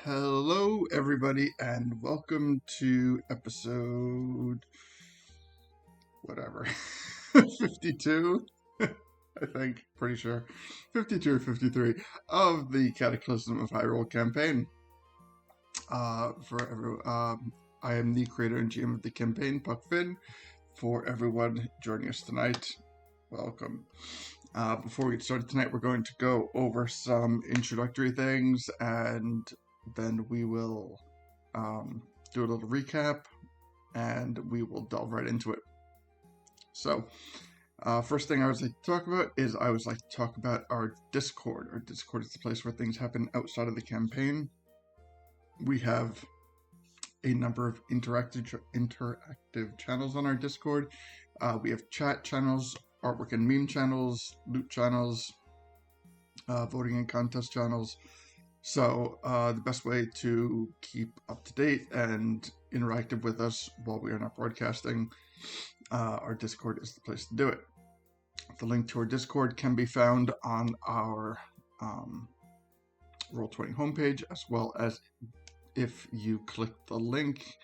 Hello, everybody, and welcome to episode whatever 52. I think, pretty sure 52 or 53 of the Cataclysm of Hyrule campaign. For everyone, I am the creator and GM of the campaign, Puck Finn. For everyone joining us tonight, welcome. Before we get started tonight, we're going to go over some introductory things, and then we will do a little recap, and we will delve right into it. So, first thing I always like to talk about is I always like to talk about our Discord. Our Discord is the place where things happen outside of the campaign. We have a number of interactive channels on our Discord. We have chat channels, artwork and meme channels, loot channels, voting and contest channels. So the best way to keep up to date and interactive with us while we are not broadcasting, our Discord is the place to do it. The link to our Discord can be found on our Roll20 homepage, as well as if you click the link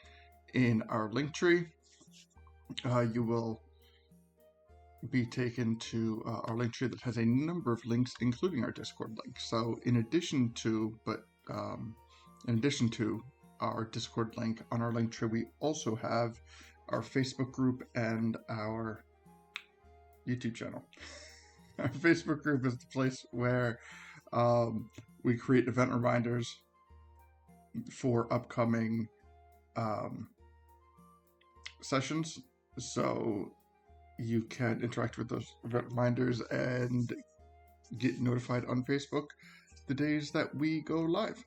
in our link tree, you will be taken to our link tree that has a number of links, including our Discord link. So in addition to our Discord link on our link tree, we also have our Facebook group and our YouTube channel. Our Facebook group is the place where we create event reminders for upcoming sessions. So you can interact with those event reminders and get notified on Facebook the days that we go live.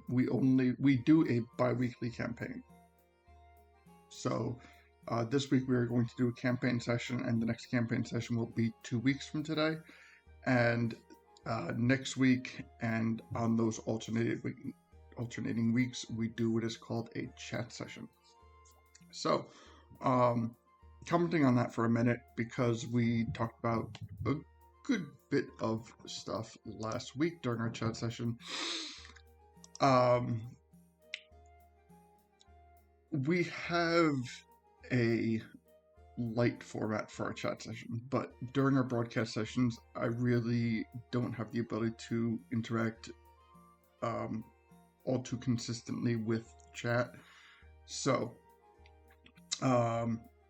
We do a bi-weekly campaign. So this week we are going to do a campaign session, and the next campaign session will be 2 weeks from today. And next week, and on those alternating weeks, we do what is called a chat session. So, commenting on that for a minute, because we talked about a good bit of stuff last week during our chat session. We have a light format for our chat session, but during our broadcast sessions, I really don't have the ability to interact all too consistently with chat. So,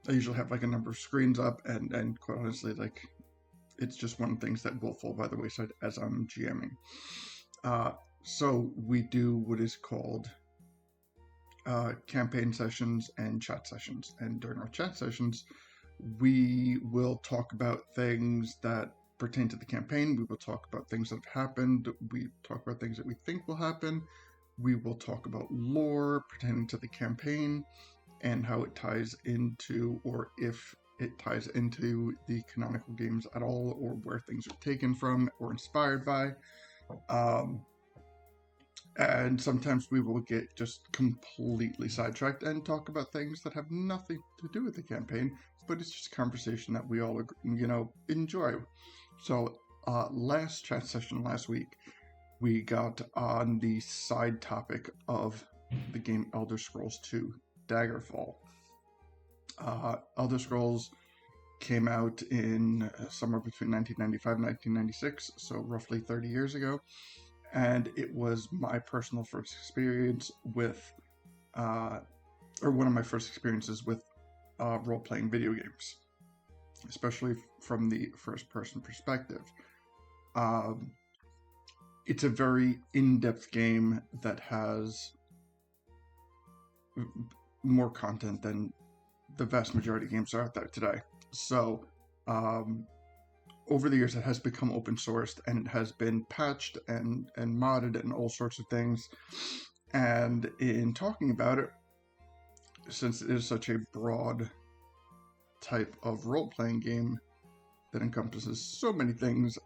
I usually have like a number of screens up, and quite honestly, like, it's just one of the things that will fall by the wayside as I'm GMing. So we do what is called campaign sessions and chat sessions. And during our chat sessions, we will talk about things that pertain to the campaign. We will talk about things that have happened. We talk about things that we think will happen. We will talk about lore pertaining to the campaign and how it ties into, or if it ties into, the canonical games at all, or where things are taken from or inspired by. And sometimes we will get just completely sidetracked and talk about things that have nothing to do with the campaign, but it's just a conversation that we all, enjoy. So, last chat session last week, we got on the side topic of the game Elder Scrolls 2, Daggerfall. Elder Scrolls came out in somewhere between 1995 and 1996, so roughly 30 years ago. And it was my personal first experience with, or one of my first experiences with role-playing video games, especially from the first-person perspective. It's a very in-depth game that has more content than the vast majority of games are out there today. So, over the years, it has become open sourced, and it has been patched and modded and all sorts of things. And in talking about it, since it is such a broad type of role-playing game that encompasses so many things,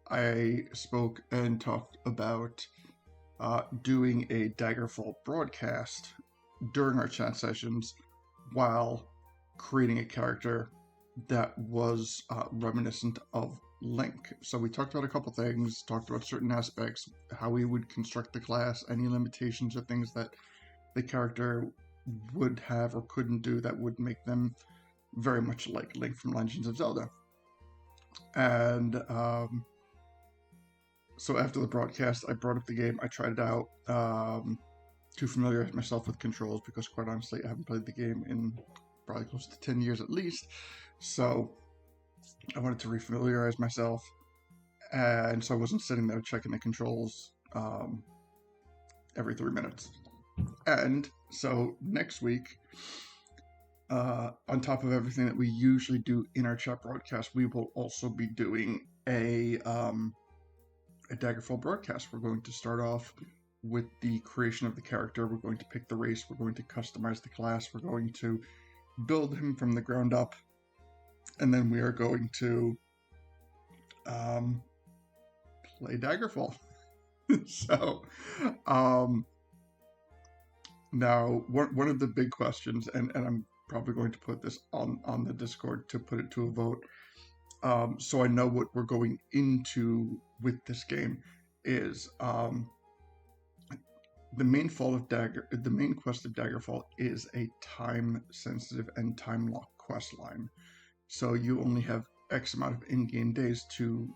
I spoke and talked about doing a Daggerfall broadcast during our chat sessions while creating a character that was reminiscent of Link. So we talked about a couple things, talked about certain aspects, how we would construct the class, any limitations or things that the character would have or couldn't do that would make them very much like Link from Legends of Zelda. And so after the broadcast, I brought up the game, I tried it out to familiarize myself with controls, because quite honestly, I haven't played the game in probably close to 10 years at least. So I wanted to refamiliarize myself, and so I wasn't sitting there checking the controls every 3 minutes. And so next week, on top of everything that we usually do in our chat broadcast, we will also be doing a Daggerfall broadcast. We're going to start off with the creation of the character. We're going to pick the race. We're going to customize the class. We're going to build him from the ground up. And then we are going to play Daggerfall. So, now, one of the big questions, and I'm probably going to put this on the Discord to put it to a vote, so I know what we're going into with this game, is the main quest of Daggerfall is a time-sensitive and time-locked quest line. So you only have X amount of in-game days to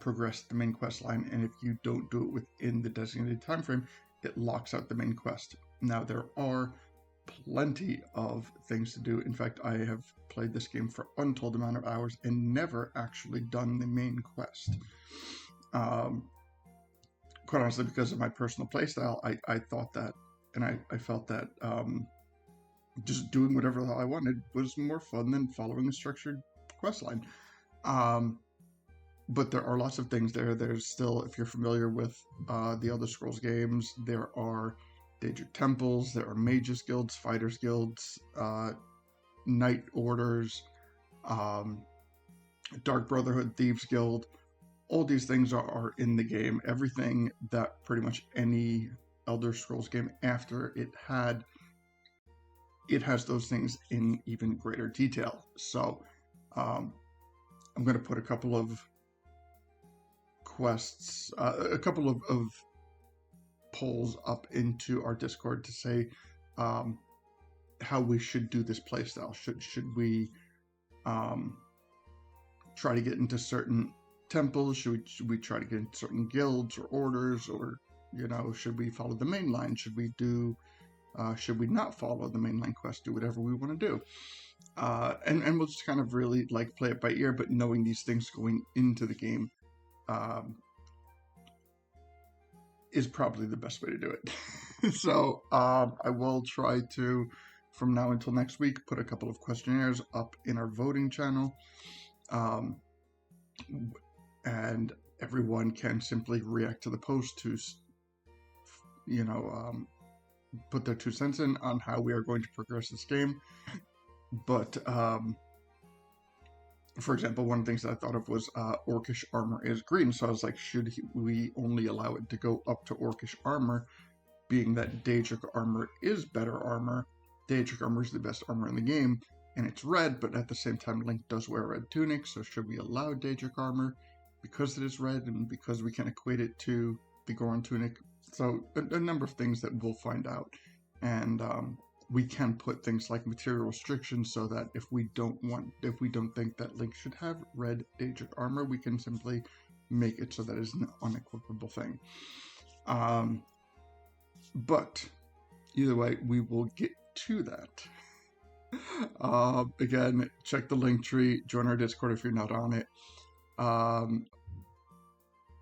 progress the main quest line, and if you don't do it within the designated time frame, it locks out the main quest. Now, there are plenty of things to do. In fact, I have played this game for untold amount of hours and never actually done the main quest. Quite honestly, because of my personal playstyle, I thought that, and I felt that just doing whatever the hell I wanted was more fun than following a structured quest line. But there are lots of things there. There's still, if you're familiar with the Elder Scrolls games, there are Daedric temples, there are mages guilds, fighters guilds, knight orders, Dark Brotherhood, Thieves Guild. All these things are in the game. Everything that pretty much any Elder Scrolls game after it has those things in even greater detail. So I'm going to put a couple of quests, a couple of polls up into our Discord to say how we should do this playstyle. Should we try to get into certain temples? Should we try to get into certain guilds or orders, or should we follow the main line? Should we not follow the mainline quest? Do whatever we want to do, and we'll just kind of really play it by ear. But knowing these things going into the game is probably the best way to do it. So I will try to, from now until next week, put a couple of questionnaires up in our voting channel, and everyone can simply react to the post to, put their 2 cents in on how we are going to progress this game. But for example, one of the things that I thought of was Orcish armor is green. So I was like, should we only allow it to go up to Orcish armor, being that Daedric armor is better armor? Daedric armor is the best armor in the game, and it's red, but at the same time, Link does wear a red tunic. So should we allow Daedric armor because it is red and because we can equate it to the Goron tunic? So a number of things that we'll find out. And we can put things like material restrictions so that if we don't think that Link should have red Daedric armor, we can simply make it so that it's an unequivocal thing. But either way, we will get to that. Again, check the link tree, join our Discord if you're not on it.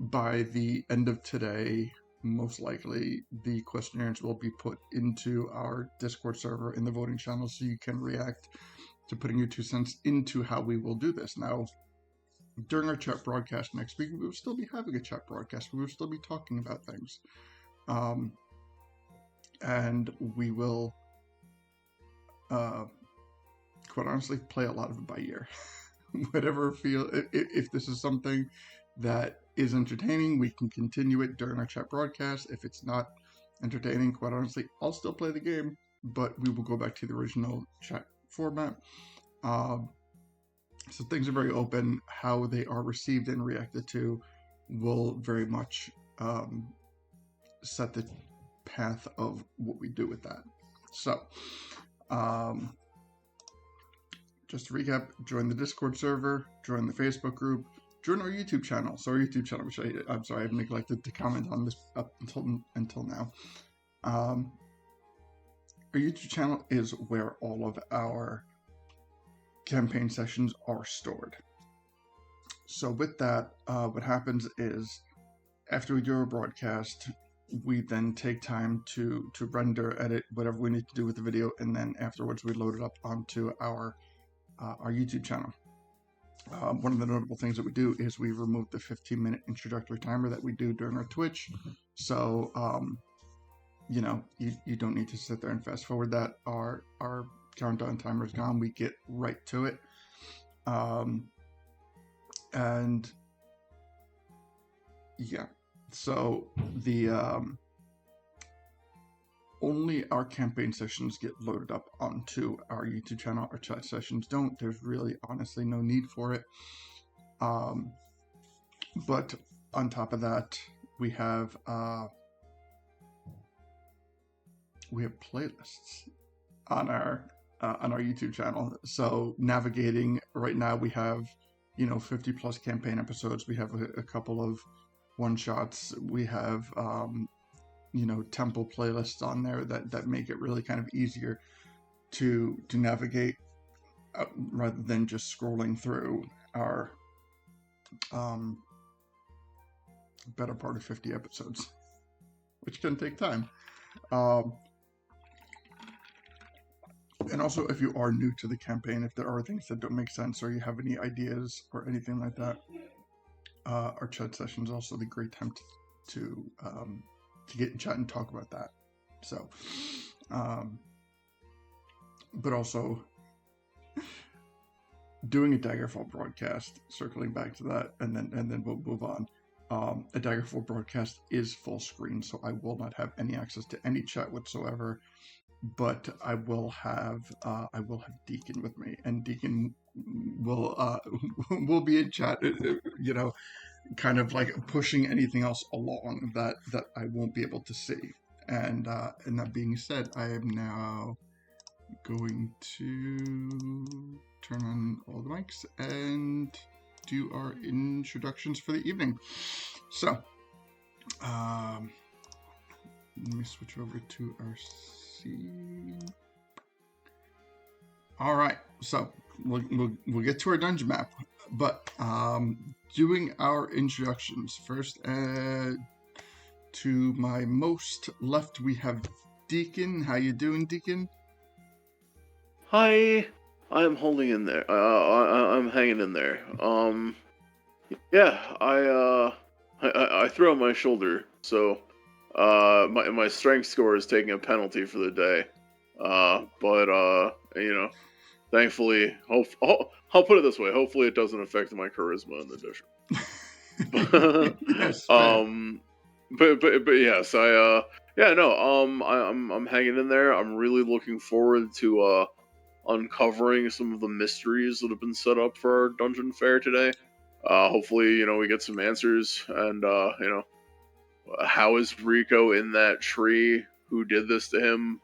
By the end of today, most likely the questionnaires will be put into our Discord server in the voting channel, so you can react to putting your 2 cents into how we will do this. Now, during our chat broadcast next week, we will still be having a chat broadcast. We will still be talking about things. And we will, quite honestly, play a lot of it by ear. Whatever if this is something that is entertaining, we can continue it during our chat broadcast. If it's not entertaining, quite honestly, I'll still play the game, but we will go back to the original chat format. So things are very open. How they are received and reacted to will very much set the path of what we do with that. So, just to recap, join the Discord server, join the Facebook group, join our YouTube channel. So our YouTube channel, which I'm sorry, I've neglected to comment on this up until now. Our YouTube channel is where all of our campaign sessions are stored. So with that, what happens is after we do our broadcast, we then take time to render, edit, whatever we need to do with the video, and then afterwards we load it up onto our YouTube channel. One of the notable things that we do is we remove the 15-minute introductory timer that we do during our Twitch. So, you know, you don't need to sit there and fast forward that. Our countdown timer is gone. We get right to it. And yeah, so the only our campaign sessions get loaded up onto our YouTube channel. Our chat sessions don't. There's really honestly no need for it. But on top of that, we have playlists on our YouTube channel. So navigating right now, we have 50 plus campaign episodes. We have a couple of one shots. We have temple playlists on there that make it really kind of easier to navigate rather than just scrolling through our better part of 50 episodes, which can take time. And also, if you are new to the campaign, if there are things that don't make sense or you have any ideas or anything like that, our chat session is also the great time to get in chat and talk about that. So, but also doing a Daggerfall broadcast, circling back to that, and then we'll move on. A Daggerfall broadcast is full screen, so I will not have any access to any chat whatsoever. But I will have Deacon with me, and Deacon will be in chat, kind of like pushing anything else along that I won't be able to see. And that being said, I am now going to turn on all the mics and do our introductions for the evening. So, let me switch over to our scene. All right, so we'll get to our dungeon map, but doing our introductions first. To my most left, we have Deacon. How you doing, Deacon? Hi, I'm holding in there. I'm hanging in there. Yeah, I threw on my shoulder, so my strength score is taking a penalty for the day. But thankfully, I'll put it this way. Hopefully, it doesn't affect my charisma in the addition. Yes. But yes, I'm hanging in there. I'm really looking forward to uncovering some of the mysteries that have been set up for our dungeon fair today. Hopefully, we get some answers, and how is Rikko in that tree? Who did this to him?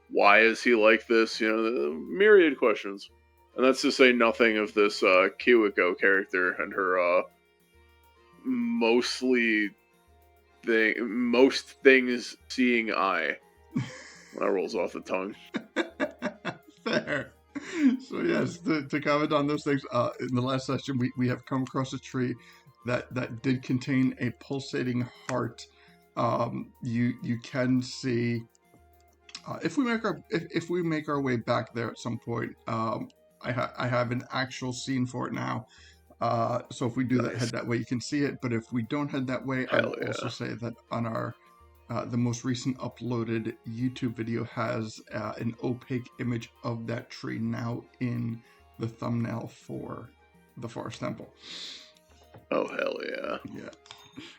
Why is he like this? Myriad questions. And that's to say nothing of this Kiwako character and her most things seeing eye. That rolls off the tongue. Fair. So yes, to comment on those things, in the last session we have come across a tree that did contain a pulsating heart. You can see if we make our way back there at some point. I have an actual scene for it now. So if we do head that way, you can see it. But if we don't head that way, I will also say that on our the most recent uploaded YouTube video has an opaque image of that tree now in the thumbnail for the Forest Temple. Oh, hell yeah. Yeah.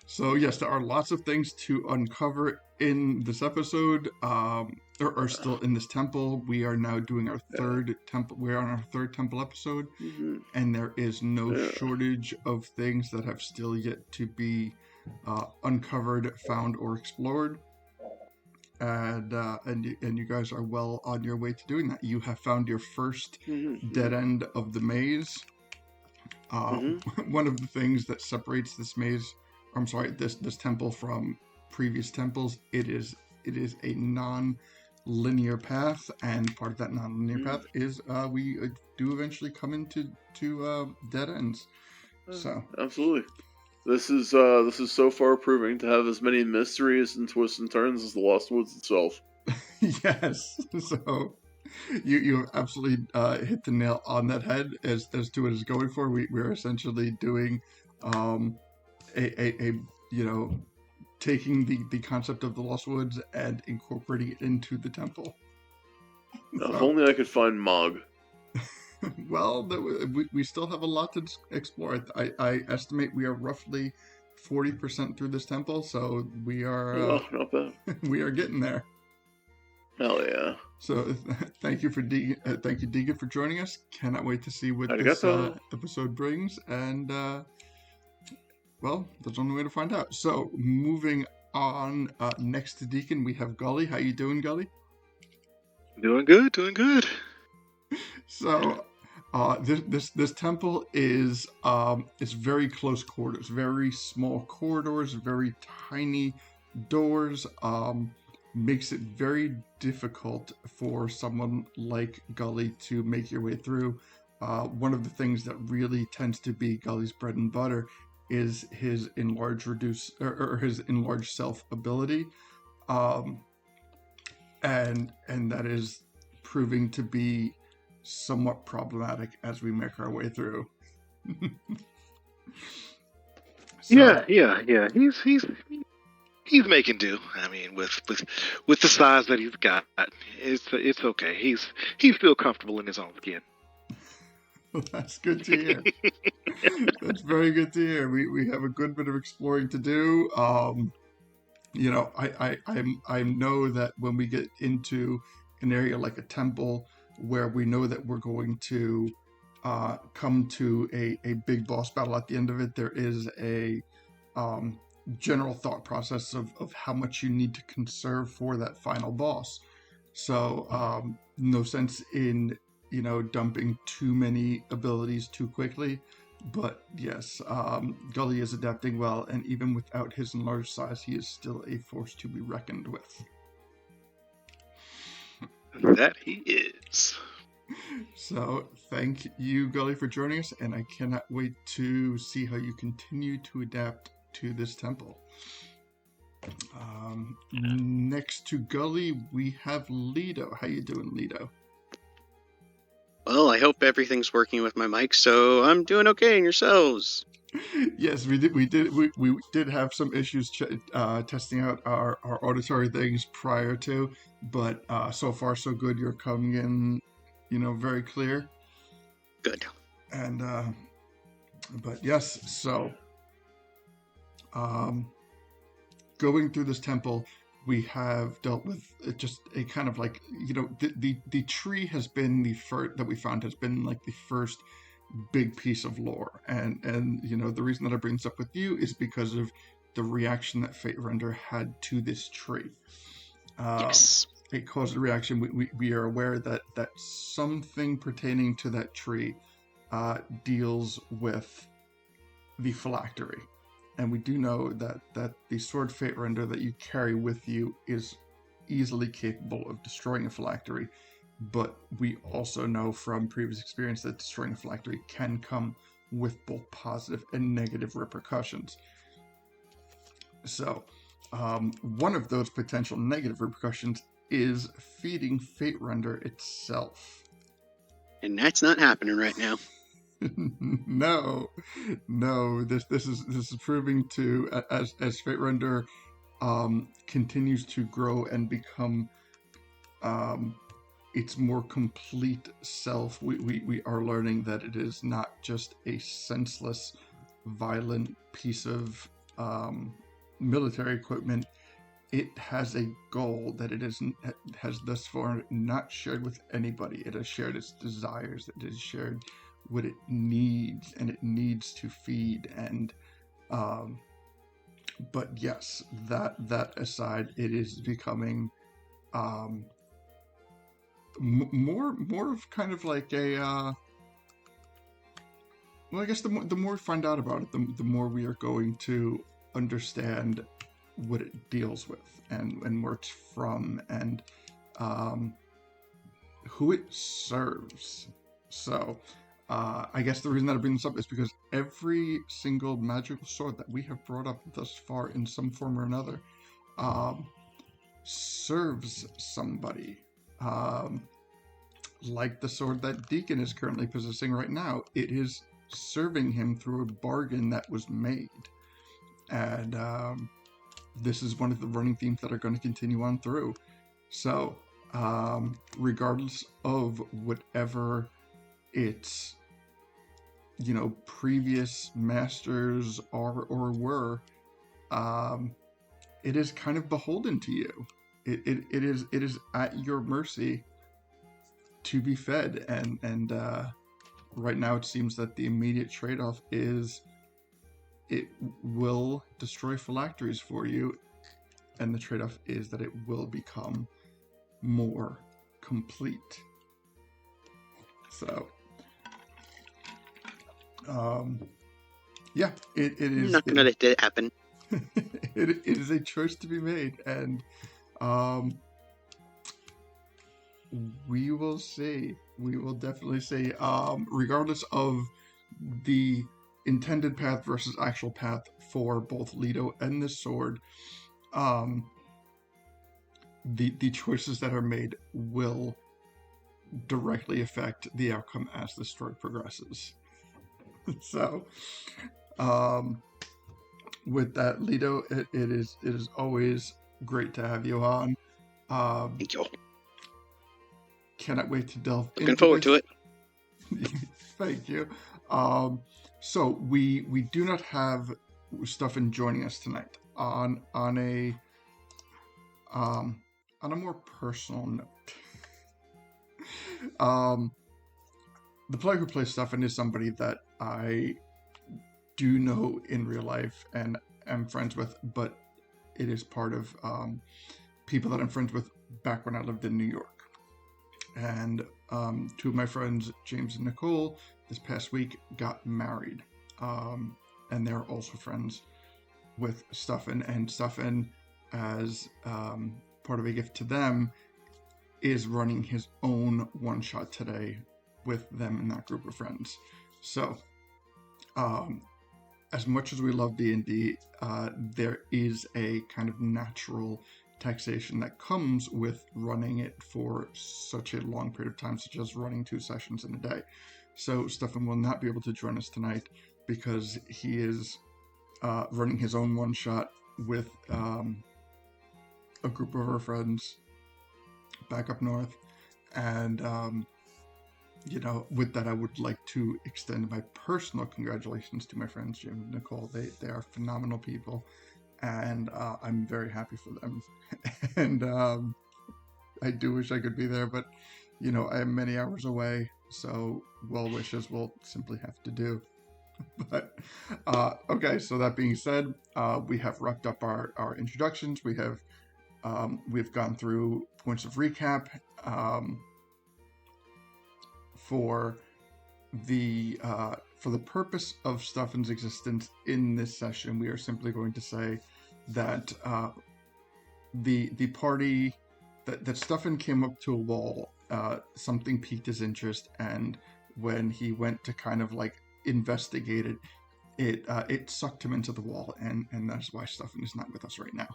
So yes, there are lots of things to uncover in this episode. Or still in this temple. We are now doing our third temple. We're on our third temple episode, and there is no shortage of things that have still yet to be uncovered, found, or explored. And you guys are well on your way to doing that. You have found your first dead end of the maze. One of the things that separates this maze, I'm sorry, this temple from previous temples, it is a non-linear path, and part of that non-linear path is we do eventually come into dead ends. So absolutely. This is so far proving to have as many mysteries and twists and turns as the Lost Woods itself. Yes. So you have absolutely hit the nail on that head as to what it's going for. We're essentially doing a taking the concept of the Lost Woods and incorporating it into the temple. If only I could find Mog. Well, we still have a lot to explore. I estimate we are roughly 40% through this temple, so we are not bad. We are getting there. Hell yeah! So thank you Deegan for joining us. Cannot wait to see what this episode brings, and well, there's only way to find out. So moving on, next to Deacon we have Gully. How you doing, Gully? Doing good. So this temple is very close quarters, very small corridors, very tiny doors. Makes it very difficult for someone like Gully to make your way through. One of the things that really tends to be Gully's bread and butter is his enlarged self ability, and that is proving to be somewhat problematic as we make our way through. Yeah. He's making do. I mean, with the size that he's got, it's okay. He's feel comfortable in his own skin. Well, that's good to hear. That's very good to hear. We have a good bit of exploring to do. You know, I know that when we get into an area like a temple where we know that we're going to come to a big boss battle at the end of it, there is a general thought process of how much you need to conserve for that final boss. So no sense in dumping too many abilities too quickly. But yes, Gully is adapting well, and even without his enlarged size, he is still a force to be reckoned with. That he is. So thank you, Gully, for joining us, and I cannot wait to see how you continue to adapt to this temple. Next to Gully, we have Lido. How you doing, Lido? Well, I hope everything's working with my mic, so I'm doing okay. And yourselves? Yes, we did have some issues testing out our auditory things prior to, but so far so good. You're coming in, very clear. Good. And but yes, so going through this temple, we have dealt with just a kind of like, the tree has been the first that we found has been like the first big piece of lore, and the reason that I bring this up with you is because of the reaction that Fate Render had to this tree. Yes. It caused a reaction. We are aware that something pertaining to that tree deals with the phylactery. And we do know that the sword Fate Render that you carry with you is easily capable of destroying a phylactery, but we also know from previous experience that destroying a phylactery can come with both positive and negative repercussions. So, one of those potential negative repercussions is feeding Fate Render itself. And that's not happening right now. No, this is proving to, as Fate Render continues to grow and become its more complete self, we are learning that it is not just a senseless, violent piece of military equipment, it has a goal that it has thus far not shared with anybody. It has shared its desires. It has shared what it needs, and it needs to feed. And but yes, that aside, it is becoming more of kind of like a well, I guess the more we find out about it, the more we are going to understand what it deals with and where it's from and who it serves. So I guess the reason that I bring this up is because every single magical sword that we have brought up thus far in some form or another serves somebody. Like the sword that Deacon is currently possessing right now, it is serving him through a bargain that was made. And this is one of the running themes that are going to continue on through. So, regardless of whatever its, previous masters are or were, it is kind of beholden to you. It is at your mercy to be fed, and right now it seems that the immediate trade-off is it will destroy phylacteries for you, and the trade-off is that it will become more complete. So, yeah, it is. Not gonna let that happen. It is a choice to be made, and we will see. We will definitely see. Regardless of the intended path versus actual path for both Leto and this sword, the choices that are made will directly affect the outcome as the story progresses. So, with that, Leto, it is always great to have you on. Thank you. Cannot wait to delve into Looking forward to it. Thank you. So we do not have Stuffin joining us tonight. On a more personal note, the player who plays Stuffin is somebody that I do know in real life and am friends with, but it is part of people that I'm friends with back when I lived in New York. And two of my friends, James and Nicole, this past week got married. And they're also friends with Stuffin. And Stuffin, as part of a gift to them, is running his own one-shot today with them and that group of friends. So, as much as we love D&D, there is a kind of natural taxation that comes with running it for such a long period of time, such as running 2 sessions in a day. So Stefan will not be able to join us tonight because he is running his own one-shot with a group of our friends back up north. And, with that, I would like to extend my personal congratulations to my friends, Jim and Nicole. They are phenomenal people. And I'm very happy for them. And I do wish I could be there, but, I am many hours away, so well wishes will simply have to do. But, okay, so that being said, we have wrapped up our introductions. We've gone through points of recap for the purpose of Stuffin's existence in this session. We are simply going to say that the party that Stuffin came up to a wall, something piqued his interest, and when he went to kind of like investigate it, it sucked him into the wall, and that's why Stuffin is not with us right now.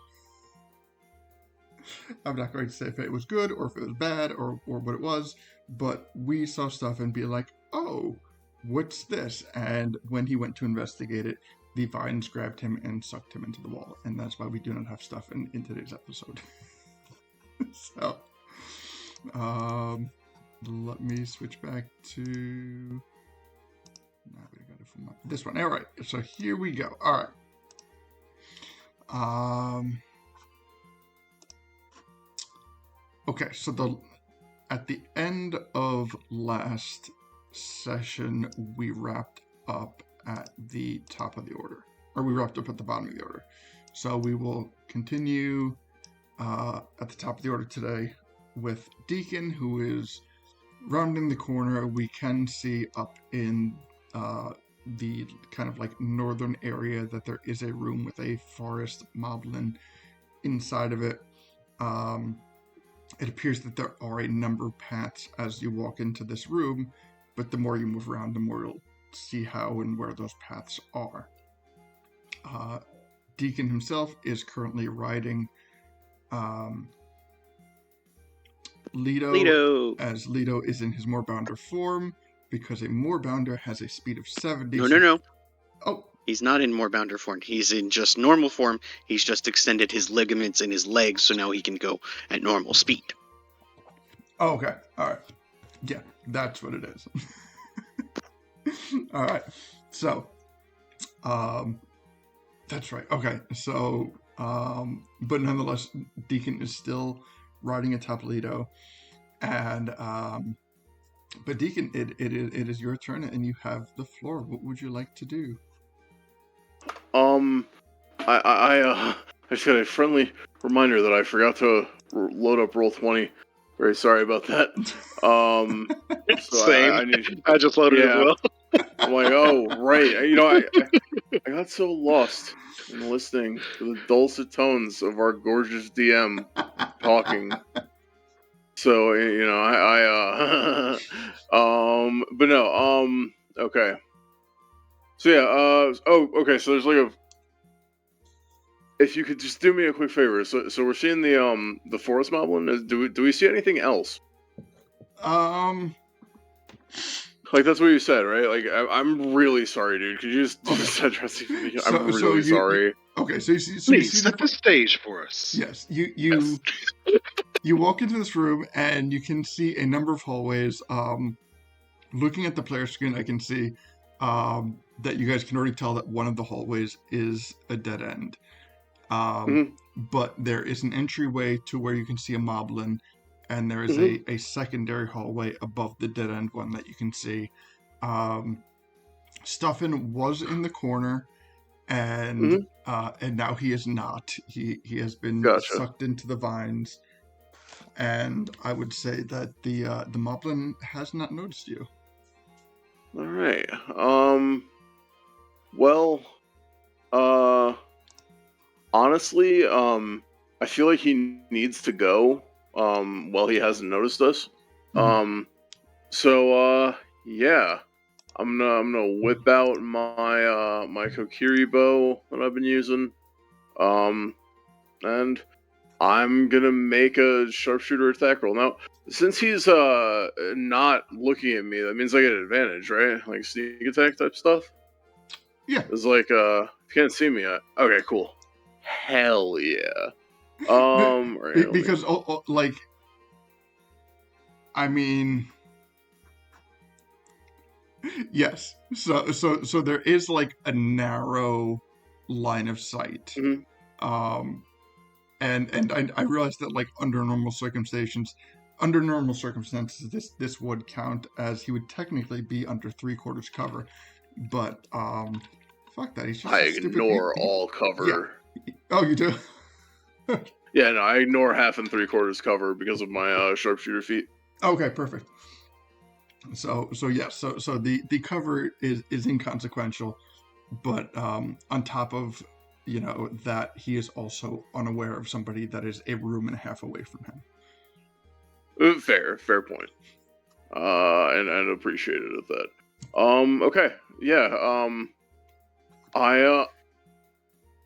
I'm not going to say if it was good or if it was bad or what it was, but we saw Stuffin be like, oh, what's this? And when he went to investigate it, the vines grabbed him and sucked him into the wall, and that's why we do not have Stuffin in today's episode. So, let me switch back to... Now we got it from this one. All right, so here we go. All right. Okay, so at the end of last session, we wrapped up at the top of the order, or we wrapped up at the bottom of the order. So we will continue at the top of the order today with Deacon, who is rounding the corner. We can see up in the kind of like northern area that there is a room with a forest moblin inside of it. It appears that there are a number of paths as you walk into this room, but the more you move around, the more you'll see how and where those paths are. Deacon himself is currently riding Leto, as Leto is in his Moorbounder form, because a Moorbounder has a speed of 70. No. Oh. He's not in Moorbounder form. He's in just normal form. He's just extended his ligaments in his legs, so now he can go at normal speed. Oh, okay. All right. Yeah, that's what it is. All right. So, that's right. Okay. So, but nonetheless, Deacon is still riding atop Leto, and but Deacon, it is your turn, and you have the floor. What would you like to do? I just got a friendly reminder that I forgot to load up Roll20. Very sorry about that. So Same. I just loaded as well. I'm like, oh, right. You know, I got so lost in listening to the dulcet tones of our gorgeous DM talking. So, you know, but no, okay. So yeah, okay, so there's like if you could just do me a quick favor. So we're seeing the forest moblin. Do we see anything else? Like that's what you said, right? Like I'm really sorry, dude. Could you just address me? I'm really sorry. Okay, so you see set the stage for us. Yes, you walk into this room and you can see a number of hallways. Looking at the player screen, I can see that you guys can already tell that one of the hallways is a dead end. But there is an entryway to where you can see a moblin, and there is a secondary hallway above the dead end one that you can see. Stuffin was in the corner, and now he is not. He has been sucked into the vines, and I would say that the moblin has not noticed you. All right. Well, honestly, I feel like he needs to go. While he hasn't noticed us. So yeah, I'm gonna whip out my my Kokiri bow that I've been using. And I'm gonna make a sharpshooter attack roll. Now, since he's not looking at me, that means I get an advantage, right? Like sneak attack type stuff. Yeah. It's like you can't see me yet. Okay, cool. Hell yeah. Right, because like, I mean, yes. So there is like a narrow line of sight. And I realized that like under normal circumstances, this would count as he would technically be under 3/4 cover, but fuck that. He's just I ignore all cover. Yeah. Oh, you do? Yeah, no, I ignore 1/2 and 3/4 cover because of my sharpshooter feat. Okay, perfect. So yes, so the cover is inconsequential, but on top of that, he is also unaware of somebody that is a room and a half away from him. Fair point. And appreciated of that. Okay, yeah.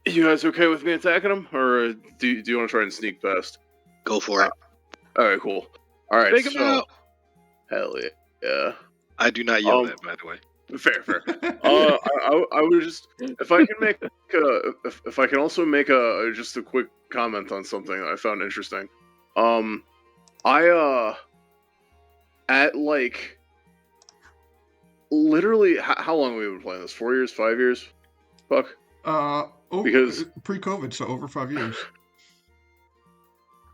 You guys okay with me attacking him, or do you want to try and sneak past? Go for it. All right, cool. All right, take him out. Hell yeah. I do not yell that, by the way. Fair. I would just if I can also make just a quick comment on something that I found interesting. I at like literally how long have we been playing this? 4 years, 5 years? Fuck. Because pre-COVID, so over 5 years.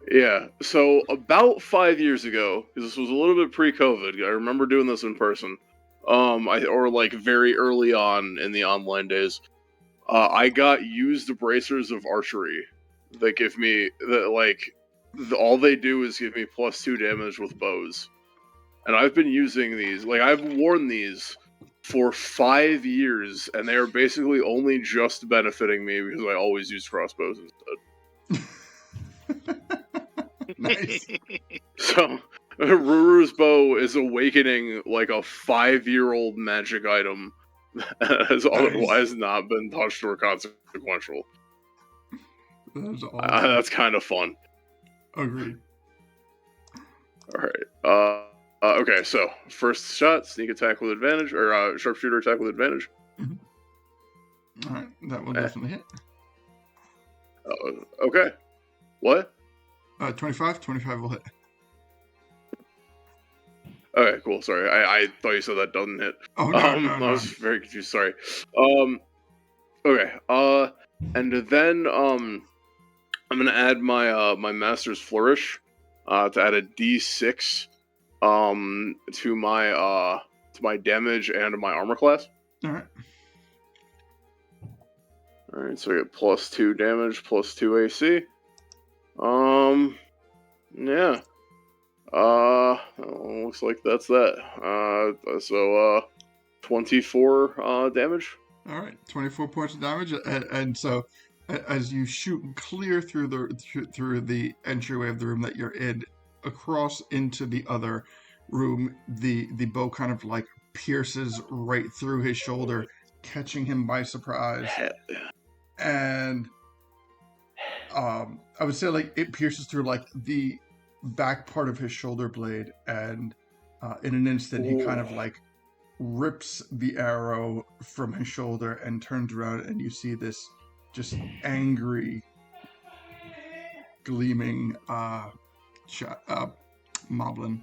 Yeah, so about 5 years ago, because this was a little bit pre-COVID, I remember doing this in person, or like very early on in the online days, I got used bracers of archery that give me, all they do is give me +2 damage with bows. And I've been using these, I've worn these for 5 years, and they are basically only just benefiting me because I always use crossbows instead. Nice. So, Ruru's bow is awakening like a 5-year-old magic item that has otherwise not been touched or consequential. That's awesome. That's kind of fun. Agreed. Alright. Okay, so, first shot, sneak attack with advantage, or sharpshooter attack with advantage. Mm-hmm. Alright, that will definitely hit. Okay. What? 25 will hit. Okay, cool. Sorry, I thought you said that doesn't hit. Oh, no, I was very confused. Sorry. Okay. And then I'm gonna add my Master's Flourish, to add a D6, to my damage and my armor class. All right. All right. So I get +2 damage, +2 AC. Yeah. Looks like that's that. So 24 damage. All right, 24 points of damage, and so as you shoot clear through the entryway of the room that you're in, across into the other room, the bow kind of like pierces right through his shoulder, catching him by surprise. Hell yeah. And I would say like it pierces through like the back part of his shoulder blade, and in an instant he kind of like rips the arrow from his shoulder and turns around, and you see this just angry, gleaming moblin.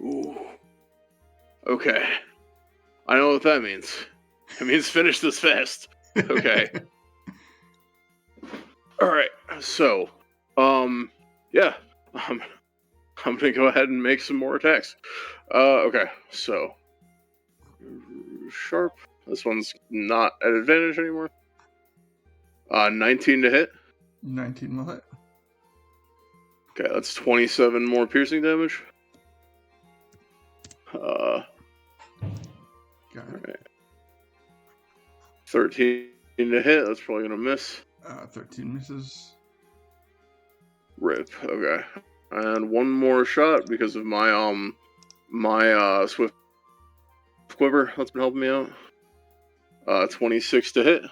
Ooh. Okay. I know what that means. It means finish this fast. Okay. Alright, so, yeah. I'm gonna go ahead and make some more attacks. Okay, so. Sharp. This one's not at advantage anymore. 19 to hit. 19 will hit. Okay, that's 27 more piercing damage. Got it. Right. 13 to hit. That's probably gonna miss. 13 misses. Rip. Okay. And one more shot because of my swift quiver that's been helping me out. 26 to hit.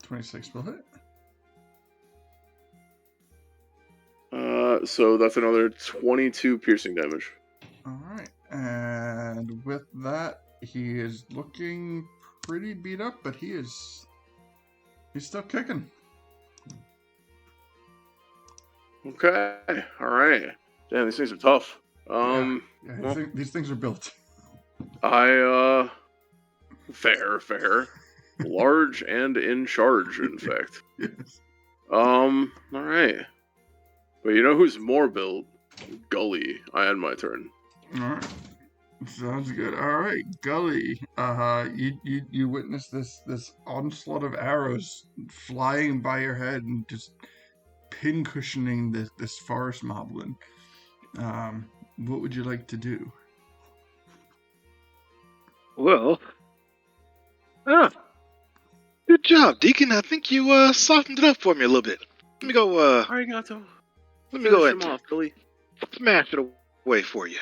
26 will hit. So that's another 22 piercing damage. All right, and with that, he is looking pretty beat up, but he's still kicking. Okay. All right. Damn, these things are tough. These things are built. Fair. Large and in charge, in fact. Yes. All right. But you know who's more built? Gully. I had my turn. All right. Sounds good. All right, Gully. You witness this onslaught of arrows flying by your head and just pincushioning this forest moblin. What would you like to do? Well, good job, Deacon. I think you softened it up for me a little bit. Let me go. Arigato. Let me go Finish and him off, Gully. smash it away for you.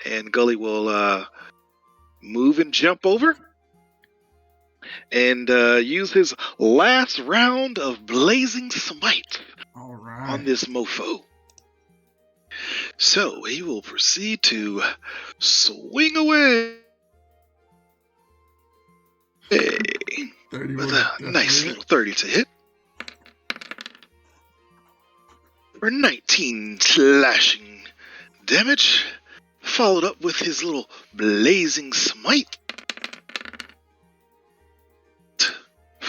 And Gully will move and jump over and use his last round of Blazing Smite All right. on this mofo. So he will proceed to swing away. With a nice little 30 to hit. For 19 slashing damage, followed up with his little Blazing Smite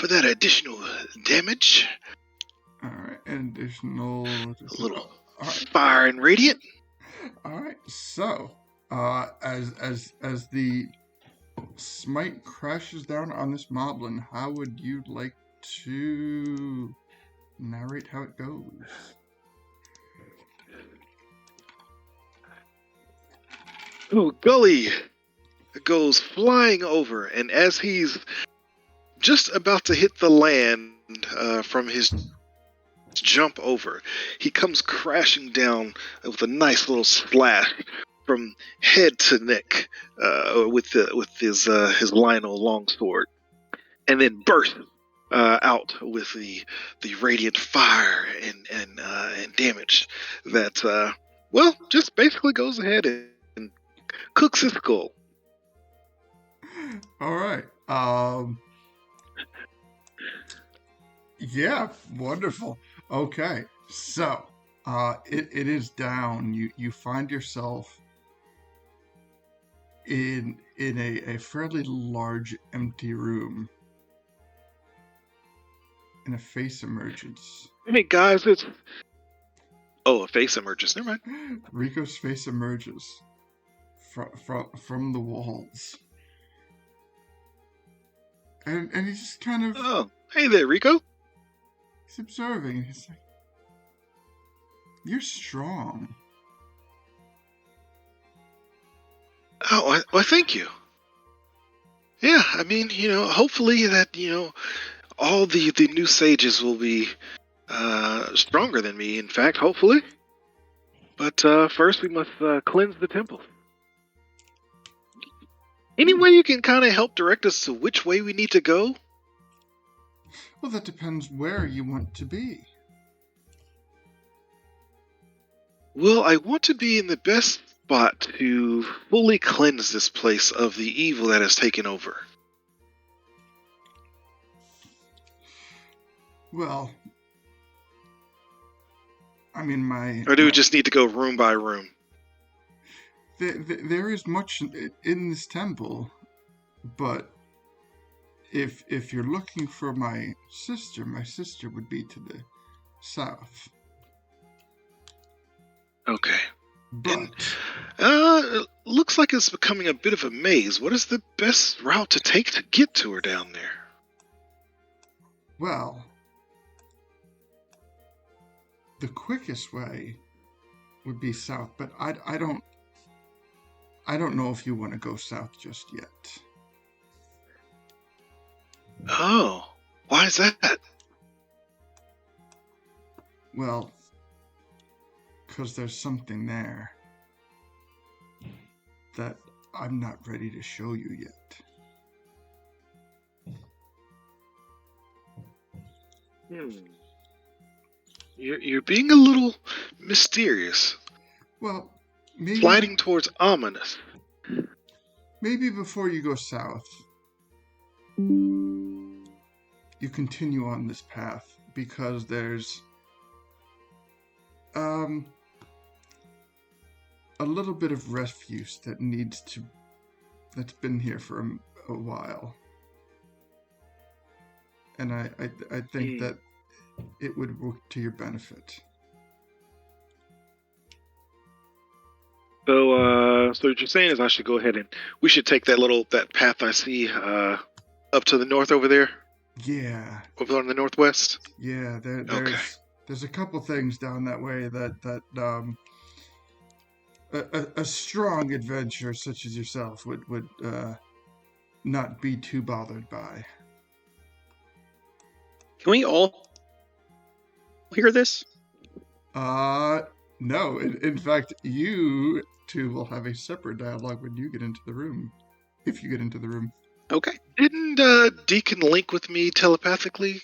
for that additional damage. All right, additional. A little all right. fire and radiant. All right. So, as the smite crashes down on this moblin, how would you like to narrate how it goes? Oh, Gully goes flying over, and as he's just about to hit the land from his jump over, he comes crashing down with a nice little slash from head to neck with his Lionel longsword, and then bursts out with the radiant fire and damage that just basically goes ahead and cooks his skull. All right. Yeah, wonderful. Okay, so it is down. You find yourself in a fairly large empty room and a face emerges. Hey guys, it's a face emerges. Never mind. Rikko's face emerges from the walls. And he's just kind of Oh, hey there, Rikko. he's observing. He's like, "You're strong." Oh, well, thank you. Yeah, I mean, hopefully that, all the new sages will be stronger than me, in fact, hopefully. But first we must cleanse the temple. Any way you can kind of help direct us to which way we need to go? Well, that depends where you want to be. Well, I want to be in the best spot to fully cleanse this place of the evil that has taken over. Well, I mean, Or do we just need to go room by room? there is much in this temple, but if you're looking for my sister would be to the south. Okay. But Looks like it's becoming a bit of a maze. What is the best route to take to get to her down there? well, the quickest way would be south, but I don't know if you want to go south just yet. Oh, why is that? Well, because there's something there that I'm not ready to show you yet. You're being a little mysterious. Well, maybe Sliding towards ominous. maybe before you go south, you continue on this path because there's a little bit of refuse that's been here for a while, and I think that it would work to your benefit. So what you're saying is I should go ahead and we should take that path I see up to the north over there? Yeah. Over on the northwest? Yeah, there's Okay. there's a couple things down that way that a strong adventurer such as yourself would not be too bothered by. Can we all hear this? No. In fact, you two will have a separate dialogue when you get into the room. If you get into the room. Okay. Didn't Deacon link with me telepathically?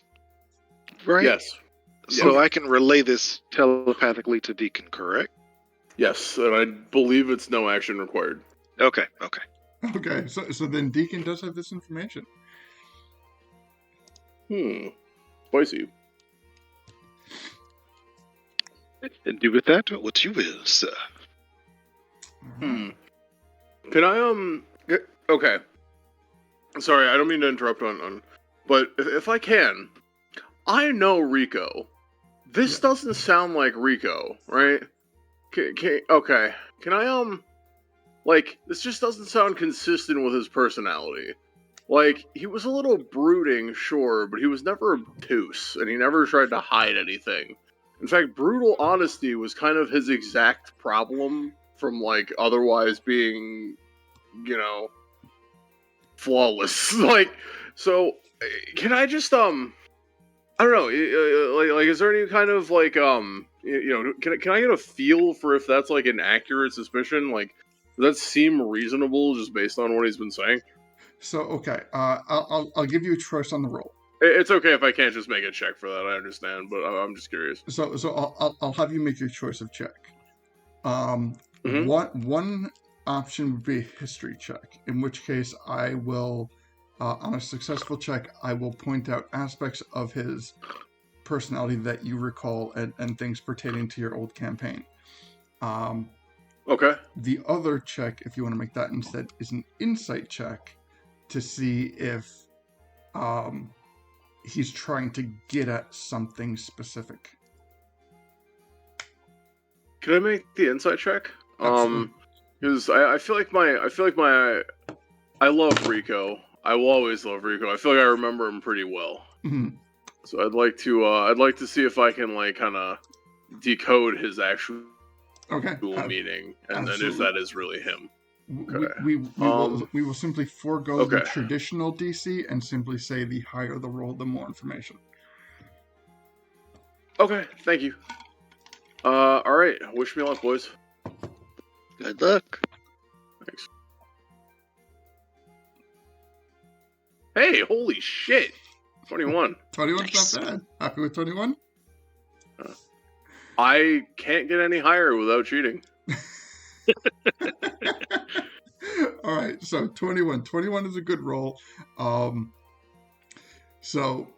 Right? Yes. So Yes. I can relay this telepathically to Deacon, correct? Yes, and I believe it's no action required. Okay. Okay, so then Deacon does have this information. Spicy. And do with that what you will, sir. Alright. Can I okay. Sorry, I don't mean to interrupt on but if I can, I know Rikko. This doesn't sound like Rikko, right? Okay. Can I, like, this just doesn't sound consistent with his personality. Like, he was a little brooding, sure, but he was never obtuse, and he never tried to hide anything. In fact, brutal honesty was kind of his exact problem from, like, otherwise being, you know, flawless. Like, so, can I just, I don't know, like, is there any kind of, like, can I get a feel for if that's, like, an accurate suspicion? Like, does that seem reasonable just based on what he's been saying? So, okay, I'll give you a choice on the roll. It's okay if I can't just make a check for that. I understand, but I'm just curious. So I'll have you make your choice of check. Mhm. One option would be a history check, in which case I will, on a successful check, I will point out aspects of his personality that you recall and things pertaining to your old campaign. Okay. The other check, if you want to make that instead, is an insight check to see if he's trying to get at something specific. Can I make the insight check? Absolutely. Because I feel like I love Rikko. I will always love Rikko. I feel like I remember him pretty well. Mhm. So I'd like to see if I can, like, kind of decode his actual meaning, and then if that is really him. Okay. We will simply forego the Okay. traditional DC and simply say the higher the roll, the more information. Okay, thank you. Alright, wish me luck, boys. Good luck. Thanks. Hey, holy shit! 21. 21's Nice. not bad. Happy with 21? I can't get any higher without cheating. All right, so 21. 21 is a good roll. So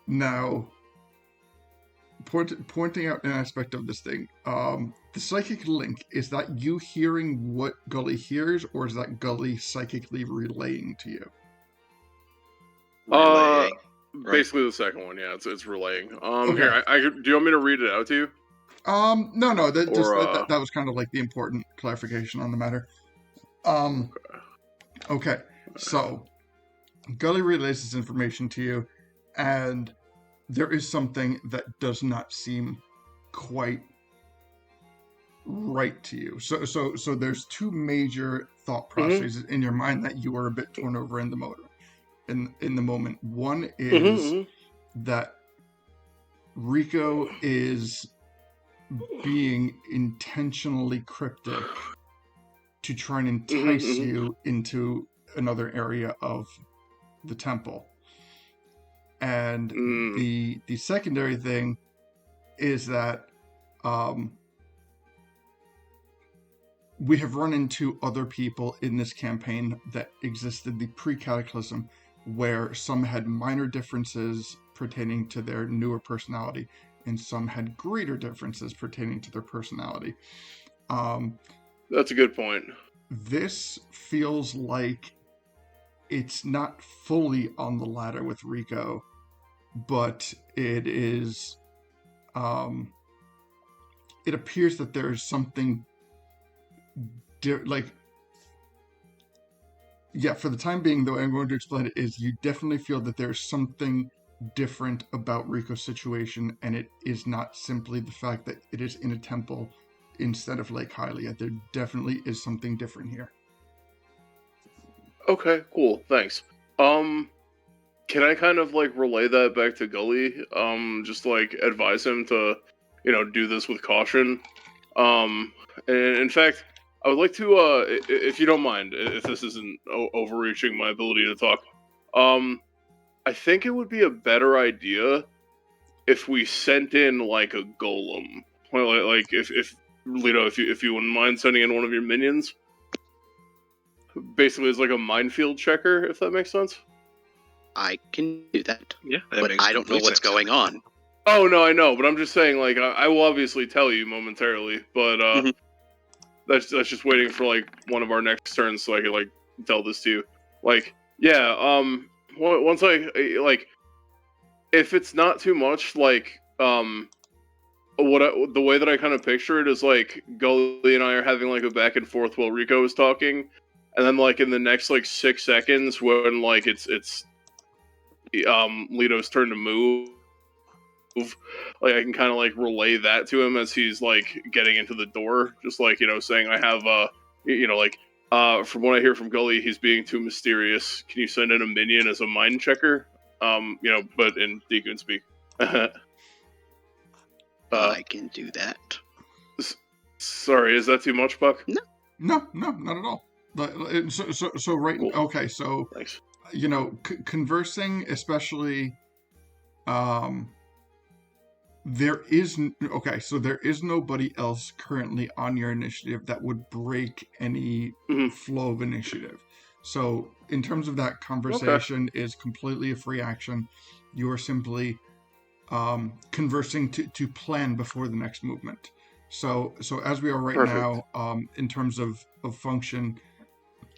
now, pointing out an aspect of this thing, the psychic link, is that you hearing what Gully hears, or is that Gully psychically relaying to you? Relaying. Basically the second one, yeah, it's relaying. Okay. Here, do you want me to read it out to you? No, that was kind of like the important clarification on the matter. Okay, so Gully relays this information to you, and there is something that does not seem quite right to you. So there's two major thought processes in your mind that you are a bit torn over in the moment. One is that Rikko is being intentionally cryptic to try and entice you into another area of the temple. And the secondary thing is that we have run into other people in this campaign that existed the pre-Cataclysm, where some had minor differences pertaining to their newer personality, and some had greater differences pertaining to their personality. That's a good point. This feels like it's not fully on the ladder with Rikko, but it is. It appears that there is something. For the time being, the way I'm going to explain it is you definitely feel that there's something different about Rikko's situation, and it is not simply the fact that it is in a temple instead of Lake Hylia. There definitely is something different here. Okay, cool, thanks. Can I kind of, like, relay that back to Gully? Just, like, advise him to, do this with caution. And in fact, I would like to, if you don't mind, if this isn't overreaching my ability to talk, I think it would be a better idea if we sent in, like, a golem. Like, if Lito, if you wouldn't mind sending in one of your minions. Basically, it's like a minefield checker, if that makes sense. I can do that. Yeah, but I don't know what's going on. Oh, no, I know, but I'm just saying, like, I will obviously tell you momentarily, but, that's just waiting for, like, one of our next turns so I can, like, tell this to you. Like, Yeah. Once like, if it's not too much, like, the way that I kind of picture it is like Gully and I are having like a back and forth while Rikko is talking, and then like in the next like 6 seconds when like it's Lito's turn to move, like I can kind of like relay that to him as he's like getting into the door, just like saying I have like from what I hear from Gully, he's being too mysterious. Can you send in a minion as a mind checker? But in Deacon speak. I can do that. Sorry, is that too much, Buck? No, not at all. So right. Cool. Okay, so Thanks. conversing, especially, there is nobody else currently on your initiative that would break any flow of initiative. So in terms of that, conversation is completely a free action. You are simply conversing to plan before the next movement. So as we are right now, in terms of function,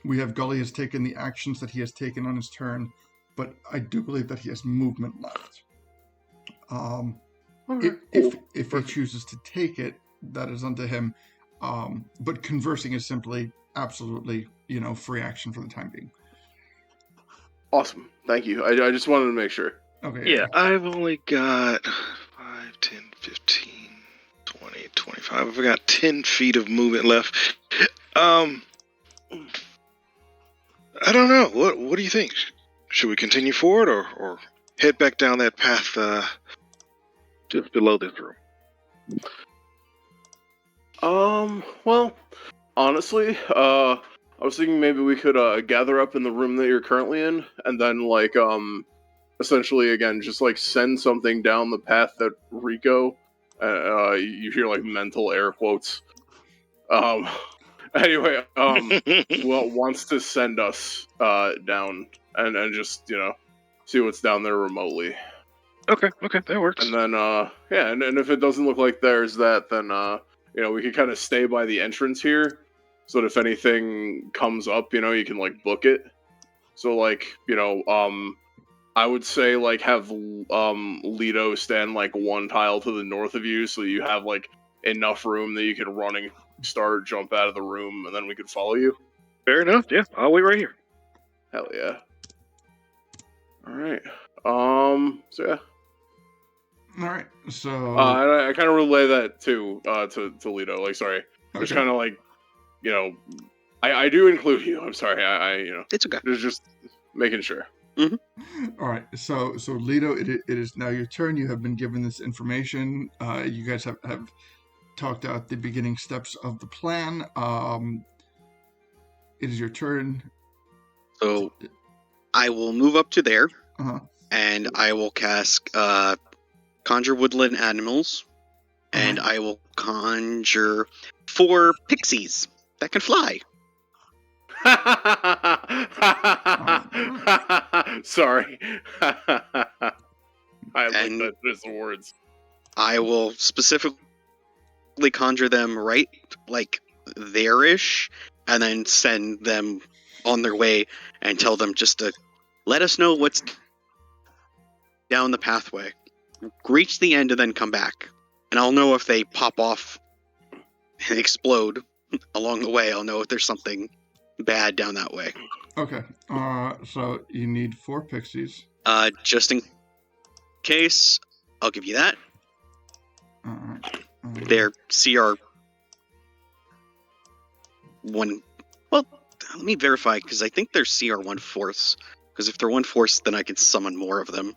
we have Gully has taken the actions that he has taken on his turn, but I do believe that he has movement left. If he chooses to take it, that is unto him. But conversing is simply absolutely, free action for the time being. Awesome. Thank you. I just wanted to make sure. Okay. Yeah, I've only got 5, 10, 15, 20, 25. I've got 10 feet of movement left. I don't know. What do you think? Should we continue forward or head back down that path just below this room? Well, honestly, I was thinking maybe we could gather up in the room that you're currently in, and then like essentially again just like send something down the path that Rikko. You hear like mental air quotes. Anyway, wants to send us down and just see what's down there remotely. Okay, that works. And then and if it doesn't look like there's that, then we could kind of stay by the entrance here, so that if anything comes up, you can like book it. So like I would say like have Lito stand like one tile to the north of you, so you have like enough room that you can run and start, jump out of the room, and then we could follow you. Fair enough. Yeah, I'll wait right here. Hell yeah. All right. So yeah. All right. So I kind of relay that too to Lito. Like, sorry, okay. just kind of like I do include you. I'm sorry. I It's okay. Just making sure. Mm-hmm. All right. So Lito, it is now your turn. You have been given this information. You guys have talked out the beginning steps of the plan. It is your turn. So I will move up to there, Uh-huh. and I will cast Conjure Woodland Animals, and I will conjure 4 pixies that can fly. Sorry. I like that as the words. I will specifically conjure them right, like, there-ish, and then send them on their way and tell them just to let us know what's down the pathway. Reach the end and then come back. And I'll know if they pop off and explode along the way. I'll know if there's something bad down that way. Okay. So you need 4 pixies. Just in case, I'll give you that. All right. Their CR 1. Well, let me verify, because I think they're CR 1/4. Because if they're 1/4, then I can summon more of them.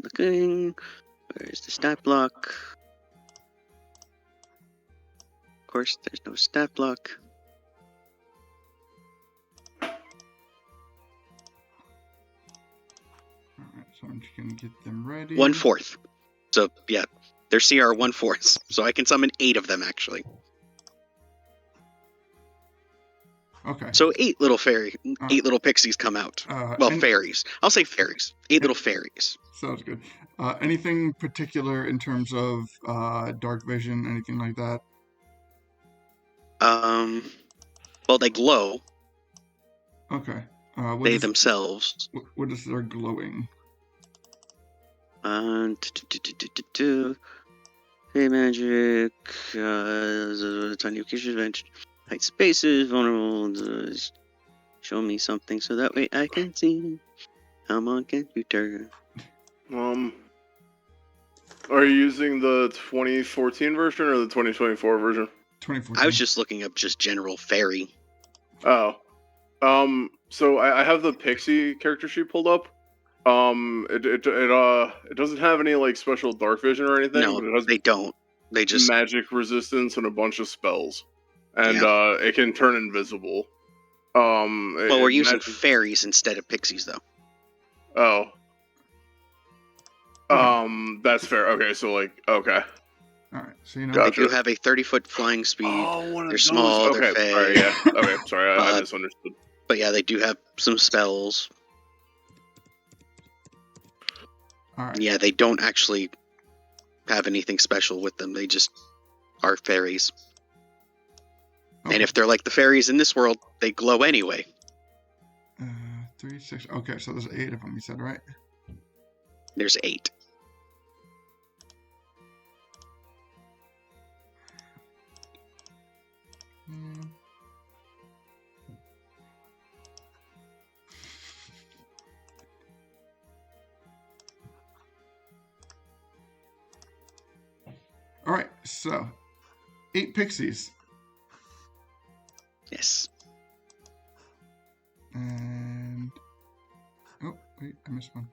Looking. Where's the stat block? Of course, there's no stat block. Alright, so I'm just gonna get them ready. 1/4. So yeah, they're CR 1/4. So I can summon 8 of them actually. Okay. So 8 little pixies come out. Well, fairies. I'll say fairies. 8 little fairies. Sounds good. Anything particular in terms of dark vision, anything like that? Well, they glow. Okay. They themselves. What is their glowing? Hey, magic. Tiny occasions, tight spaces, vulnerable. Show me something so that way I can see. I'm on computer. Are you using the 2014 version or the 2024 version? 2014. I was just looking up just general fairy. Oh. So I have the Pixie character sheet pulled up. It doesn't have any like special dark vision or anything. No, but it has they don't. They just magic resistance and a bunch of spells, and Yeah. it can turn invisible. Well, we're using fairies instead of pixies, though. Oh. Okay. That's fair. Okay, so like, okay. All right. So you know. Gotcha. They do have a 30-foot flying speed. Oh, one of They're those. small. Okay, They're fey. sorry. Yeah. Okay, sorry. I misunderstood. But yeah, they do have some spells. All right. Yeah, they don't actually have anything special with them. They just are fairies. Okay. And if they're like the fairies in this world, they glow anyway. 3, 6. Okay, so there's 8 of them. You said, right? There's 8. All right. So 8 pixies. Yes. And oh wait, I missed one.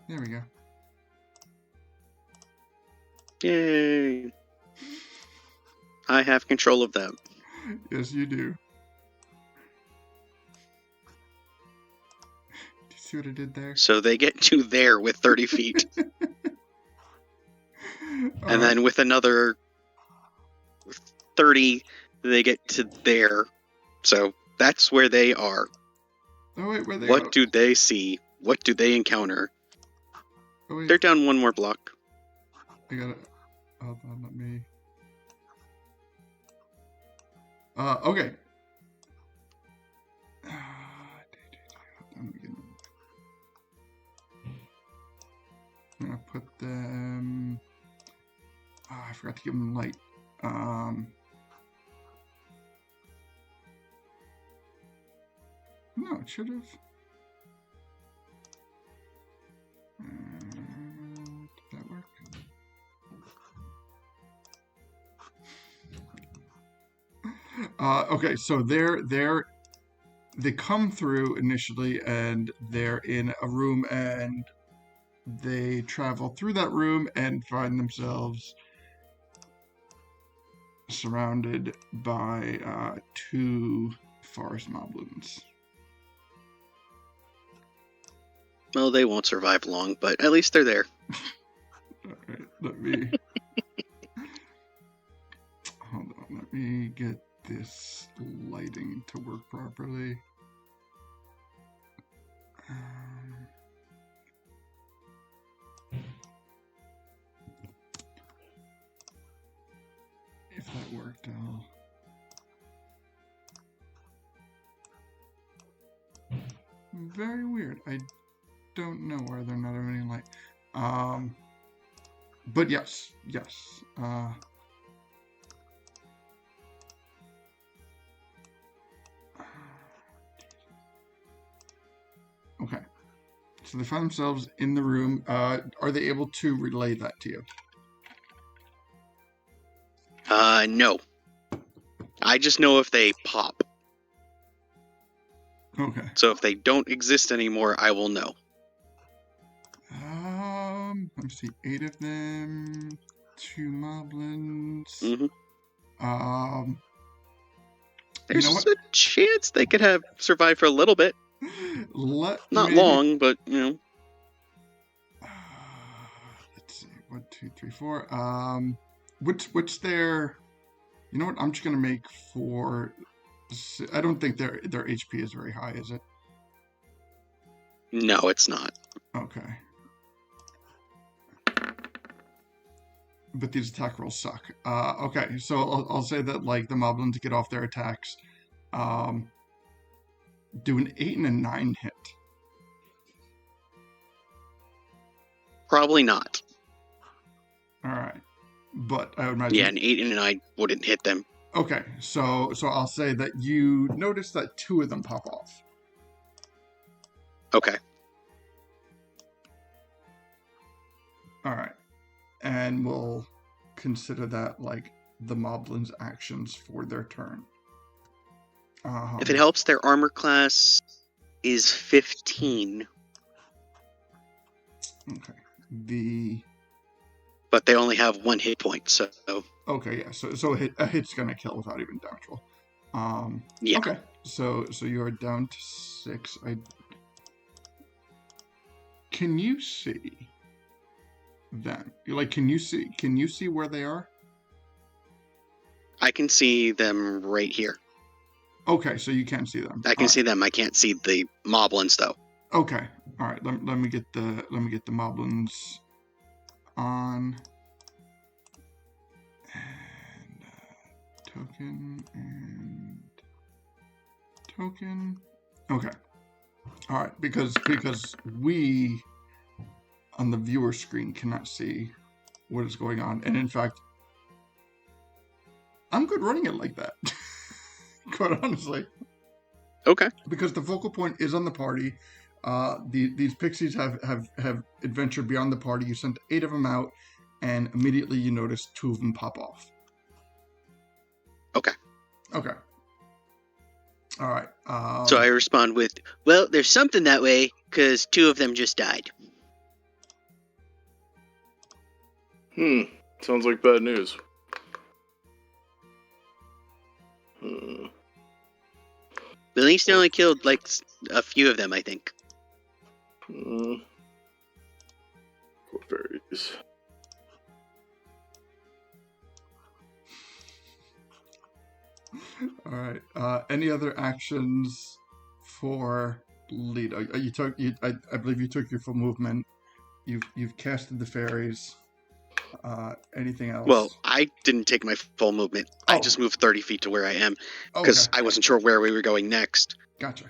There we go. Yay! I have control of them. Yes, you do. Do you see what I did there? So they get to there with 30 feet. And then with another 30, they get to there. So that's where they are. Oh wait, where they What go? do they see? What do they encounter? Oh, wait. They're down one more block. I gotta. Hold on, let me. Okay. I'm gonna put them. Oh, I forgot to give them light. No, it should have. Did that work? Okay, so they come through initially, and they're in a room, and they travel through that room and find themselves surrounded by 2 forest moblins. Well, they won't survive long, but at least they're there. Alright, let me... Hold on, let me get this lighting to work properly. If that worked, I'll... Very weird. I don't know why they're not having any light. But yes. Okay. So they find themselves in the room. Are they able to relay that to you? No. I just know if they pop. Okay. So if they don't exist anymore, I will know. Let me see. 8 of them. 2 moblins. Mm-hmm. You There's know what? a chance they could have survived for a little bit. Not long, but you know. Let's see. 1, 2, 3, 4. What's their You know what? I'm just gonna make 4. I don't think their HP is very high, is it? No, it's not. Okay. But these attack rolls suck. Okay, so I'll say that like the moblins get off their attacks. Do an 8 and a 9 hit. Probably not. All right, but I would imagine. Yeah, an 8 and a 9 wouldn't hit them. Okay, so I'll say that you notice that 2 of them pop off. Okay. All right, and we'll consider that like the moblins' actions for their turn. If it helps, their armor class is 15. Okay. But they only have 1 hit point, so. Okay, yeah. So a hit's gonna kill without even damage roll. Yeah. Okay. So you are down to 6. Can you see them? Like, can you see where they are? I can see them right here. Okay, so you can see them. I can see them. I can't see the moblins though. Okay. All right. Let me get the moblins on. And token. Okay. All right, because we on the viewer screen cannot see what is going on, and in fact, I'm good running it like that. Quite honestly. Okay. Because the focal point is on the party. These pixies have adventured beyond the party. You sent 8 of them out, and immediately you notice 2 of them pop off. Okay. Okay. All right. So I respond with, well, there's something that way, because 2 of them just died. Sounds like bad news. At least they only killed, like, a few of them, I think. Poor fairies. All right. Any other actions for Lito? I believe you took your full movement. You've casted the fairies. Anything else? Well, I didn't take my full movement. Oh. I just moved 30 feet to where I am, because I wasn't sure where we were going next. Gotcha.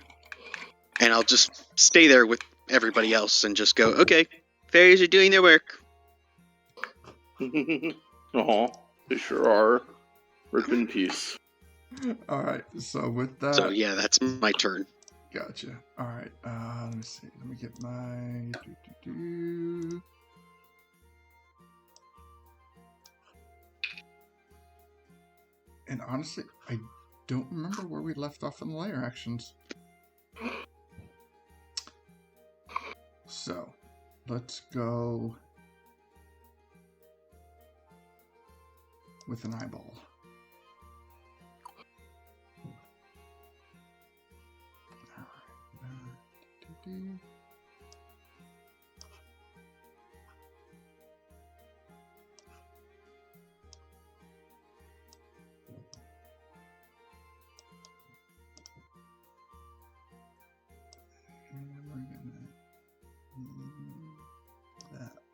And I'll just stay there with everybody else and just go, okay, fairies are doing their work. They sure are. Rip in peace. All right. So with that. So yeah, that's my turn. Gotcha. All right. Let me see. Let me get my. And honestly, I don't remember where we left off in the lair actions. So, let's go with an eyeball.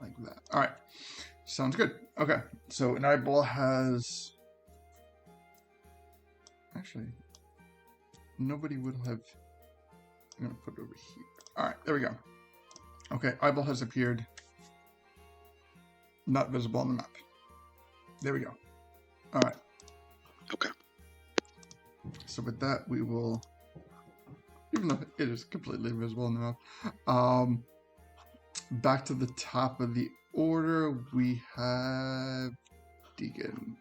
Like that. All right. Sounds good. Okay. So an eyeball has. Actually, nobody would have. I'm going to put it over here. All right. There we go. Okay. Eyeball has appeared. Not visible on the map. There we go. All right. Okay. So with that, we will. Even though it is completely invisible on the map. Back to the top of the order, we have Deacon.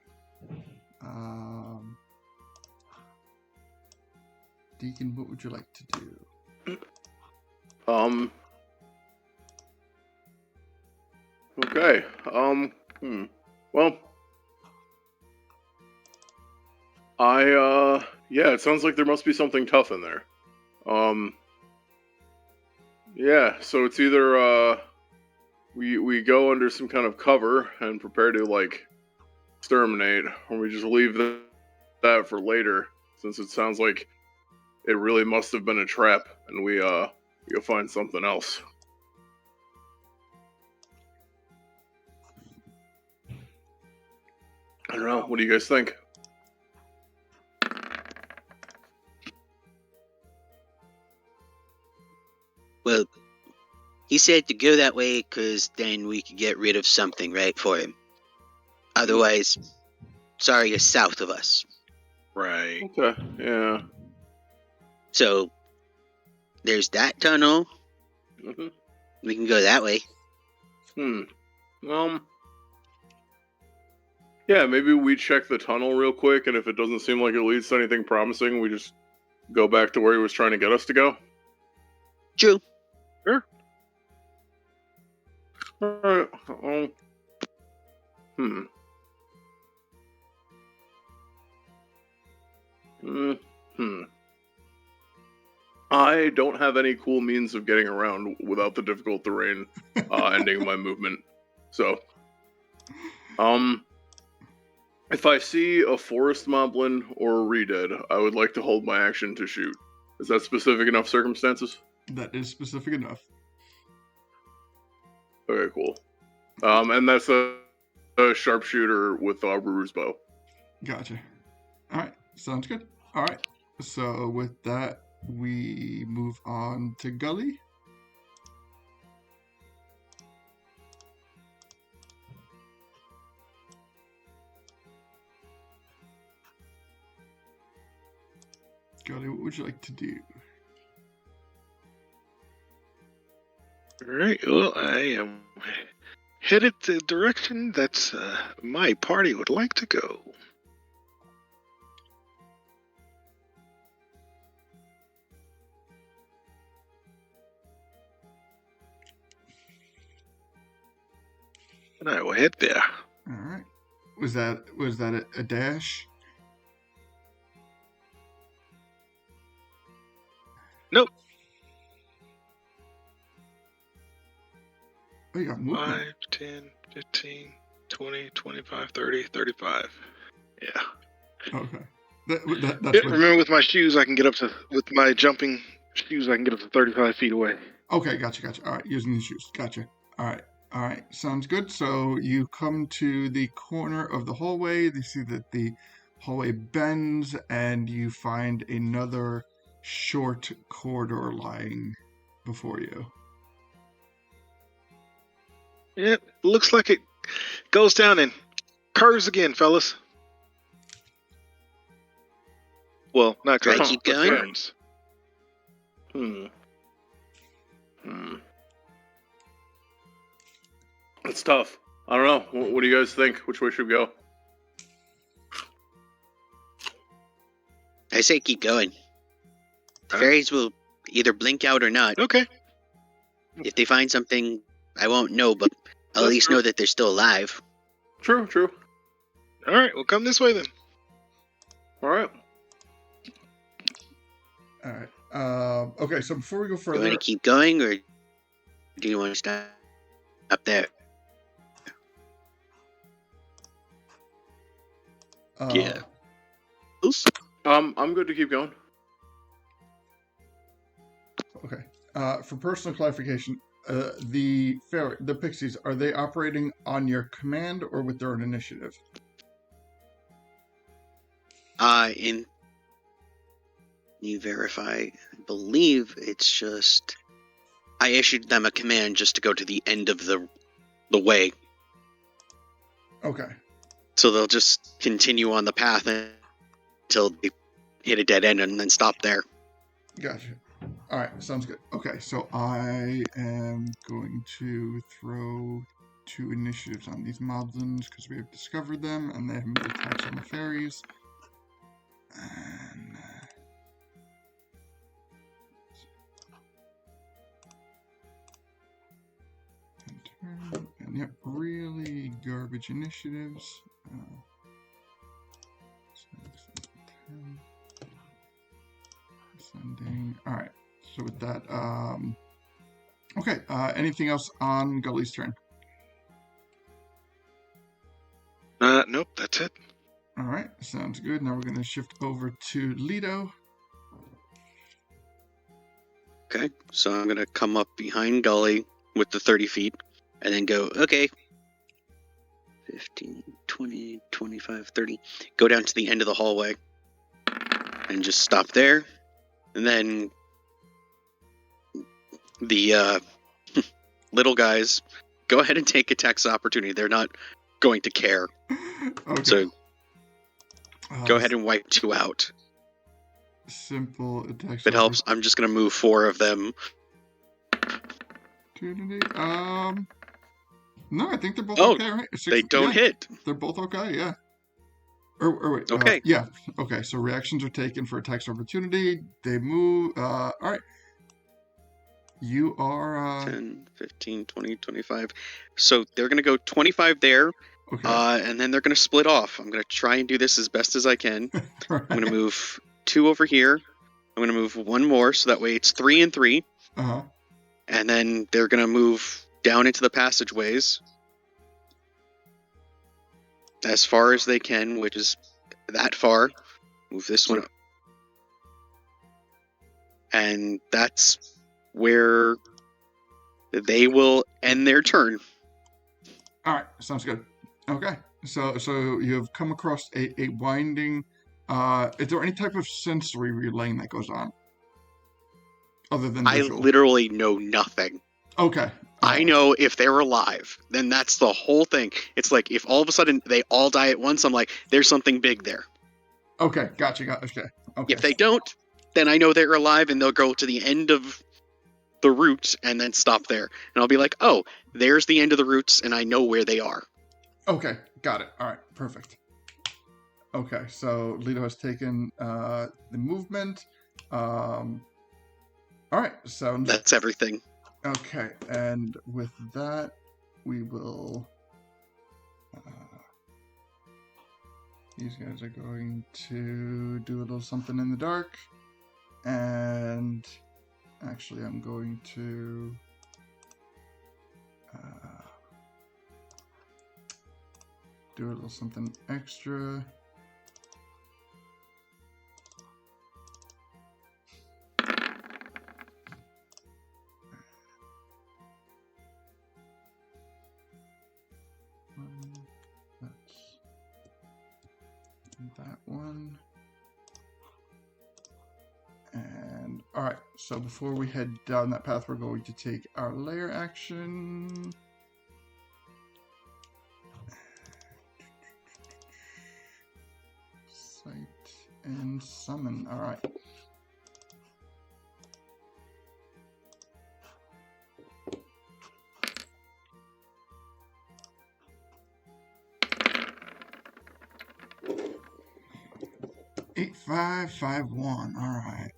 Deacon, what would you like to do? Okay. Well, yeah, it sounds like there must be something tough in there. Yeah, so it's either, we go under some kind of cover and prepare to, like, exterminate, or we just leave them that for later, since it sounds like it really must have been a trap, and we'll find something else. I don't know. What do you guys think? Well, he said to go that way because then we could get rid of something, right, for him. Otherwise, sorry, is south of us. Right. Okay, yeah. So, there's that tunnel. Mm-hmm. We can go that way. Yeah, maybe we check the tunnel real quick, and if it doesn't seem like it leads to anything promising, we just go back to where he was trying to get us to go. True. Sure. Alright, I don't have any cool means of getting around without the difficult terrain ending my movement. So, if I see a forest moblin or a redead, I would like to hold my action to shoot. Is that specific enough circumstances? That is specific enough. Okay, cool. And that's a sharpshooter with Ruru's bow. Gotcha. All right, sounds good. All right, so with that, we move on to Gully. Gully, what would you like to do? All right. Well, I am headed the direction that my party would like to go. And I will head there. All right. Was that a dash? Nope. Oh, you got movement. 5, 10, 15, 20, 25, 30, 35. Yeah. Okay. That's Yeah, remember, with my shoes, I can get up to, with my jumping shoes, I can get up to 35 feet away. Okay, gotcha. All right, using the shoes. Gotcha. All right, sounds good. So you come to the corner of the hallway. You see that the hallway bends, and you find another short corridor lying before you. Yeah, looks like it goes down and curves again, fellas. Well, not Do I curves, keep but going? turns. It's tough. I don't know. What do you guys think? Which way should we go? I say keep going. The fairies will either blink out or not. Okay. If they find something, I won't know, but I'll at That's least true. know that they're still alive. True. All right, well, come this way then. All right. All right. Okay, so before we go Do you further, want to keep going, or do you want to stop up there? Yeah. I'm good to keep going. Okay. For personal clarification, the pixies, are they operating on your command or with their own initiative? You verify. I believe it's just I issued them a command just to go to the end of the way, Okay. so they'll just continue on the path until they hit a dead end and then stop there. Gotcha. All right, sounds good. Okay, so I am going to throw 2 initiatives on these moblins because we have discovered them and they have made attacks on the fairies. And yep, really garbage initiatives. Sending. All right. So with that, okay. Anything else on Gully's turn? Nope, that's it. All right, sounds good. Now we're going to shift over to Lido. Okay, so I'm gonna come up behind Gully with the 30 feet, and then go, okay, 15, 20, 25, 30. Go down to the end of the hallway, and just stop there. And then the little guys, go ahead and take attacks of opportunity. They're not going to care. Okay. So go ahead and wipe 2 out. Simple attacks. If it helps, I'm just gonna move 4 of them. No, I think they're both Oh, okay, right? they don't hit. They're both okay, yeah. Or wait. Okay. Yeah. Okay, so reactions are taken for attacks of opportunity. They move. All right. You are... 10, 15, 20, 25. So they're going to go 25 there, Okay. and then they're going to split off. I'm going to try and do this as best as I can. Right. I'm going to move 2 over here. I'm going to move 1 more, so that way it's 3 and 3. Uh-huh. And then they're going to move down into the passageways as far as they can, which is that far. Move this one up. And that's where they will end their turn. All right, sounds good. Okay, so you have come across a winding... is there any type of sensory relaying that goes on? Other than visual? I literally know nothing. Okay. I know if they're alive, then that's the whole thing. It's like if all of a sudden they all die at once, I'm like, there's something big there. Okay, gotcha. Okay. If they don't, then I know they're alive and they'll go to the end of the route and then stop there. And I'll be like, oh, there's the end of the routes and I know where they are. Okay, got it. All right, perfect. Okay, so Lido has taken the movement. All right, so... That's everything. Okay, and with that, we will... these guys are going to do a little something in the dark. And actually, I'm going to... do a little something extra. That's that one. And all right, so before we head down that path, we're going to take our lair action. Sight and summon. All right. Eight, 5, 5, 1. All right.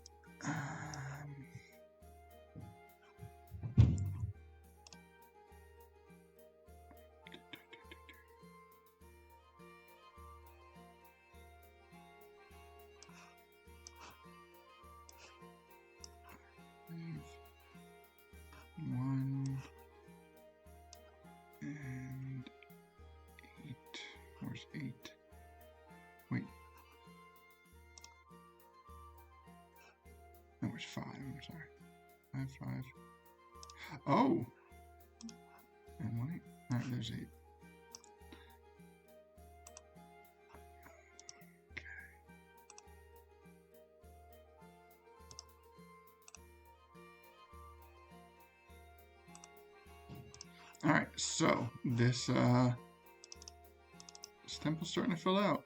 1 and 8. Where's 8? Wait. No, where's 5? I'm sorry. 5, 5. Oh! And 1, 8. Alright, there's 8. Alright, so this temple's starting to fill out.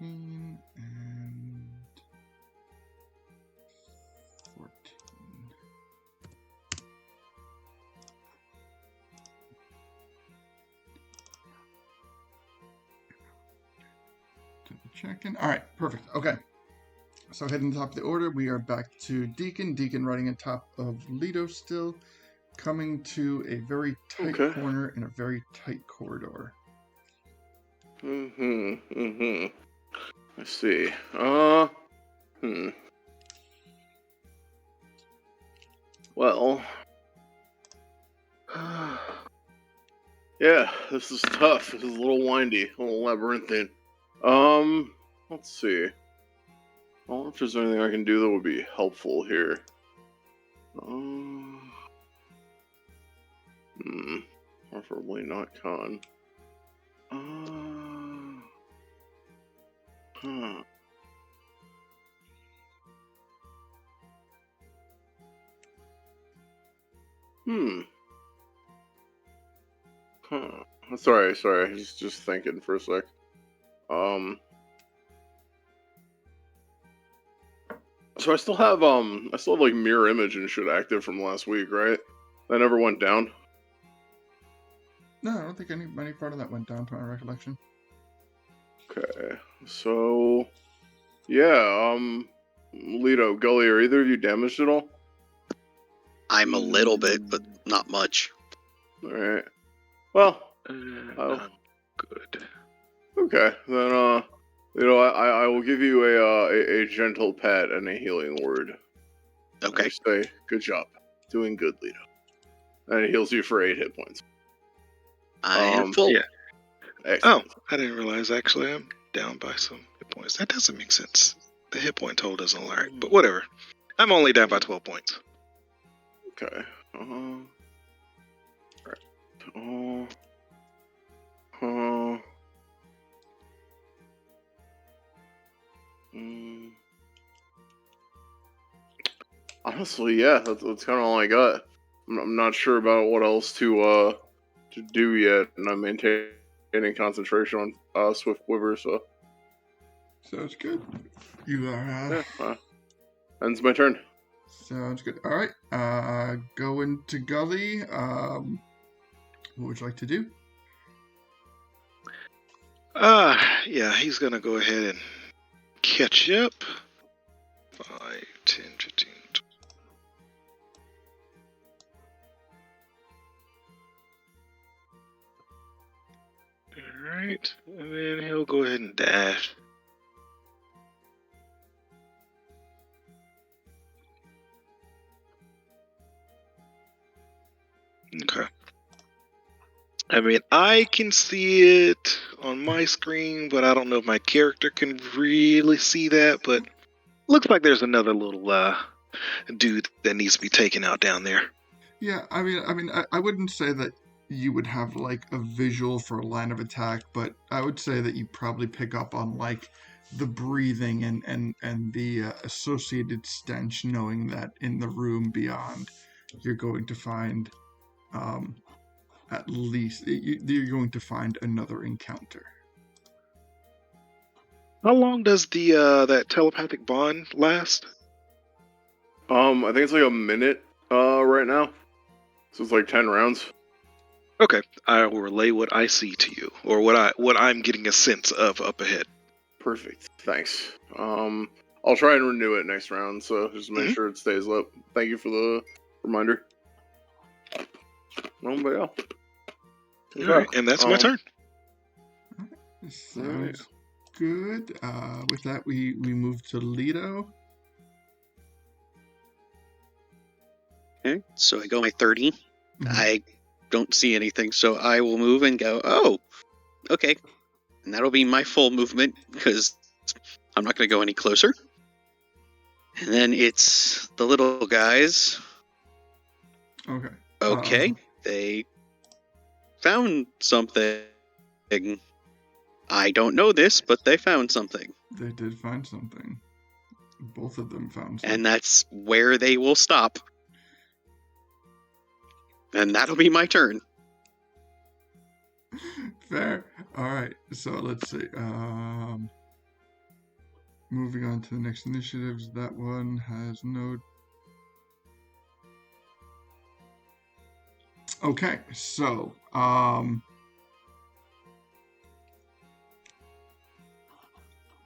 And 14. Check-in. All right, perfect. Okay. So heading to the top of the order, we are back to Deacon. Deacon riding on top of Lido still. coming to a very tight Okay. corner in a very tight corridor. I see. Well. Yeah, this is tough. This is a little windy, a little labyrinthine. Let's see. I wonder if there's anything I can do that would be helpful here. Preferably not con. Sorry. Just thinking for a sec. So I still have like mirror image and shit active from last week, right? That never went down. No, I don't think any part of that went down to my recollection. Okay, so yeah, Lito, Gully, are either of you damaged at all? I'm a little bit, but not much. All right. Well, I'm good. okay, then I will give you a gentle pat and a healing word. Okay. I say, good job, doing good, Lito, and it heals you for 8 hit points. I am full. Yeah. Excellent. Oh, I didn't realize actually I'm down by some hit points. That doesn't make sense. The hit point total doesn't align, but whatever. I'm only down by 12 points. Okay. Honestly, yeah, that's kind of all I got. I'm not sure about what else to do yet, and I'm maintaining concentration on Swift Quiver, so. Sounds good. You are. Ends my turn. Sounds good. All right. Going to Gully. What would you like to do? Yeah, he's gonna go ahead and catch up. 5, 10, 15, 20. Alright, and then he'll go ahead and dash. Okay. I mean, I can see it on my screen, but I don't know if my character can really see that, but looks like there's another little dude that needs to be taken out down there. Yeah, I mean, I wouldn't say that you would have like a visual for a line of attack, but I would say that you probably pick up on like the breathing and the associated stench, knowing that in the room beyond, you're going to find at least you're going to find another encounter. How long does the that telepathic bond last? I think it's like a minute right now, so it's like 10 rounds. Okay, I will relay what I see to you, or what I'm getting a sense of up ahead. Perfect. Thanks. I'll try and renew it next round, so just make sure it stays up. Thank you for the reminder. But yeah. All right, and that's my turn. Sounds good. With that, we move to Lito. Okay, so I go my 30. Mm-hmm. I don't see anything, so I will move and go, oh, okay. And that'll be my full movement, because I'm not going to go any closer. And then it's the little guys. Okay. Okay, they found something. I don't know this, but they found something. They did find something. Both of them found something. And that's where they will stop. And that'll be my turn. Fair. All right. So let's see. Moving on to the next initiatives. That one has no. Okay. So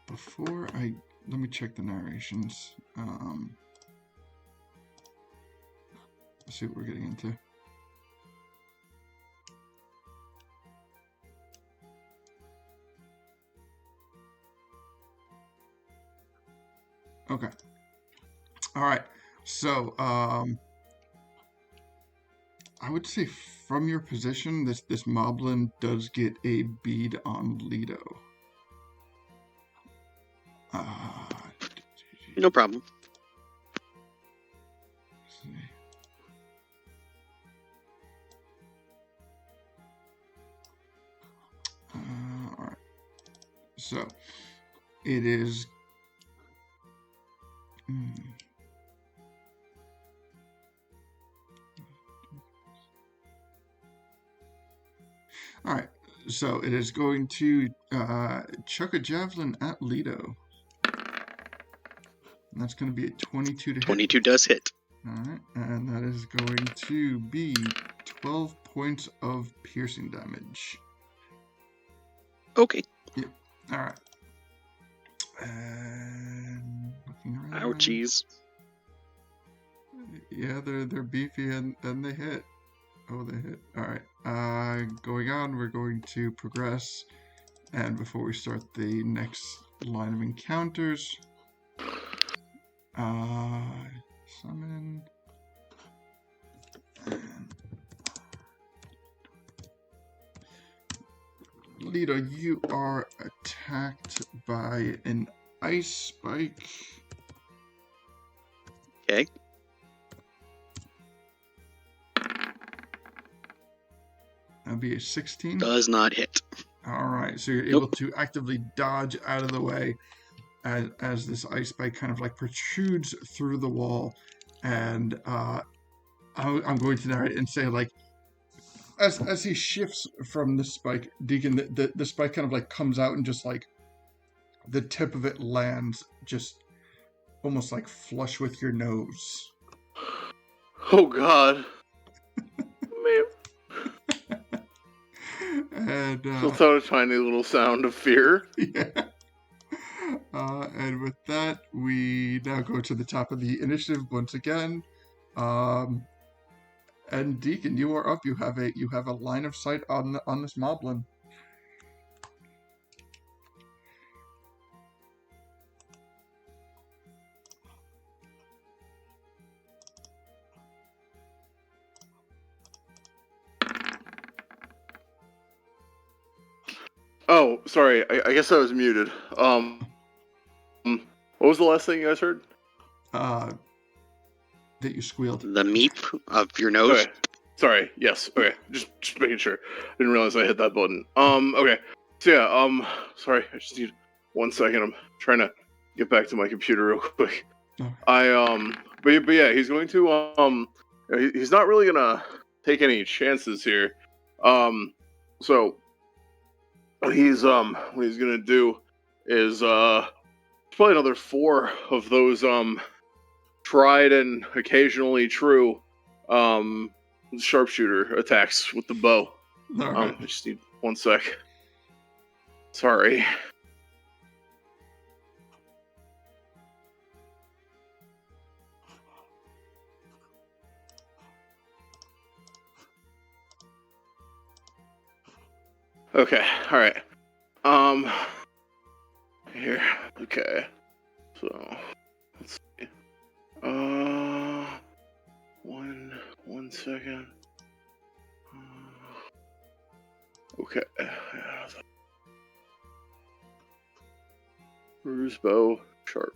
before let me check the narrations. Let's see what we're getting into. Okay. All right. So, I would say from your position, this moblin does get a bead on Lido. No problem. Let's see. All right. So, it is. All right. So it is going to chuck a javelin at Lido. And that's going to be a 22 to hit. 22 does hit. All right. And that is going to be 12 points of piercing damage. Okay. Yep. All right. And looking around. Ouchies. Yeah, they're beefy and they hit. Oh, they hit. All right. Going on, we're going to progress. And before we start the next line of encounters, summon. Lido, you are attacked by an ice spike. Okay. That'll be a 16. Does not hit. All right, so you're able to actively dodge out of the way as this ice spike kind of like protrudes through the wall, and I'm going to narrate and say like as he shifts from the spike, Deacon, the spike kind of like comes out and just like the tip of it lands just almost like flush with your nose. Oh God. Man. And Just out a tiny little sound of fear. yeah. And with that, we now go to the top of the initiative once again. And Deacon, you are up. You have a line of sight on this moblin. Oh, sorry. I guess I was muted. What was the last thing you guys heard? That you squealed. The meep of your nose. Okay. Sorry. Yes. Okay. Just making sure. Didn't realize I hit that button. Okay. So yeah. Sorry. I just need 1 second. I'm trying to get back to my computer real quick. Oh. But yeah, he's going to he's not really gonna take any chances here. So what he's gonna do is probably another 4 of those tried and occasionally true sharpshooter attacks with the bow. All right. I just need 1 sec. Sorry. Okay, alright. Here. Okay. So let's see. One second. Okay. Ruse bow sharp.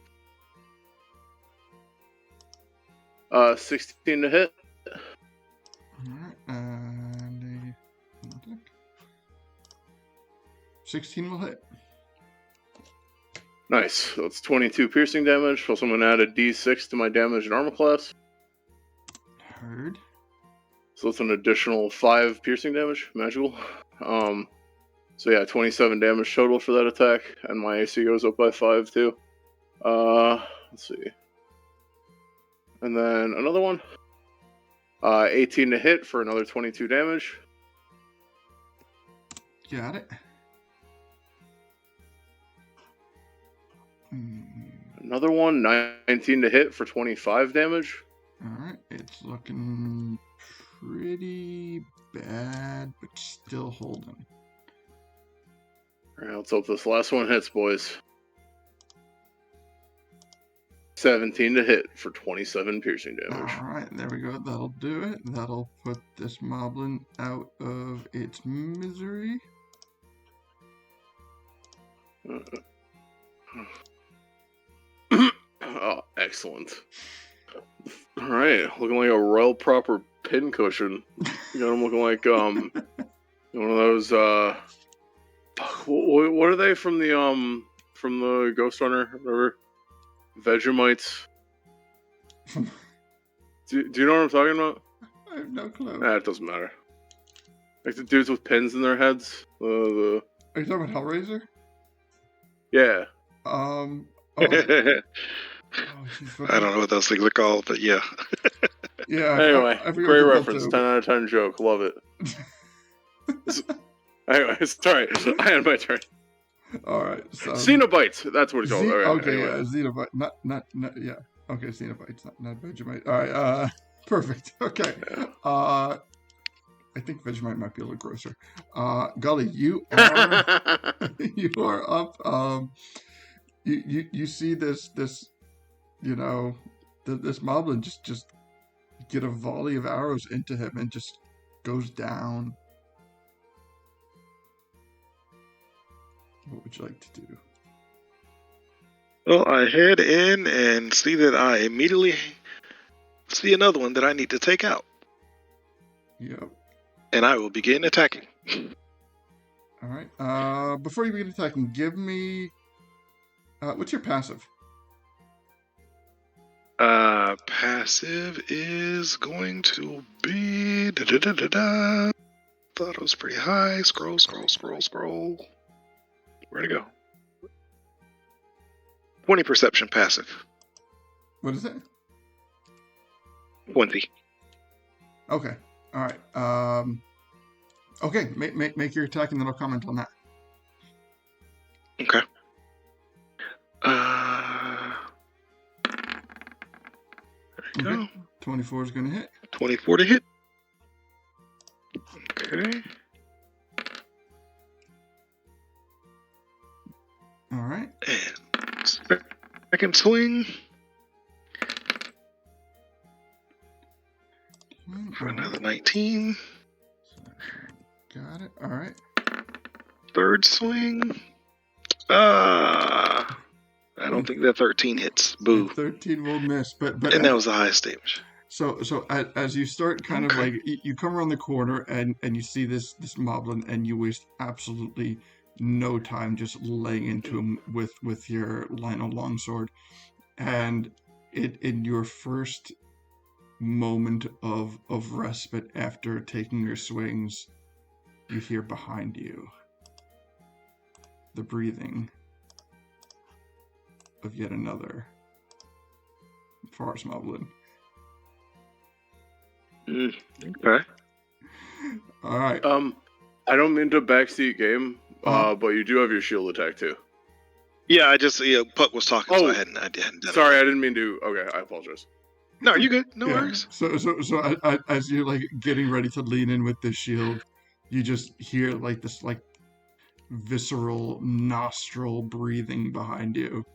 16 to hit. Alright, and 16 will hit. Nice. So that's 22 piercing damage. Plus I'm going to add a d6 to my damage and armor class. Heard. So that's an additional 5 piercing damage, magical. So yeah, 27 damage total for that attack, and my AC goes up by 5 too. Let's see. And then another one. 18 to hit for another 22 damage. Got it. Another one, 19 to hit for 25 damage. Alright, it's looking pretty bad, but still holding. Alright, let's hope this last one hits, boys. 17 to hit for 27 piercing damage. Alright, there we go. That'll do it. That'll put this moblin out of its misery. Oh, excellent. Alright, looking like a royal proper pincushion. You got him looking like one of those what are they from the Ghost Runner, whatever? Vegemites. do you know what I'm talking about? I have no clue. Nah, it doesn't matter. Like the dudes with pins in their heads. Are you talking about Hellraiser? Yeah. Oh, I don't know what those things are called, but yeah. yeah. Anyway, I forget great what they're reference. called, 10 out of 10 joke. Love it. Anyway, sorry. I had my turn. Alright, so... Xenobites. That's what it's called. Okay, anyway. yeah, Xenobite. Not, yeah. Okay, Xenobites, not Vegemite. Alright, perfect. Okay. I think Vegemite might be a little grosser. Gully, you are... you are up. You see this this moblin just get a volley of arrows into him and just goes down. What would you like to do? Well, I head in and see that I immediately see another one that I need to take out. Yep. And I will begin attacking. All right. Before you begin attacking, give me... what's your passive? Passive is going to be... Thought it was pretty high. Scroll. Where'd it go? 20 perception passive. What is it? 20. Okay. All right. Okay. Make your attack, and then I'll comment on that. Okay. There you go. 24 is going to hit. 24 to hit. Okay. All right. And second swing. For another 19. Got it. All right. Third swing. I don't think that 13 hits. Boo. 13 will miss, but and that was the highest damage. So as you start kind of like you come around the corner and you see this moblin, and you waste absolutely no time just laying into him with your Lionel longsword, and in your first moment of respite after taking your swings, you hear behind you the breathing of yet another forest moblin. Okay. All right. I don't mean to backseat game, but you do have your shield attack too. Yeah, I just Puck was talking, so I hadn't done sorry, it. I didn't mean to. Okay, I apologize. No, you good. No worries. So as you're like getting ready to lean in with this shield, you just hear like this like visceral nostril breathing behind you,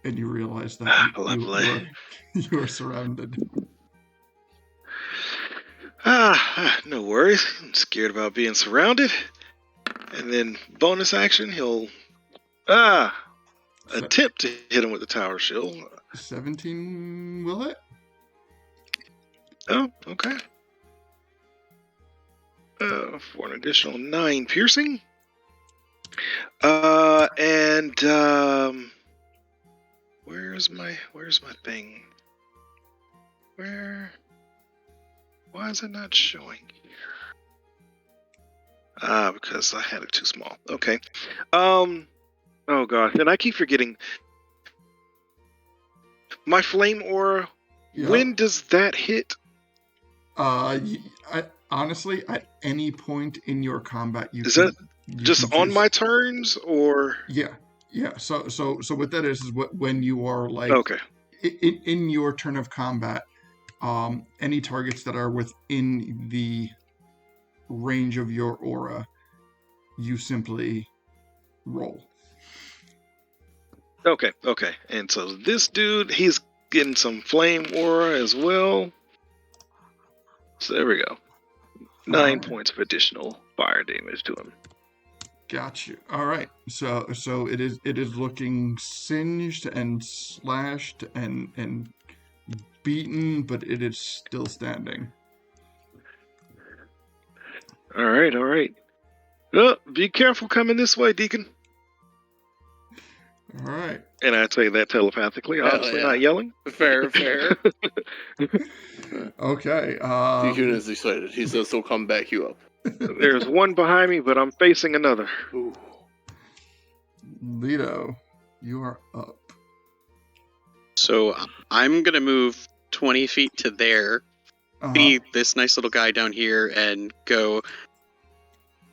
and you realize that you are surrounded. No worries. I'm scared about being surrounded. And then bonus action, he'll attempt to hit him with the tower shield. 17 will hit. Oh, okay. For an additional 9 piercing. And where's my thing? Why is it not showing here? Because I had it too small. Okay. Oh gosh, and I keep forgetting. My flame aura. Yeah. When does that hit? Honestly, at any point in your combat, you just on my turns, or yeah. So what that is when you are like in your turn of combat, any targets that are within the range of your aura, you simply roll. Okay. And so this dude, he's getting some flame aura as well. So there we go. 9 Alright. points of additional fire damage to him. Got you. All right. So it is looking singed and slashed and beaten, but it is still standing. All right. Oh, be careful coming this way, Deacon. All right. And I say that telepathically, Hell obviously yeah. not yelling. Fair. Okay. Deacon is excited. He says he'll come back you up. There's one behind me, but I'm facing another. Ooh. Leto, you are up. So I'm gonna move 20 feet to there, see this nice little guy down here, and go.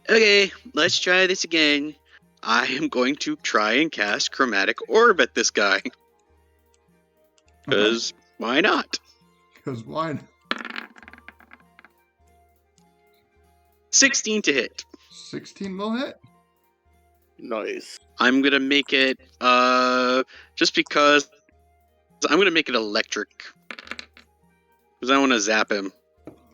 Okay, let's try this again. I am going to try and cast Chromatic Orb at this guy. Because why not? Because why? not? 16 to hit. 16 will hit. Nice. I'm gonna make it just because I'm gonna make it electric. Because I want to zap him.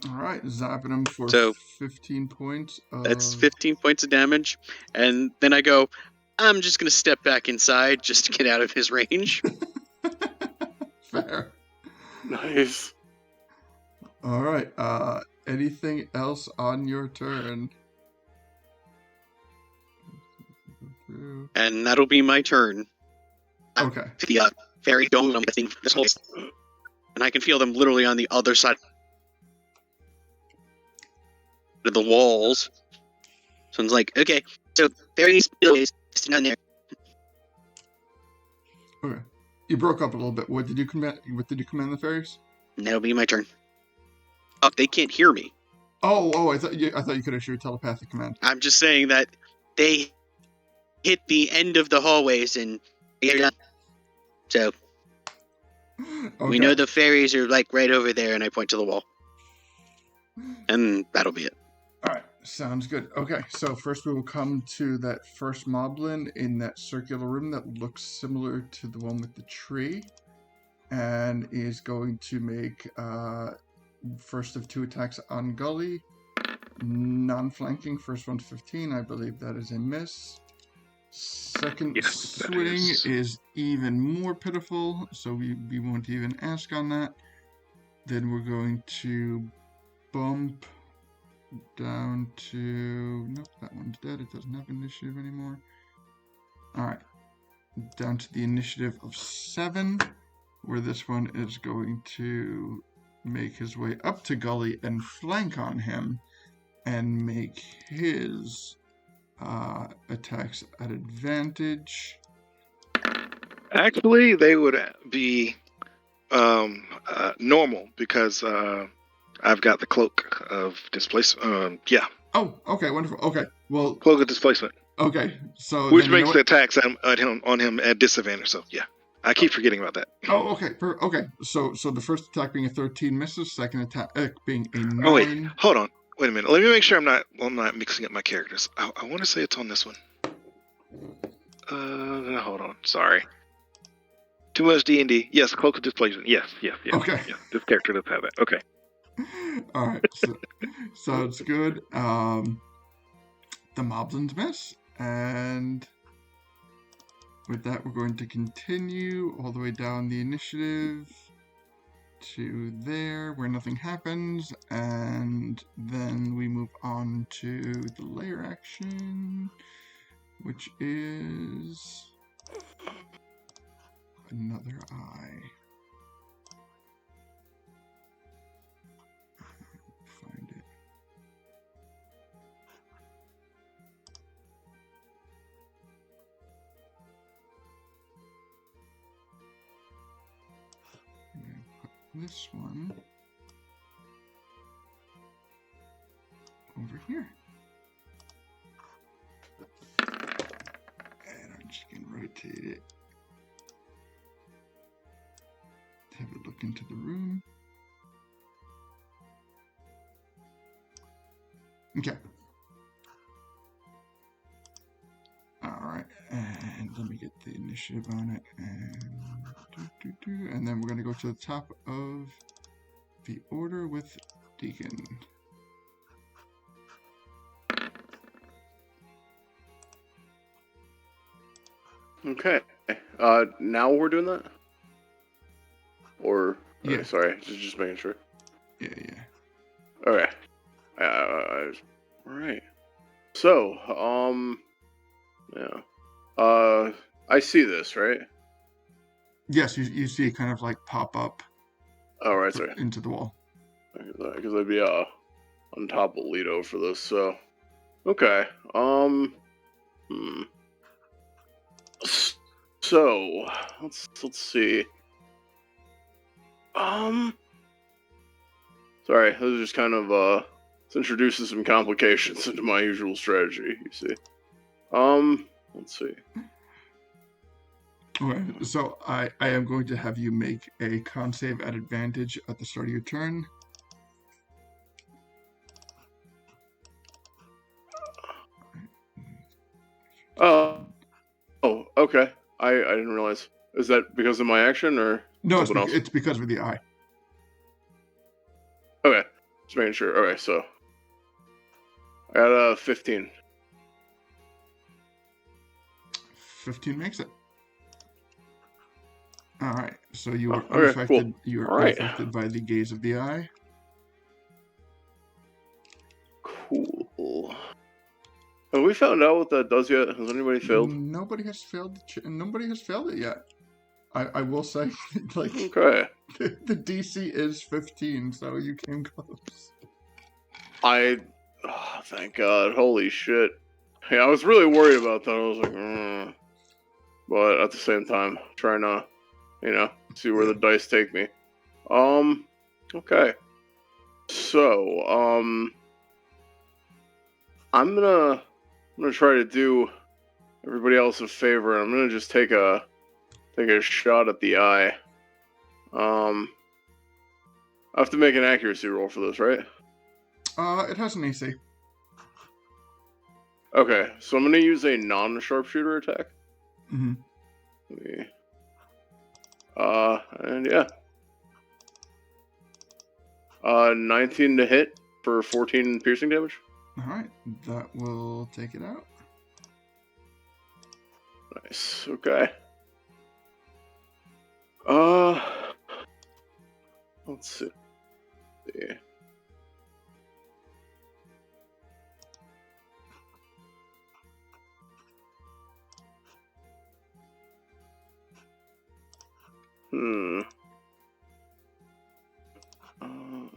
All right, zapping him for So 15 points. That's 15 points of damage. And then I go, I'm just gonna step back inside just to get out of his range. Fair. Nice. All right. Anything else on your turn? And that'll be my turn. Okay. The fairy dome I'm getting this whole, and I can feel them literally on the other side of the walls. So it's like, okay, so fairies is down there. Okay. You broke up a little bit. What did you command? What did you command the fairies? And that'll be my turn. Oh, they can't hear me. Oh! I thought you could issue a telepathic command. I'm just saying that they hit the end of the hallways and they're done. So we know the fairies are like right over there, and I point to the wall. And that'll be it. All right, sounds good. Okay, so first we will come to that first moblin in that circular room that looks similar to the one with the tree, and is going to make first of 2 attacks on Gully, non-flanking. First one's 15. I believe that is a miss. Second swing is even more pitiful, so we won't even ask on that. Then we're going to bump down to... Nope, that one's dead. It doesn't have initiative anymore. Alright. Down to the initiative of 7, where this one is going to make his way up to Gully and flank on him and make his attacks at advantage. Actually, they would be normal because I've got the cloak of displacement. Yeah. Oh, okay, wonderful. Okay, well, cloak of displacement. Okay, so which makes the attacks on him at disadvantage. So yeah, I keep forgetting about that. Oh, okay, okay. So the first attack being a 13 misses, second attack being a 9. Oh wait, hold on. Wait a minute. Let me make sure I'm not mixing up my characters. I want to say it's on this one. Hold on. Sorry. Too much D&D. Yes, cloak of displacement. Yes. Okay. Yeah, this character does have that. Okay. All right. Sounds good. The moblins miss, and with that, we're going to continue all the way down the initiative to there, where nothing happens, and then we move on to the lair action, which is another eye. Find it. This one over here. And I'm just going to rotate it. Have a look into the room. Okay. Alright. Alright, and let me get the initiative on it. And then we're going to go to the top of the order with Deacon. Okay. Now we're doing that? Or... Yeah. Okay, sorry, just making sure. Yeah. Okay. Alright. So, yeah. I see this, right? Yes, you see it kind of like pop up Oh, right, sorry. into the wall. Because I'd be, on top of Lido for this, so... Okay, So, let's see. Sorry, this is just kind of, it's introducing some complications into my usual strategy, you see. Let's see. Okay, so I am going to have you make a con save at advantage at the start of your turn. Oh, okay. I didn't realize. Is that because of my action or No, something else? it's because of the eye. Okay, just making sure. Okay, so I got a 15. 15 makes it. All right, so you are Okay, unaffected. cool. You are All right. unaffected by the gaze of the eye. Cool. Have we found out what that does yet? Has anybody failed? Nobody has failed. Nobody has failed it yet. I will say, like, Okay. the DC is 15, so you came close. Oh, thank God. Holy shit. Yeah, I was really worried about that. I was like, but at the same time, trying to, see where the dice take me. Okay. So, I'm gonna try to do everybody else a favor. I'm gonna just take a shot at the eye. I have to make an accuracy roll for this, right? It has an AC. Okay, so I'm gonna use a non-sharpshooter attack. Mm-hmm. And yeah. 19 to hit for 14 piercing damage. Alright, that will take it out. Nice, okay. Let's see.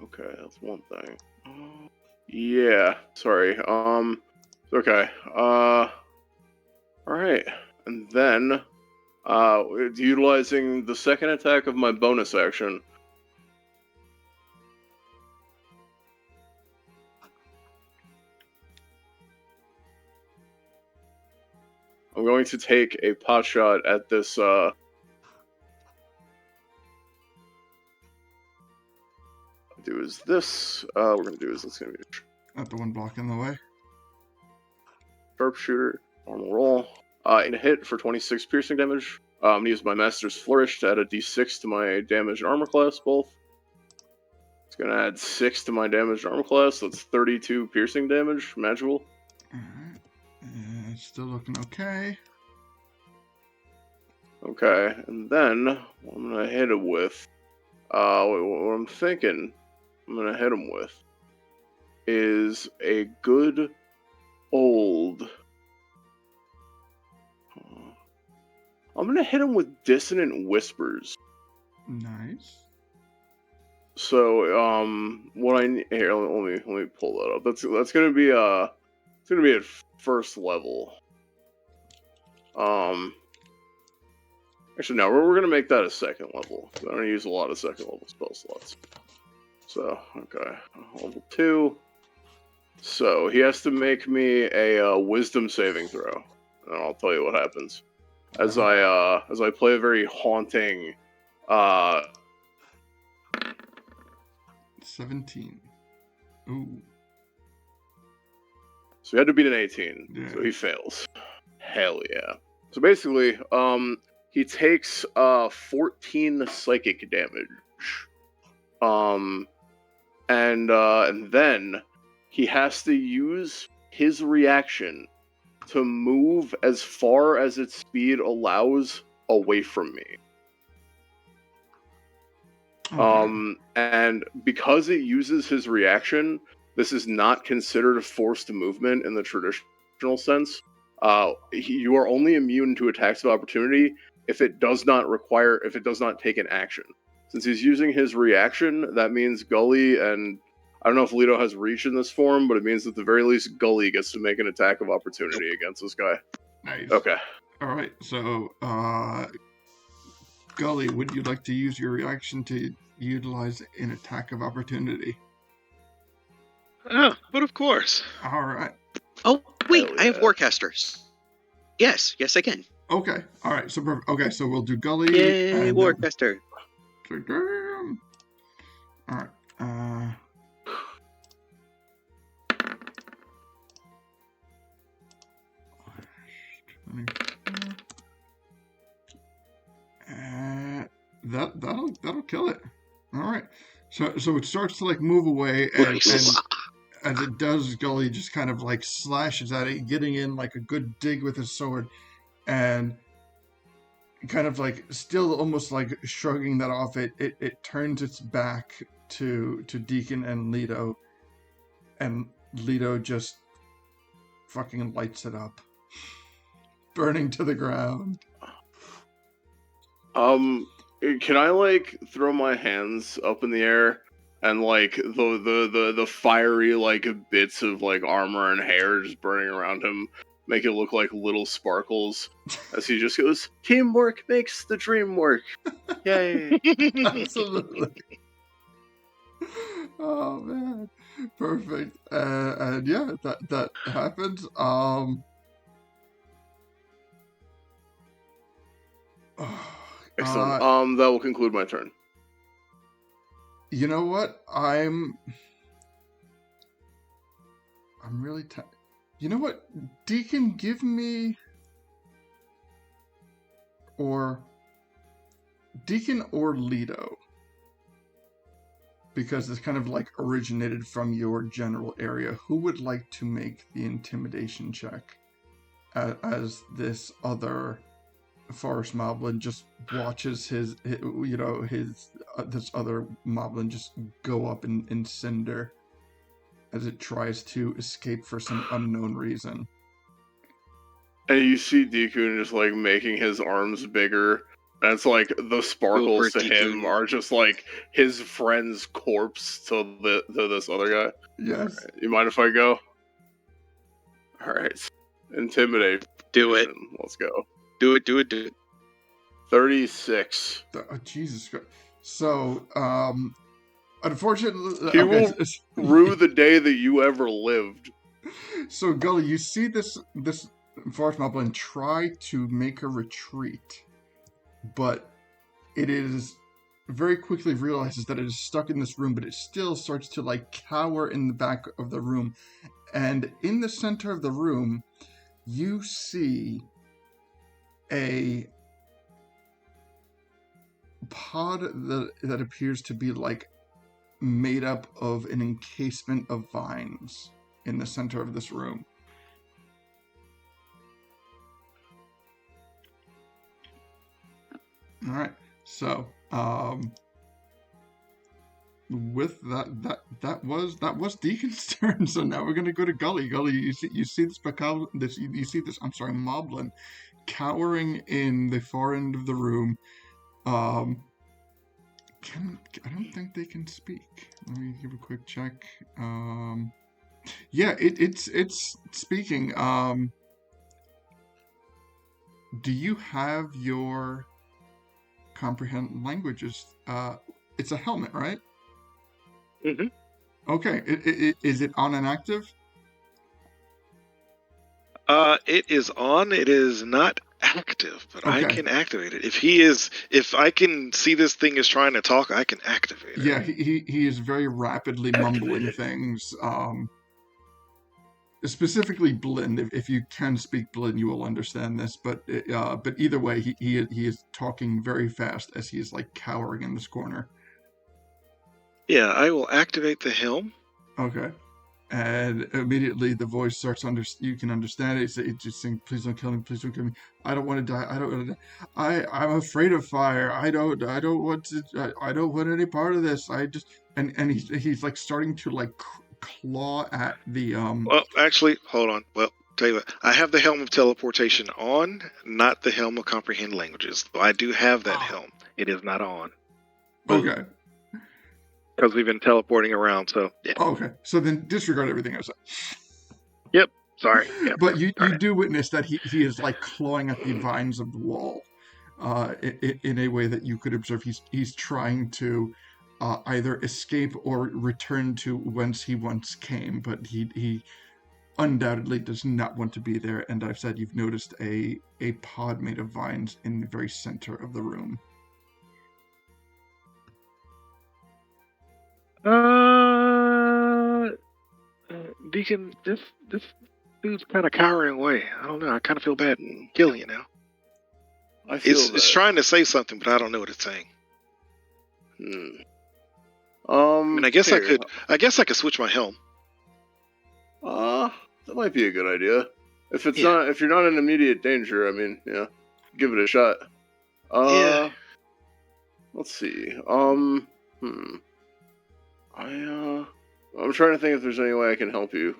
Okay, that's one thing. Yeah, sorry. Okay. Alright. And then, utilizing the second attack of my bonus action. I'm going to take a pot shot at this, we're gonna do is it's gonna be Not the one blocking the way. sharpshooter, normal roll. In a hit for 26 piercing damage. I'm gonna use my Master's Flourish to add a d6 to my damage and armor class, both. It's gonna add 6 to my damage and armor class, so it's 32 piercing damage, magical. Alright. Still looking okay. Okay, and then what I'm gonna hit him with, what I'm thinking I'm gonna hit him with is a good old. I'm gonna hit him with Dissonant Whispers. Nice. So, what I here, let me pull that up. That's gonna be it's gonna be at first level. Actually, no, we're gonna make that a second level. I don't use a lot of second level spell slots. So, okay, level 2. So he has to make me a wisdom saving throw, and I'll tell you what happens. As I play a very haunting, 17. Ooh. So he had to beat an 18, Yeah. so he fails. Hell yeah. So basically, he takes 14 psychic damage. And then he has to use his reaction to move as far as its speed allows away from me. Okay. And because it uses his reaction, this is not considered a forced movement in the traditional sense. You are only immune to attacks of opportunity if it does not take an action. Since he's using his reaction, that means Gully, and I don't know if Leto has reach in this form, but it means at the very least Gully gets to make an attack of opportunity against this guy. Nice. Okay. All right. So, Gully, would you like to use your reaction to utilize an attack of opportunity? Oh, but of course. All right. Oh, wait, Hell I have yeah. Warcasters. Yes, I can. Okay. All right. So perfect. Okay. So we'll do Gully. Yay, and Warcaster. Damn. All right. That'll kill it. All right. So it starts to like move away, and as it does, Gully just kind of like slashes at it, getting in like a good dig with his sword, and kind of like still almost like shrugging that off. It turns its back to Deacon and Leto, and Leto just fucking lights it up, burning to the ground. Can I like throw my hands up in the air and like the fiery like bits of like armor and hair just burning around him make it look like little sparkles as he just goes, "Teamwork makes the dream work." Yay. Absolutely. Oh man, perfect. And yeah, that happens. Excellent. That will conclude my turn. You know what? I'm really you know what? Deacon, give me Deacon or Leto, because it's kind of like originated from your general area. Who would like to make the intimidation check as this other forest moblin just watches his this other moblin just go up in cinder as it tries to escape for some unknown reason. And you see Deacon just like making his arms bigger. And it's like the sparkles to him are just like his friend's corpse to this other guy. Yes. Right. You mind if I go? Alright. Intimidate. Do it. Let's go. Do it. 36. Oh, Jesus Christ. So, unfortunately... He will rue the day that you ever lived. So, Gully, you see this forest moblin try to make a retreat, but it is very quickly realizes that it is stuck in this room, but it still starts to like cower in the back of the room. And in the center of the room, you see a pod that appears to be like made up of an encasement of vines in the center of this room. All right. So, with that was Deacon's turn. So now we're gonna go to Gully. Gully, you see this moblin cowering in the far end of the room. I don't think they can speak. Let me give a quick check. Yeah, it's speaking. Do you have your comprehend languages? It's a helmet, right? Mm-hmm. Okay. Is it on and active? It is on. It is not active, but Okay. I can activate it. If I can see this thing is trying to talk, I can activate it. Yeah, he is very rapidly mumbling things. specifically Blinn. If you can speak Blinn, you will understand this. But either way, he is talking very fast as he is like cowering in this corner. Yeah, I will activate the helm. Okay. And immediately the voice starts you can understand it. It just saying, "Please don't kill me. Please don't kill me. I don't want to die. I don't want to die. I'm afraid of fire. I don't want to. I don't want any part of this. I just." And he's like starting to like claw at the Well, actually, hold on. Well, tell you what, I have the helm of teleportation on, not the helm of comprehend languages. So I do have that helm. It is not on. Okay. Because we've been teleporting around, so yeah. Okay. So then disregard everything I said. Yep. Sorry. Yep. But you do witness that he is like clawing at the vines of the wall, in a way that you could observe. He's trying to either escape or return to whence he once came, but he undoubtedly does not want to be there. And I've said you've noticed a pod made of vines in the very center of the room. Deacon, this dude's kind of cowering away. I don't know. I kind of feel bad killing it now. I feel It's trying to say something, but I don't know what it's saying. I mean, I guess here. I could switch my helm. That might be a good idea. If you're not in immediate danger, I mean, yeah, give it a shot. Yeah. Let's see. I'm trying to think if there's any way I can help you.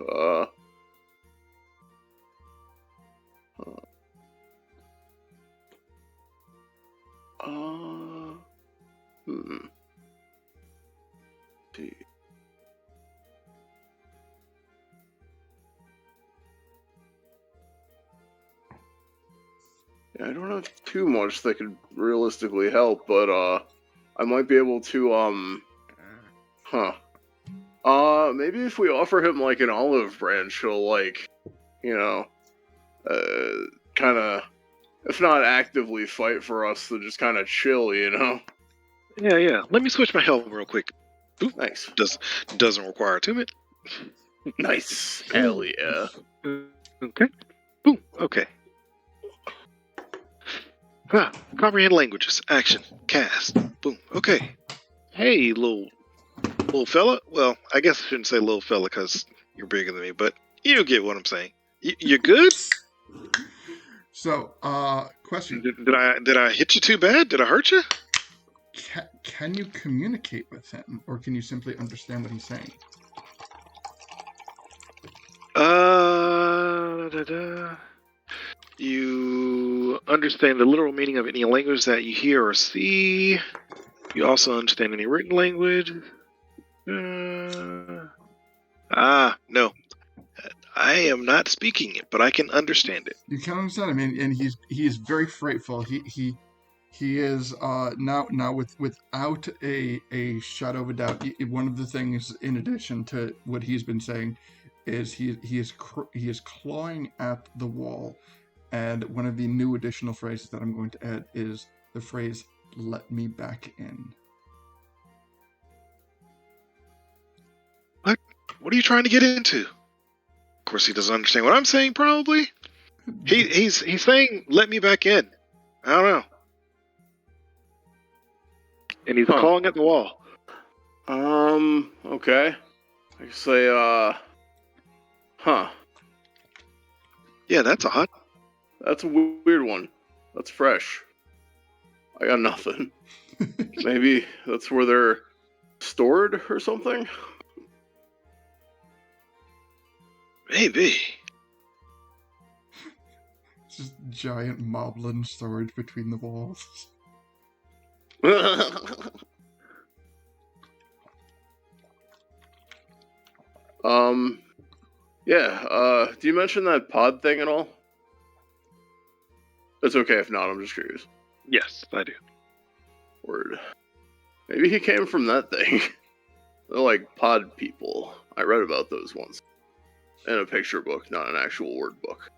See. Yeah, I don't have too much that could realistically help, but I might be able to maybe if we offer him like an olive branch, he'll like, kind of, if not actively fight for us, then just kind of chill, Yeah. Let me switch my helm real quick. Oop. Nice. Doesn't require attunement. Nice. Hell yeah. Okay. Boom. Okay. Comprehend languages. Action. Cast. Boom. Okay. Hey, little fella. Well, I guess I shouldn't say little fella because you're bigger than me, but you get what I'm saying. You good? So, question: Did I hit you too bad? Did I hurt you? Can you communicate with him, or can you simply understand what he's saying? You understand the literal meaning of any language that you hear or see. You also understand any written language. No. I am not speaking it, but I can understand it. You can understand him, and he is very frightful. He is now without a shadow of a doubt. One of the things, in addition to what he's been saying, is he is clawing at the wall, and one of the new additional phrases that I'm going to add is the phrase "Let me back in." What are you trying to get into? Of course, he doesn't understand what I'm saying. Probably. He's saying, "Let me back in." I don't know. And he's clawing at the wall. Okay. I can say, Yeah, that's odd. That's a weird one. That's fresh. I got nothing. Maybe that's where they're stored or something? Maybe. Just giant moblin storage between the walls. Yeah, do you mention that pod thing at all? It's okay if not, I'm just curious. Yes, I do. Word. Maybe he came from that thing. They're like pod people. I read about those once. In a picture book, not an actual word book.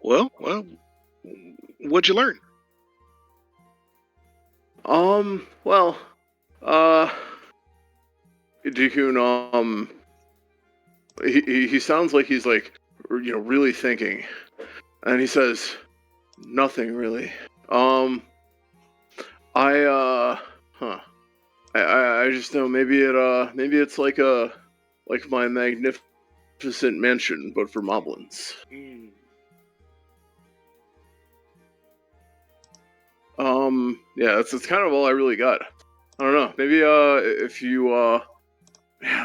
Well, what'd you learn? Well, Dakun, he sounds like he's like, really thinking, and he says, nothing really. I just know maybe it's like my magnificent mansion, but for moblins. Yeah, that's kind of all I really got. I don't know. Maybe if you man,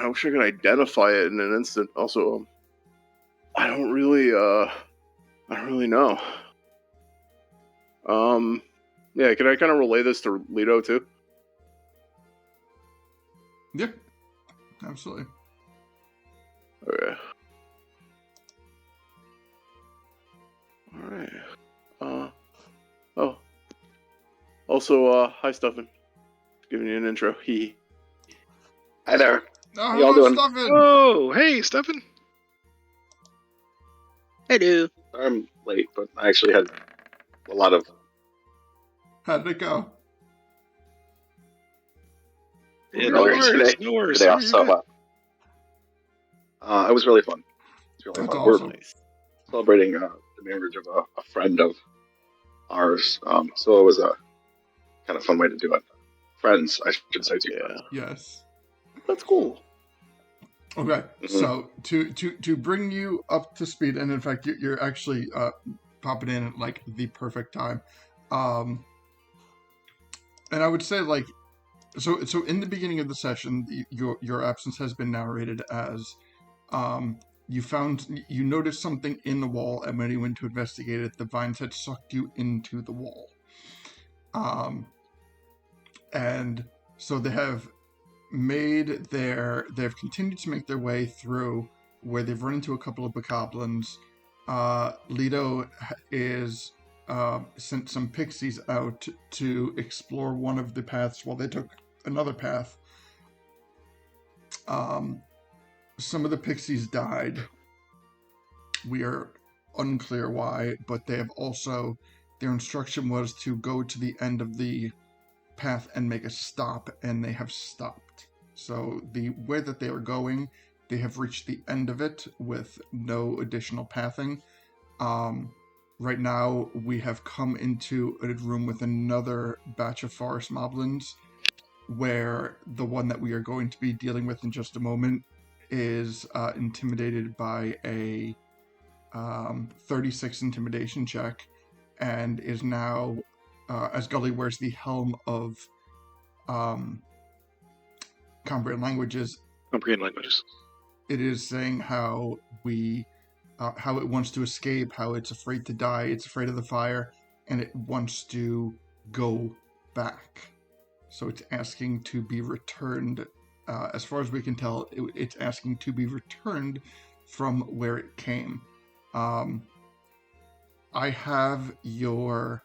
I wish I could identify it in an instant. Also, I don't really know. Yeah, can I kind of relay this to Leto too? Yeah, absolutely. Okay. All right. Oh. Also, hi, Stuffin. Giving you an intro. Hee. Hi there. Oh, How y'all hello, doing? Stuffin! Oh, hey, Stefan. Hello. I'm late, but I actually had a lot of. How did it go? Yeah, no earlier worries. today, No worries. today No, off, you're so good. it was really fun. It's really That's fun. awesome. Nice. We're celebrating the marriage of a friend of ours, so it was a kind of fun way to do it. Friends, I should say, two friends. Yeah. Yes. That's cool. Okay, Mhm. so to bring you up to speed, and in fact, you're actually popping in at like the perfect time. And I would say like, so in the beginning of the session, your absence has been narrated as, you noticed something in the wall, and when you went to investigate it, the vines had sucked you into the wall. And so they've continued to make their way through, where they've run into a couple of bokoblins. Leto is sent some pixies out to explore one of the paths while they took another path. Some of the pixies died. We are unclear why, but they have also, their instruction was to go to the end of the path and make a stop, and they have stopped. So the way that they are going, they have reached the end of it with no additional pathing. Right now, we have come into a room with another batch of forest moblins, where the one that we are going to be dealing with in just a moment is intimidated by a 36 intimidation check, and is now, as Gully wears the helm of Cambrian languages, Comprehend languages. it is saying how how it wants to escape, how it's afraid to die, it's afraid of the fire, and it wants to go back. So it's asking to be returned. As far as we can tell, it's asking to be returned from where it came. I have your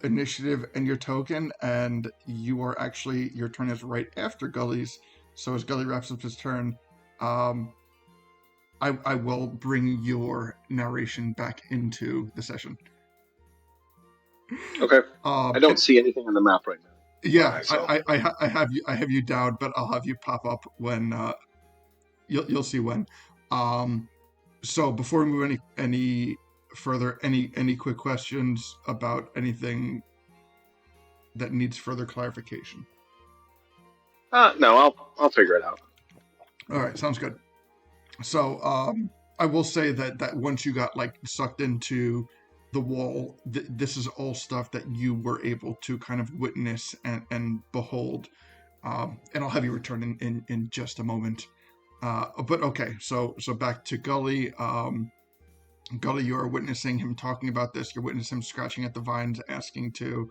initiative and your token, and your turn is right after Gully's. So as Gully wraps up his turn, I will bring your narration back into the session. Okay. I don't see anything on the map right now. Yeah, So. I have you down, but I'll have you pop up when you'll see when. So before we move any further, any quick questions about anything that needs further clarification? No, I'll figure it out. All right, sounds good. So I will say that once you got like sucked into the wall, this is all stuff that you were able to kind of witness and behold. And I'll have you return in just a moment. But okay, so back to Gully. Gully, you are witnessing him talking about this. You're witnessing him scratching at the vines, asking to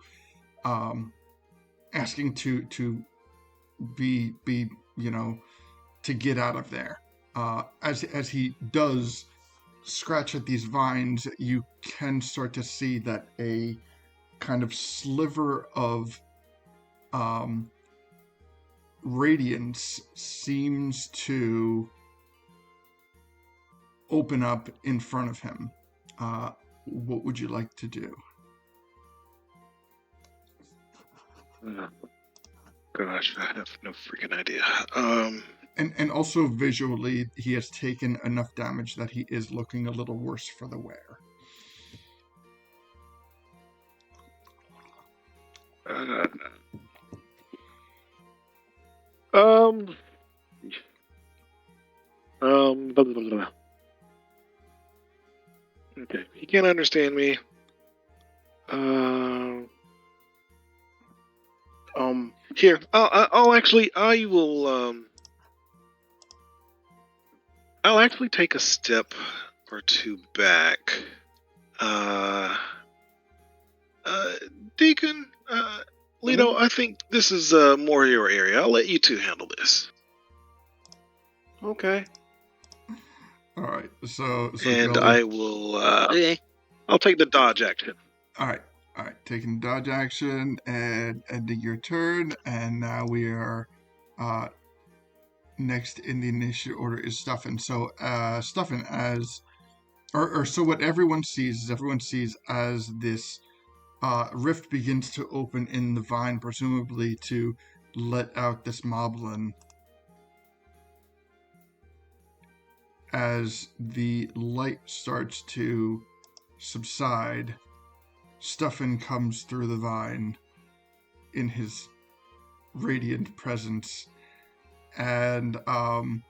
be to get out of there. As he does scratch at these vines, you can start to see that a kind of sliver of radiance seems to open up in front of him. What would you like to do? Oh, gosh, I have no freaking idea. And also visually, he has taken enough damage that he is looking a little worse for the wear. Blah, blah, blah, blah. Okay, he can't understand me. Here, I will, I'll actually take a step or two back. Deacon, Lito, I think this is more your area. I'll let you two handle this. Okay. All right, so And Gully, I will, Okay. I'll take the dodge action. all right, taking dodge action and ending your turn, and now we are next in the initiative order is Stuffin. So Stuffin, as or so what everyone sees as this rift begins to open in the vine, presumably to let out this moblin. As the light starts to subside, Stuffin comes through the vine in his radiant presence, and I'm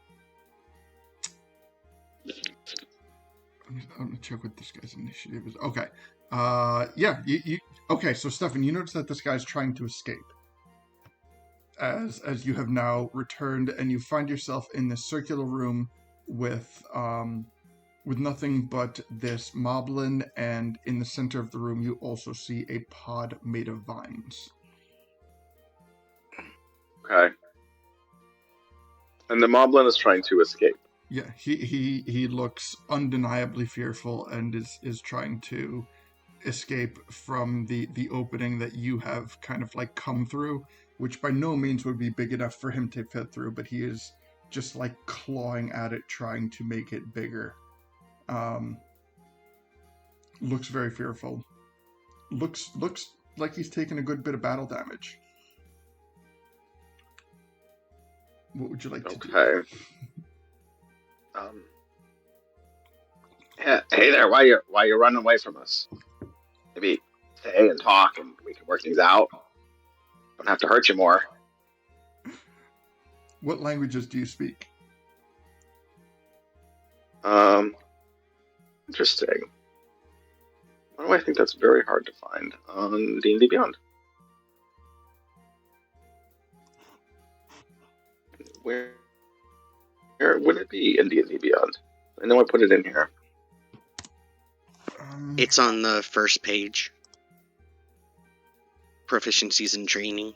gonna check what this guy's initiative is. Okay, yeah, you okay? So Stuffin, you notice that this guy's trying to escape. As you have now returned, and you find yourself in this circular room with nothing but this moblin, and in the center of the room you also see a pod made of vines. Okay. And the moblin is trying to escape. Yeah, he looks undeniably fearful and is trying to escape from the opening that you have kind of like come through, which by no means would be big enough for him to fit through, but he is just like clawing at it, trying to make it bigger. Looks very fearful. Looks like he's taken a good bit of battle damage. What would you like to do? Okay. Hey there, why you running away from us? Maybe stay and talk, and we can work things out. Don't have to hurt you more. What languages do you speak? Interesting. Why do I think that's very hard to find on D&D Beyond? Where would it be in D&D Beyond? I know I put it in here. It's on the first page. Proficiencies and training.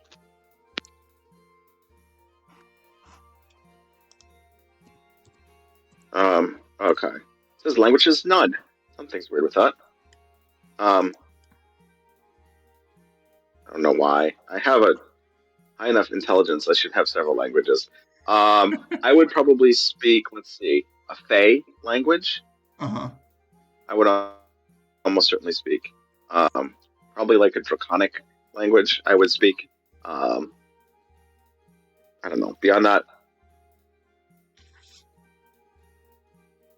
Okay. It says languages none. Something's weird with that. I don't know why. I have a high enough intelligence. I should have several languages. I would probably speak, let's see, a Fey language. Uh-huh. I would almost certainly speak. Probably like a Draconic language I would speak. I don't know. Beyond that,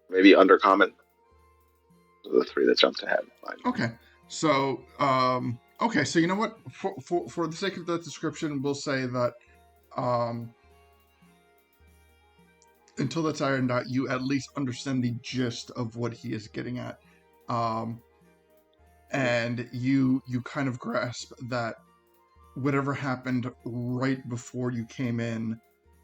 maybe Undercommon. Those are the three that jumped ahead. Fine. Okay. So, so you know what? For the sake of that description, we'll say that until that's ironed out, you at least understand the gist of what he is getting at. And you kind of grasp that whatever happened right before you came in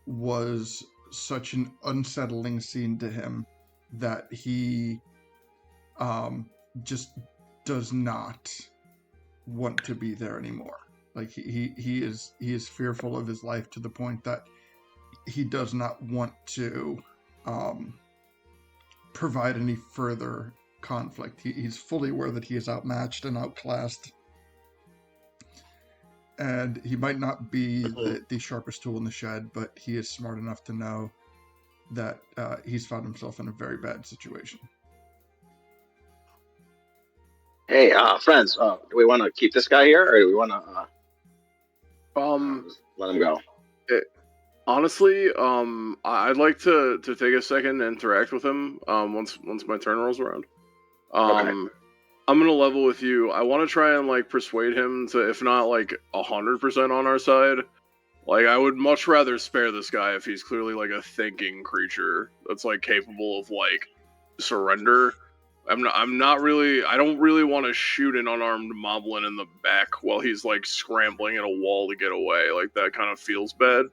was such an unsettling scene to him that he just does not want to be there anymore. Like he is fearful of his life to the point that he does not want to provide any further conflict. He's fully aware that he is outmatched and outclassed, and he might not be the sharpest tool in the shed, but he is smart enough to know that he's found himself in a very bad situation. Hey, friends, do we want to keep this guy here, or do we want to Just let him go. Honestly, I'd like to take a second and interact with him. Once my turn rolls around. Okay. I'm gonna level with you. I want to try and like persuade him to, if not like 100% on our side. Like, I would much rather spare this guy if he's clearly like a thinking creature that's like capable of like surrender. I'm not really. I don't really want to shoot an unarmed moblin in the back while he's like scrambling at a wall to get away. Like, that kind of feels bad.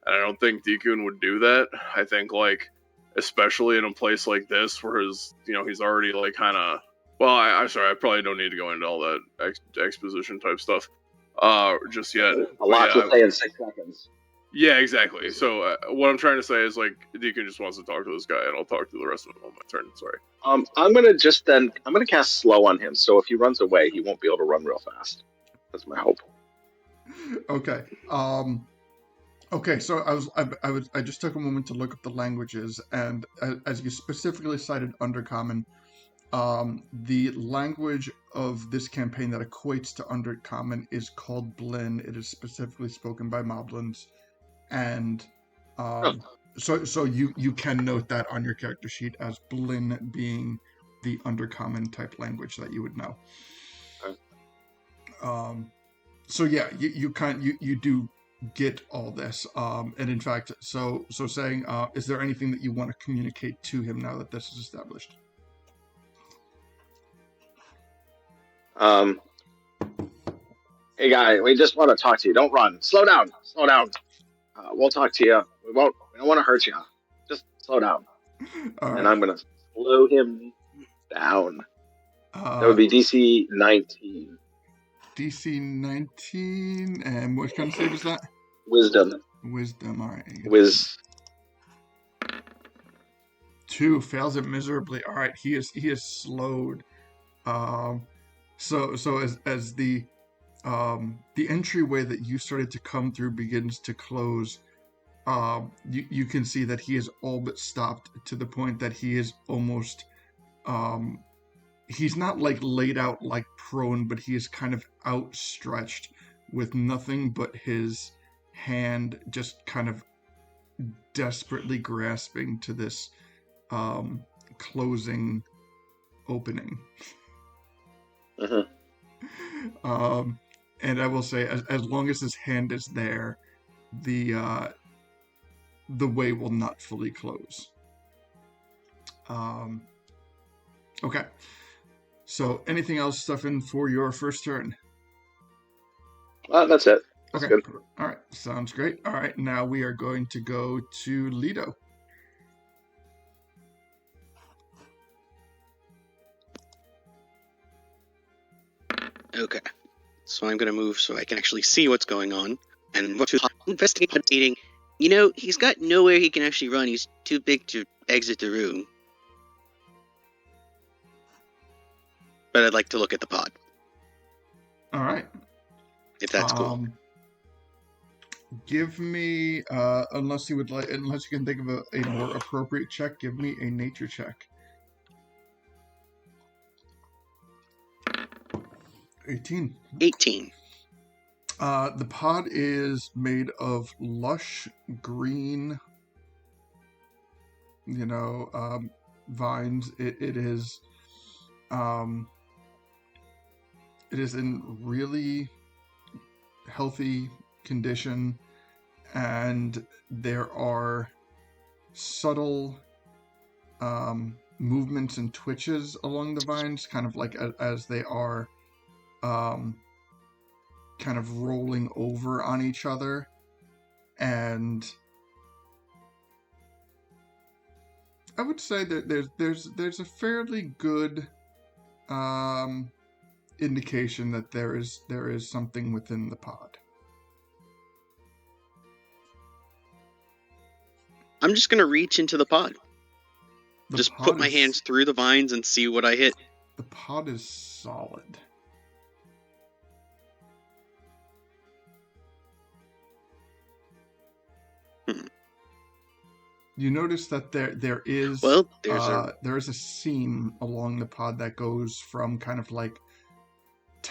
And I don't think Deacon would do that. I think, like, especially in a place like this where he's already, like, kind of... Well, I'm sorry, I probably don't need to go into all that exposition type stuff just yet. A lot to say in 6 seconds. Yeah, exactly. So what I'm trying to say is, like, Deacon just wants to talk to this guy, and I'll talk to the rest of them on my turn. Sorry. I'm gonna cast slow on him, so if he runs away, he won't be able to run real fast. That's my hope. Okay. Okay, so I just took a moment to look up the languages, and as you specifically cited Undercommon, the language of this campaign that equates to Undercommon is called Blin. It is specifically spoken by Moblins, and so you can note that on your character sheet as Blin being the Undercommon type language that you would know. So yeah, you do get all this, and in fact, so saying, is there anything that you want to communicate to him now that this is established? Hey guy, we just want to talk to you. Don't run. Slow down. We'll talk to you. We don't want to hurt you. Just slow down. All and right. I'm gonna slow him down. That would be DC 19. DC 19, and what kind of save is that? Wisdom. Wisdom, alright. Wiz. 2 fails it miserably. Alright, he is slowed. So as the entryway that you started to come through begins to close, you can see that he is all but stopped, to the point that he is almost he's not like laid out like prone, but he is kind of outstretched with nothing but his hand just kind of desperately grasping to this closing opening. And I will say, as long as his hand is there, the way will not fully close. Okay. So, anything else, Stefan, for your first turn? That's it. That's okay. Good. All right. Sounds great. All right. Now we are going to go to Lido. Okay. So I'm going to move so I can actually see what's going on. And investigating. You know, he's got nowhere he can actually run. He's too big to exit the room. But I'd like to look at the pod. All right. If that's cool. Give me, unless you can think of a more appropriate check, give me a nature check. 18. 18. The pod is made of lush green, vines. It is in really healthy condition, and there are subtle movements and twitches along the vines, kind of like as they are kind of rolling over on each other. And I would say that there's a fairly good indication that there is something within the pod. I'm just gonna reach into the pod. Just put my hands through the vines and see what I hit. The pod is solid. You notice that there is a seam along the pod that goes from kind of like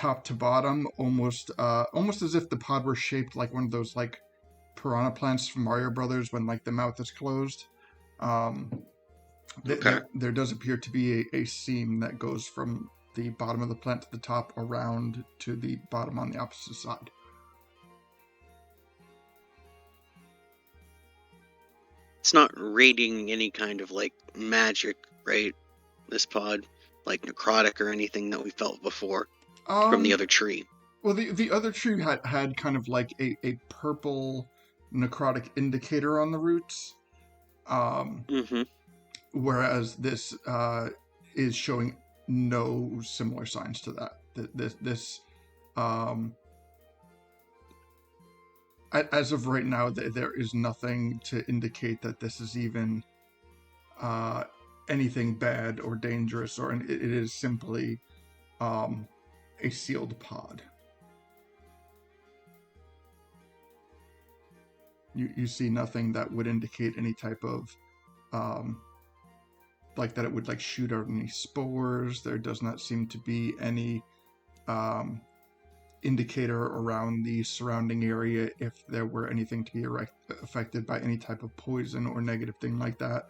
top to bottom, almost as if the pod were shaped like one of those like piranha plants from Mario Brothers when like the mouth is closed. There does appear to be a seam that goes from the bottom of the plant to the top around to the bottom on the opposite side. It's not radiating any kind of like magic, right? This pod, like necrotic or anything that we felt before from the other tree. Well, the other tree had kind of like a purple necrotic indicator on the roots. Whereas this is showing no similar signs to that. This as of right now, there is nothing to indicate that this is even anything bad or dangerous, or it is simply a sealed pod. You see nothing that would indicate any type of like that it would like shoot out any spores. There does not seem to be any indicator around the surrounding area if there were anything to be affected by any type of poison or negative thing like that.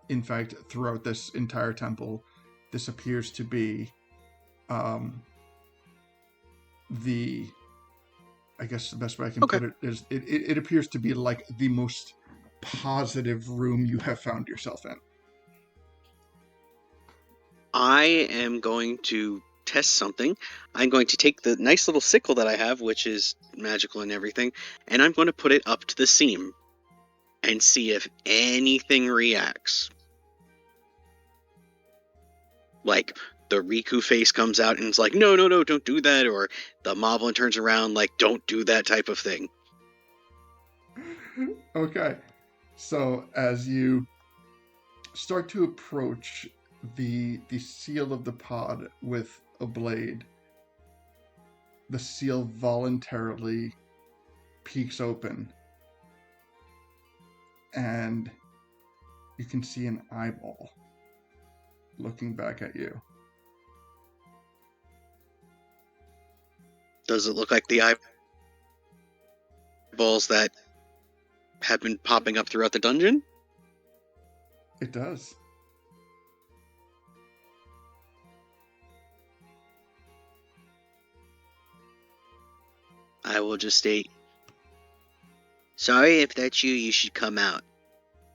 In fact, throughout this entire temple, this appears to be I guess the best way I can put it is it appears to be like the most positive room you have found yourself in. I am going to test something. I'm going to take the nice little sickle that I have, which is magical and everything, and I'm going to put it up to the seam and see if anything reacts. Like, the Rikko face comes out and it's like, no, don't do that, or the Moblin turns around like, don't do that type of thing. Okay. So, as you start to approach the seal of the pod with a blade, the seal voluntarily peeks open, and you can see an eyeball looking back at you. Does it look like the eyeballs that have been popping up throughout the dungeon? It does. I will just state, sorry, if that's you, you should come out.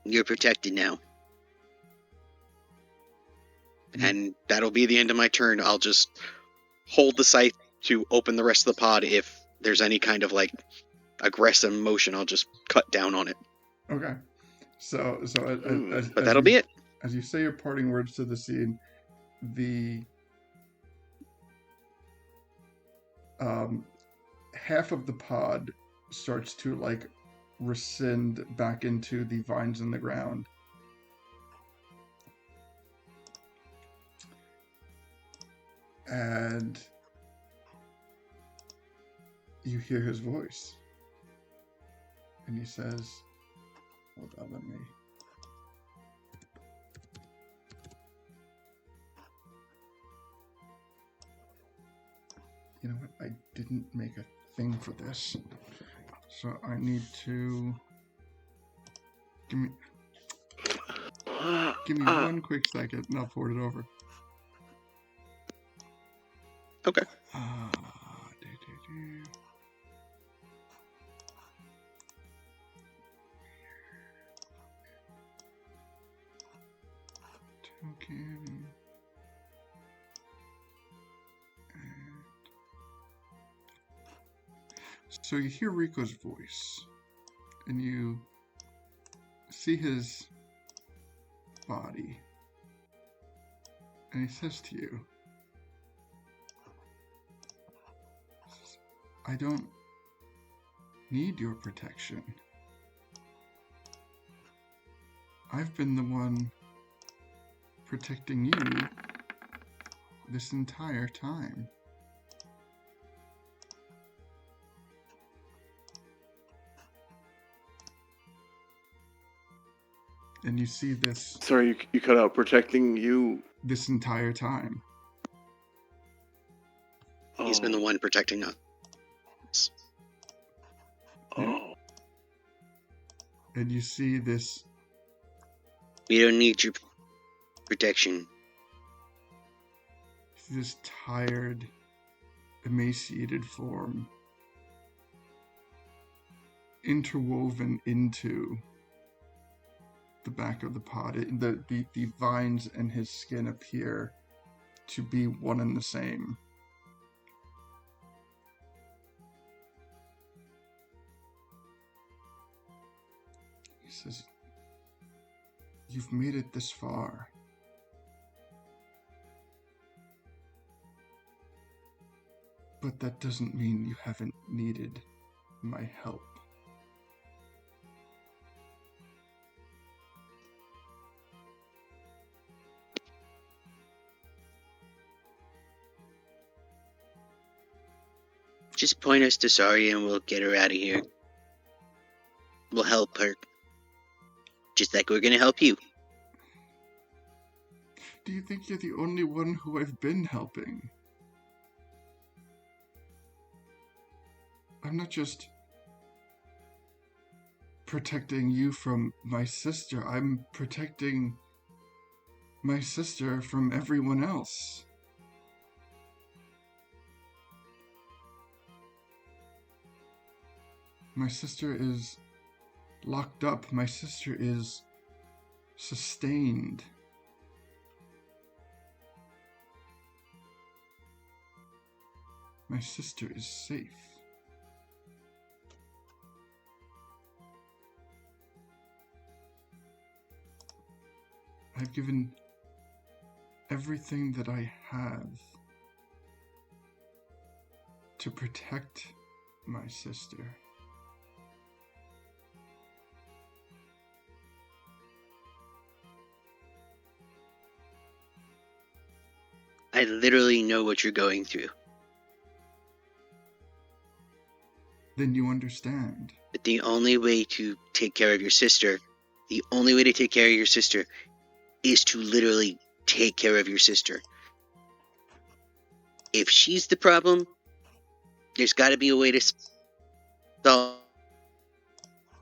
You're protected now. And that'll be the end of my turn. I'll just hold the scythe to open the rest of the pod. If there's any kind of like aggressive motion, I'll just cut down on it. Okay. So but that'll be it. As you say your parting words to the scene, the half of the pod starts to like rescind back into the vines in the ground. And you hear his voice. And he says, hold on, let me... You know what? I didn't make a thing for this. So I need to... Give me one quick second and I'll forward it over. Okay. Token. So you hear Rikko's voice, and you see his body, and he says to you, I don't need your protection. I've been the one protecting you this entire time. And you see this... Sorry, you cut out. Protecting you... This entire time. He's been the one protecting us. Oh. And you see this. We don't need your protection. This tired, emaciated form interwoven into the back of the pod. The vines in his skin appear to be one and the same. He says, "You've made it this far. But that doesn't mean you haven't needed my help." Just point us to Sari and we'll get her out of here. We'll help her. Just like we're gonna help you. Do you think you're the only one who I've been helping? I'm not just protecting you from my sister. I'm protecting my sister from everyone else. My sister is locked up. My sister is sustained. My sister is safe. I've given everything that I have to protect my sister. I literally know what you're going through. Then you understand. But the only way to take care of your sister is to literally take care of your sister. If she's the problem, there's got to be a way to solve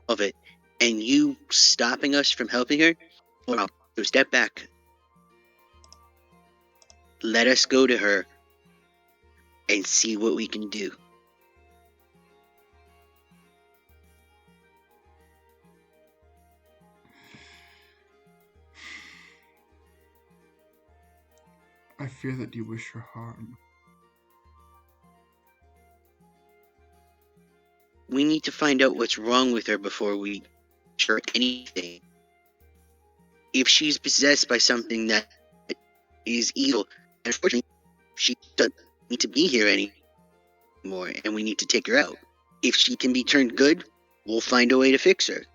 it. And you stopping us from helping her? Well, so step back. Let us go to her and see what we can do. I fear that you wish her harm. We need to find out what's wrong with her before we share anything. If she's possessed by something that is evil, unfortunately, she doesn't need to be here anymore, and we need to take her out. If she can be turned good, we'll find a way to fix her.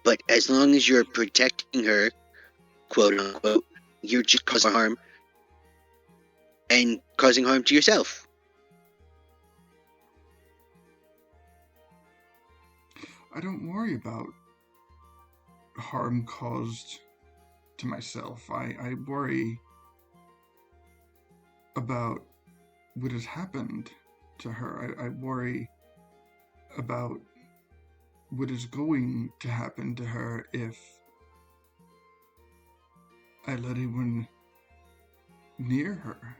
But as long as you're protecting her, quote unquote, you're just causing harm and causing harm to yourself. I don't worry about harm caused to myself. I worry about what has happened to her. I worry about what is going to happen to her if I let anyone near her.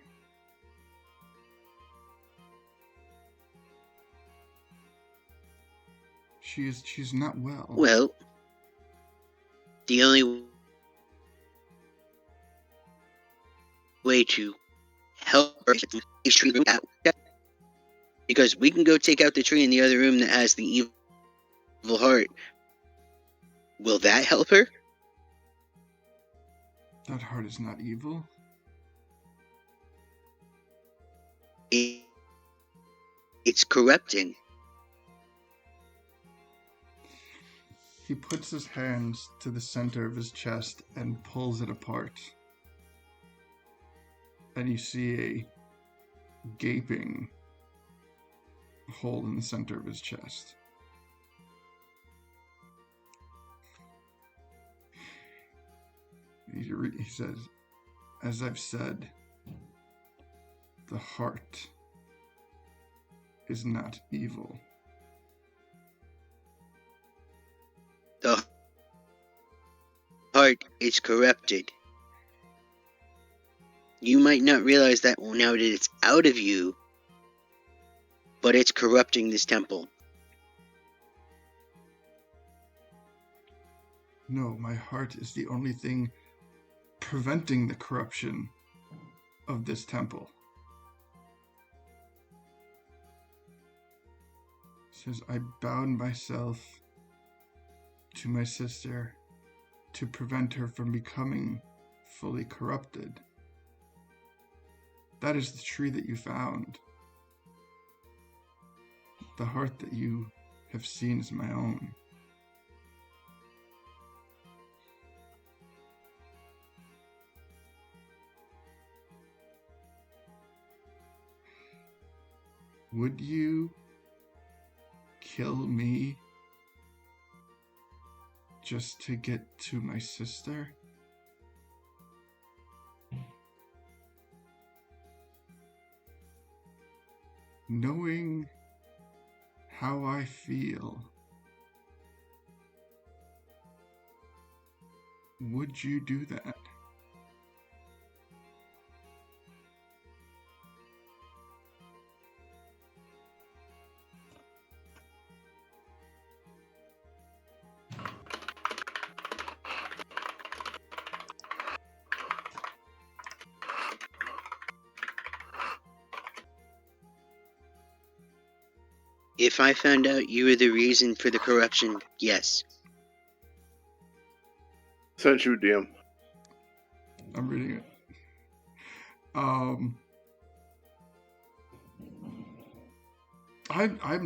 She's not well. Well, the only way to help her is treat her out. Because we can go take out the tree in the other room that has the evil heart. Will that help her? That heart is not evil. It's corrupting. He puts his hands to the center of his chest and pulls it apart. And you see a gaping hole in the center of his chest. He says, "As I've said, The heart is not evil. The heart is corrupted. You might not realize that now that it's out of you, but it's corrupting this temple. No, my heart is the only thing preventing the corruption of this temple. It says, I bound myself to my sister to prevent her from becoming fully corrupted. That is the tree that you found. The heart that you have seen is my own. Would you kill me just to get to my sister? Knowing how I feel, would you do that? If I found out you were the reason for the corruption, yes. Sent you, DM. I'm reading it. I'm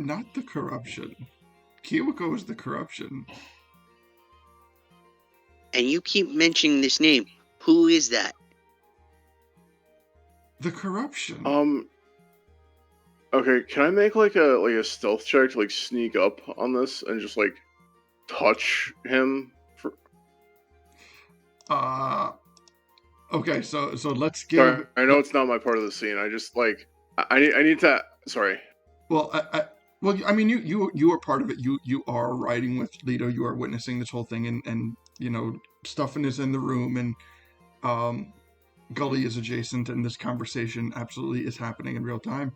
not the corruption. Kiwako is the corruption. And you keep mentioning this name. Who is that? The corruption. Okay, can I make like a stealth check to like sneak up on this and just like touch him? Okay, so let's give. Sorry, I know it's not my part of the scene. I just like I need to. Sorry. Well, I mean, you are part of it. You are riding with Leto. You are witnessing this whole thing, and you know, Stuffin is in the room, and Gully is adjacent, and this conversation absolutely is happening in real time.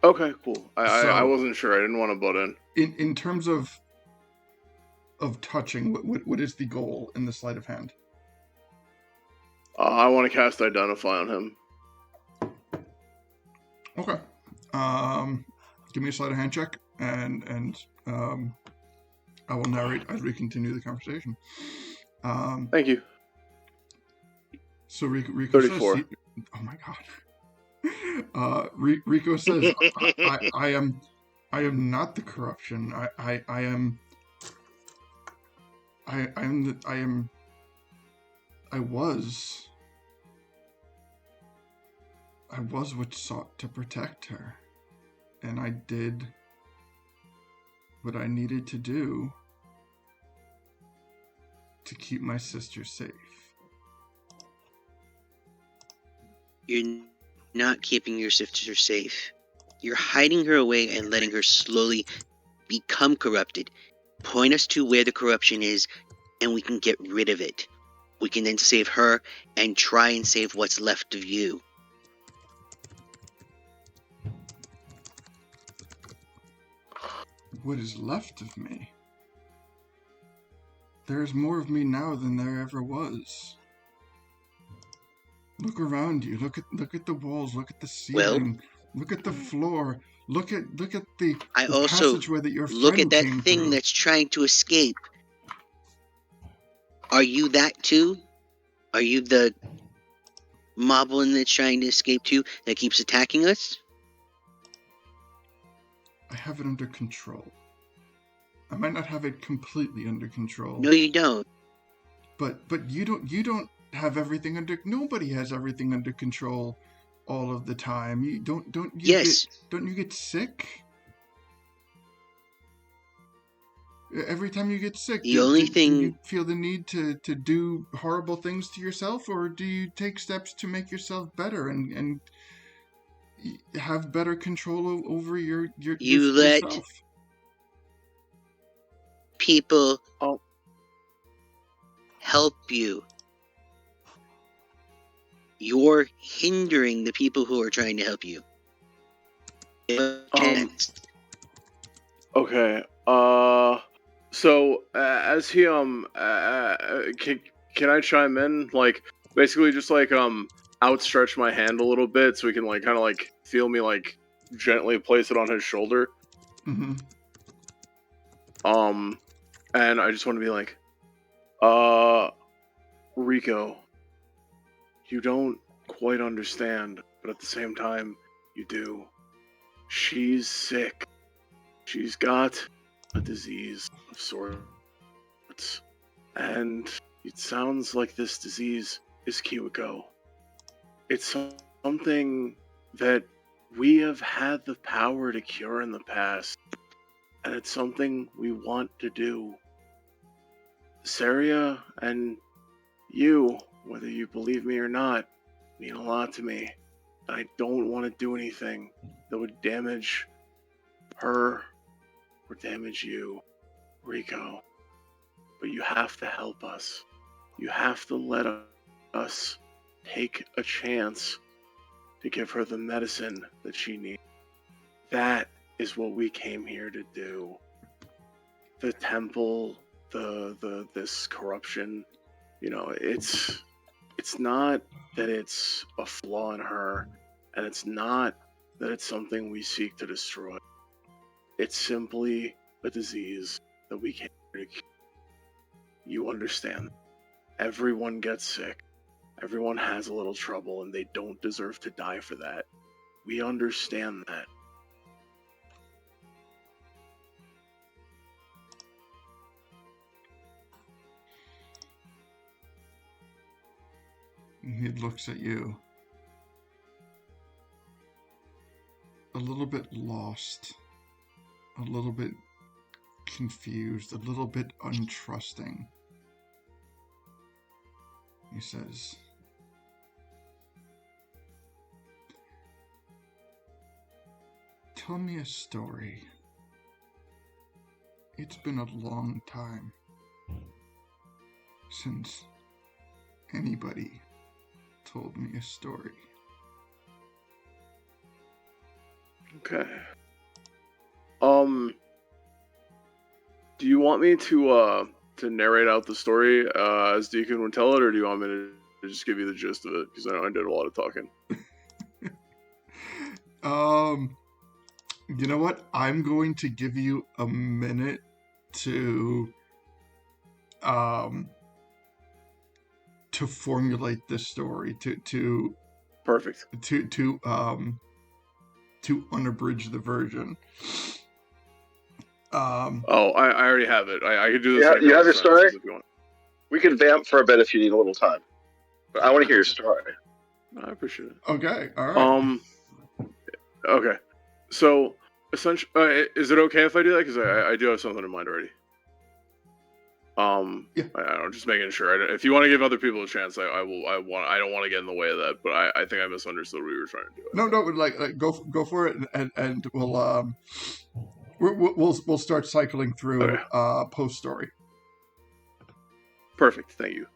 Okay, cool. I wasn't sure. I didn't want to butt in. In terms of touching, what is the goal in the sleight of hand? I want to cast Identify on him. Okay. Give me a sleight of hand check, and I will narrate as we continue the conversation. Thank you. So Rikko 34. says, "Oh my god." Rikko says, I am not the corruption. I was what sought to protect her, and I did what I needed to do to keep my sister safe. You're not keeping your sister safe. You're hiding her away and letting her slowly become corrupted. Point us to where the corruption is, and we can get rid of it. We can then save her and try and save what's left of you. What is left of me? There is more of me now than there ever was. Look around you. Look at the walls. Look at the ceiling. Look at the floor. Look at the passageway that your friend look at that came thing through. that's trying to escape. Are you that too? Are you the moblin that's trying to escape too, that keeps attacking us? I have it under control. I might not have it completely under control. No, you don't. But you don't have everything under. Nobody has everything under control all of the time. You don't you Yes. don't you get sick? Every time you get sick, The only do thing you feel the need to do horrible things to yourself, or do you take steps to make yourself better and have better control over you let yourself? people Oh, help you. You're hindering the people who are trying to help you. okay. So as he can I chime in? Like, basically, just like outstretch my hand a little bit so he can like kind of like feel me like gently place it on his shoulder. Mm-hmm. And I just want to be like, Rikko, you don't quite understand, but at the same time, you do. She's sick. She's got a disease of sorts. And it sounds like this disease is Kiwako. It's something that we have had the power to cure in the past, and it's something we want to do. Saria and you, whether you believe me or not, mean a lot to me. I don't want to do anything that would damage her or damage you, Rikko. But you have to help us. You have to let us take a chance to give her the medicine that she needs. That is what we came here to do. The temple, this corruption, it's not that it's a flaw in her, and it's not that it's something we seek to destroy. It's simply a disease that we came here to cure. You understand. Everyone gets sick. Everyone has a little trouble, and they don't deserve to die for that. We understand that. He looks at you, a little bit lost, a little bit confused, a little bit untrusting. He says, "Tell me a story. It's been a long time since anybody told me a story." Okay. Do you want me to narrate out the story as Deacon would tell it, or do you want me to just give you the gist of it? Because I know I did a lot of talking. You know what? I'm going to give you a minute to formulate this story, to Perfect. to unabridge the version. Oh, I already have it. I could do this. You have your story? If you want. We can vamp for a bit if you need a little time. But I want to hear your story. I appreciate it. Okay, all right. Okay. So, essentially, is it okay if I do that? Because I do have something in mind already. Yeah. I don't just making sure. If you want to give other people a chance, I will. I don't want to get in the way of that, but I think I misunderstood what you were trying to do. No, like go for it, and we'll start cycling through Okay. post story. Perfect. Thank you.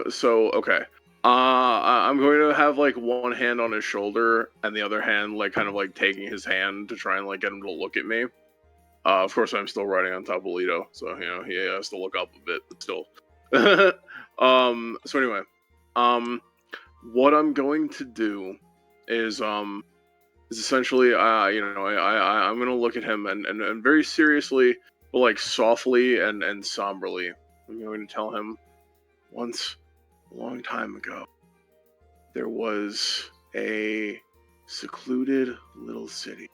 So okay. I'm going to have like one hand on his shoulder and the other hand like kind of like taking his hand to try and like get him to look at me. Of course, I'm still riding on top of Leto, so he has to look up a bit, but still. So anyway, what I'm going to do is essentially I'm gonna look at him and very seriously, but like softly and somberly, I'm going to tell him, once, a long time ago, there was a secluded little city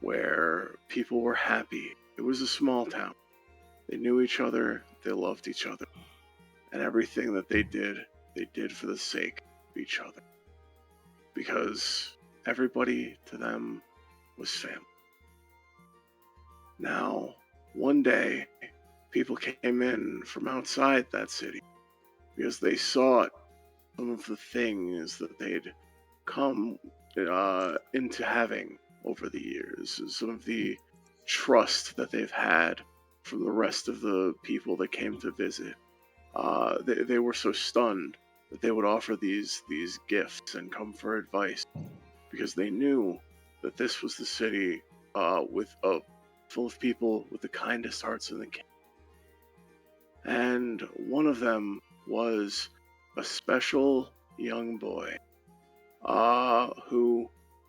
where people were happy. It was a small town. They knew each other, they loved each other, and everything that they did for the sake of each other. Because everybody to them was family. Now, one day, people came in from outside that city because they saw some of the things that they'd come into having over the years, some of the trust that they've had from the rest of the people that came to visit. They were so stunned that they would offer these gifts and come for advice because they knew that this was the city with full of people with the kindest hearts in the kingdom. And one of them was a special young boy who,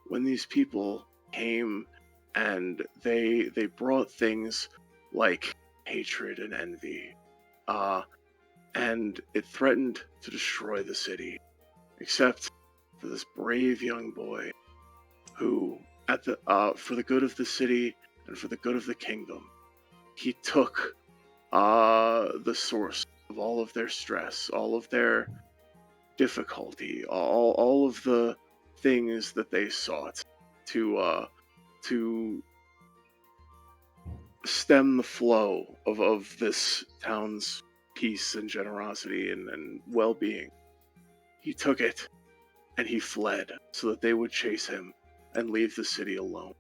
when these people came and they brought things like hatred and envy, and it threatened to destroy the city, except for this brave young boy who, for the good of the city and for the good of the kingdom, he took the source of all of their stress, all of their difficulty, all of the things that they sought to stem the flow of this town's peace and generosity and well-being. He took it and he fled so that they would chase him and leave the city alone.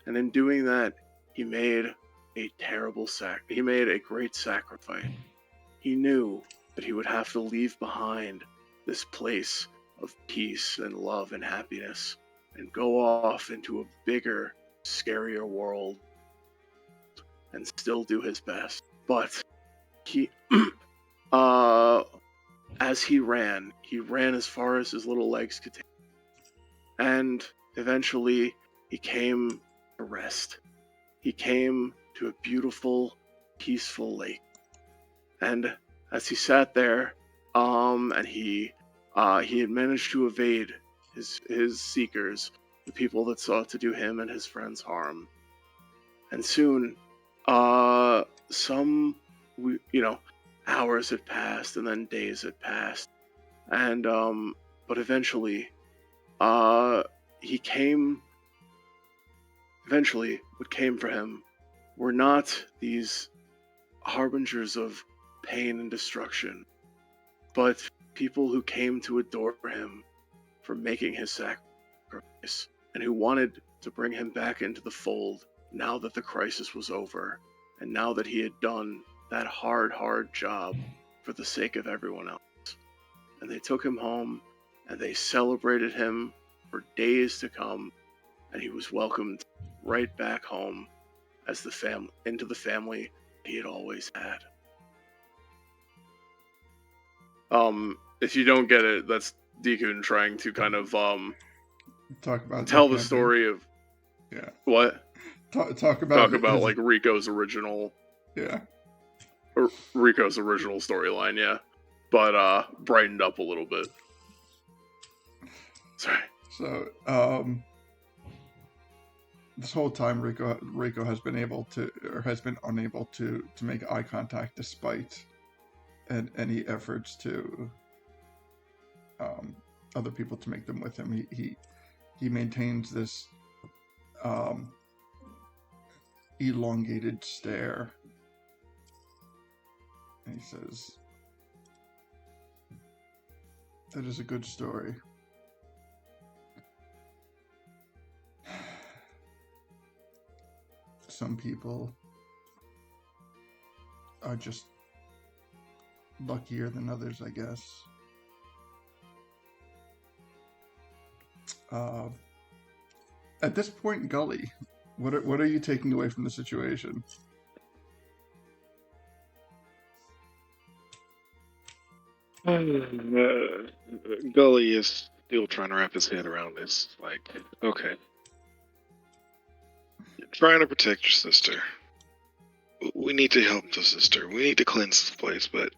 And in doing that, he made he made a great sacrifice. He knew that he would have to leave behind this place of peace and love and happiness and go off into a bigger, scarier world and still do his best. But he, as he ran as far as his little legs could take. And eventually, he came to rest. He came to a beautiful, peaceful lake. And as he sat there, and he had managed to evade his seekers, the people that sought to do him and his friends harm. And soon, hours had passed, and then days had passed, and but eventually, what came for him were not these harbingers of pain and destruction, but people who came to adore him for making his sacrifice, and who wanted to bring him back into the fold now that the crisis was over, and now that he had done that hard job for the sake of everyone else. And they took him home, and they celebrated him for days to come, and he was welcomed right back home as into the family he had always had. If you don't get it, that's Deacon trying to kind of talk about tell the story of what? Talk about like Rikko's original storyline, yeah. But brightened up a little bit. Sorry. So this whole time Rikko has been unable to make eye contact despite any efforts to other people to make them with him. He maintains this elongated stare, and he says, "That is a good story. Some people are just luckier than others, I guess." At this point, Gully, what are you taking away from the situation? Gully is still trying to wrap his head around this. Like, okay, you're trying to protect your sister. We need to help the sister. We need to cleanse this place, but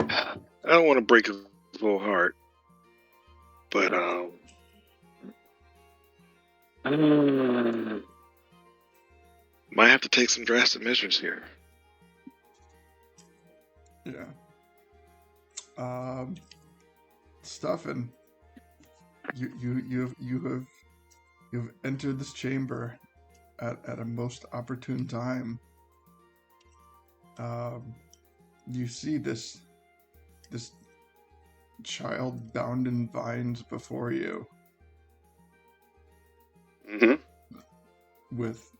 I don't want to break his little heart. But might have to take some drastic measures here. Yeah. Stuffin', you've entered this chamber, at a most opportune time, you see this child bound in vines before you, Mm-hmm. with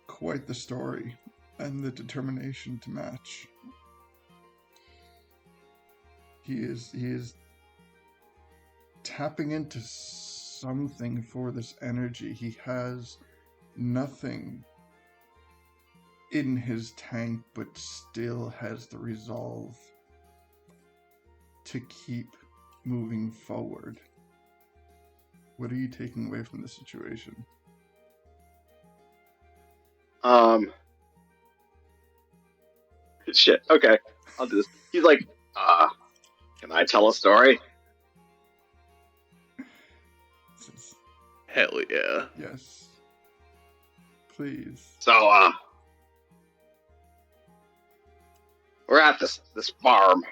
quite the story and the determination to match. He is tapping into something for this energy. He has nothing in his tank, but still has the resolve to keep moving forward. What are you taking away from the situation? Shit. Okay, I'll do this. He's like, can I tell a story? Hell yeah. Yes. Please. So, we're at this farm.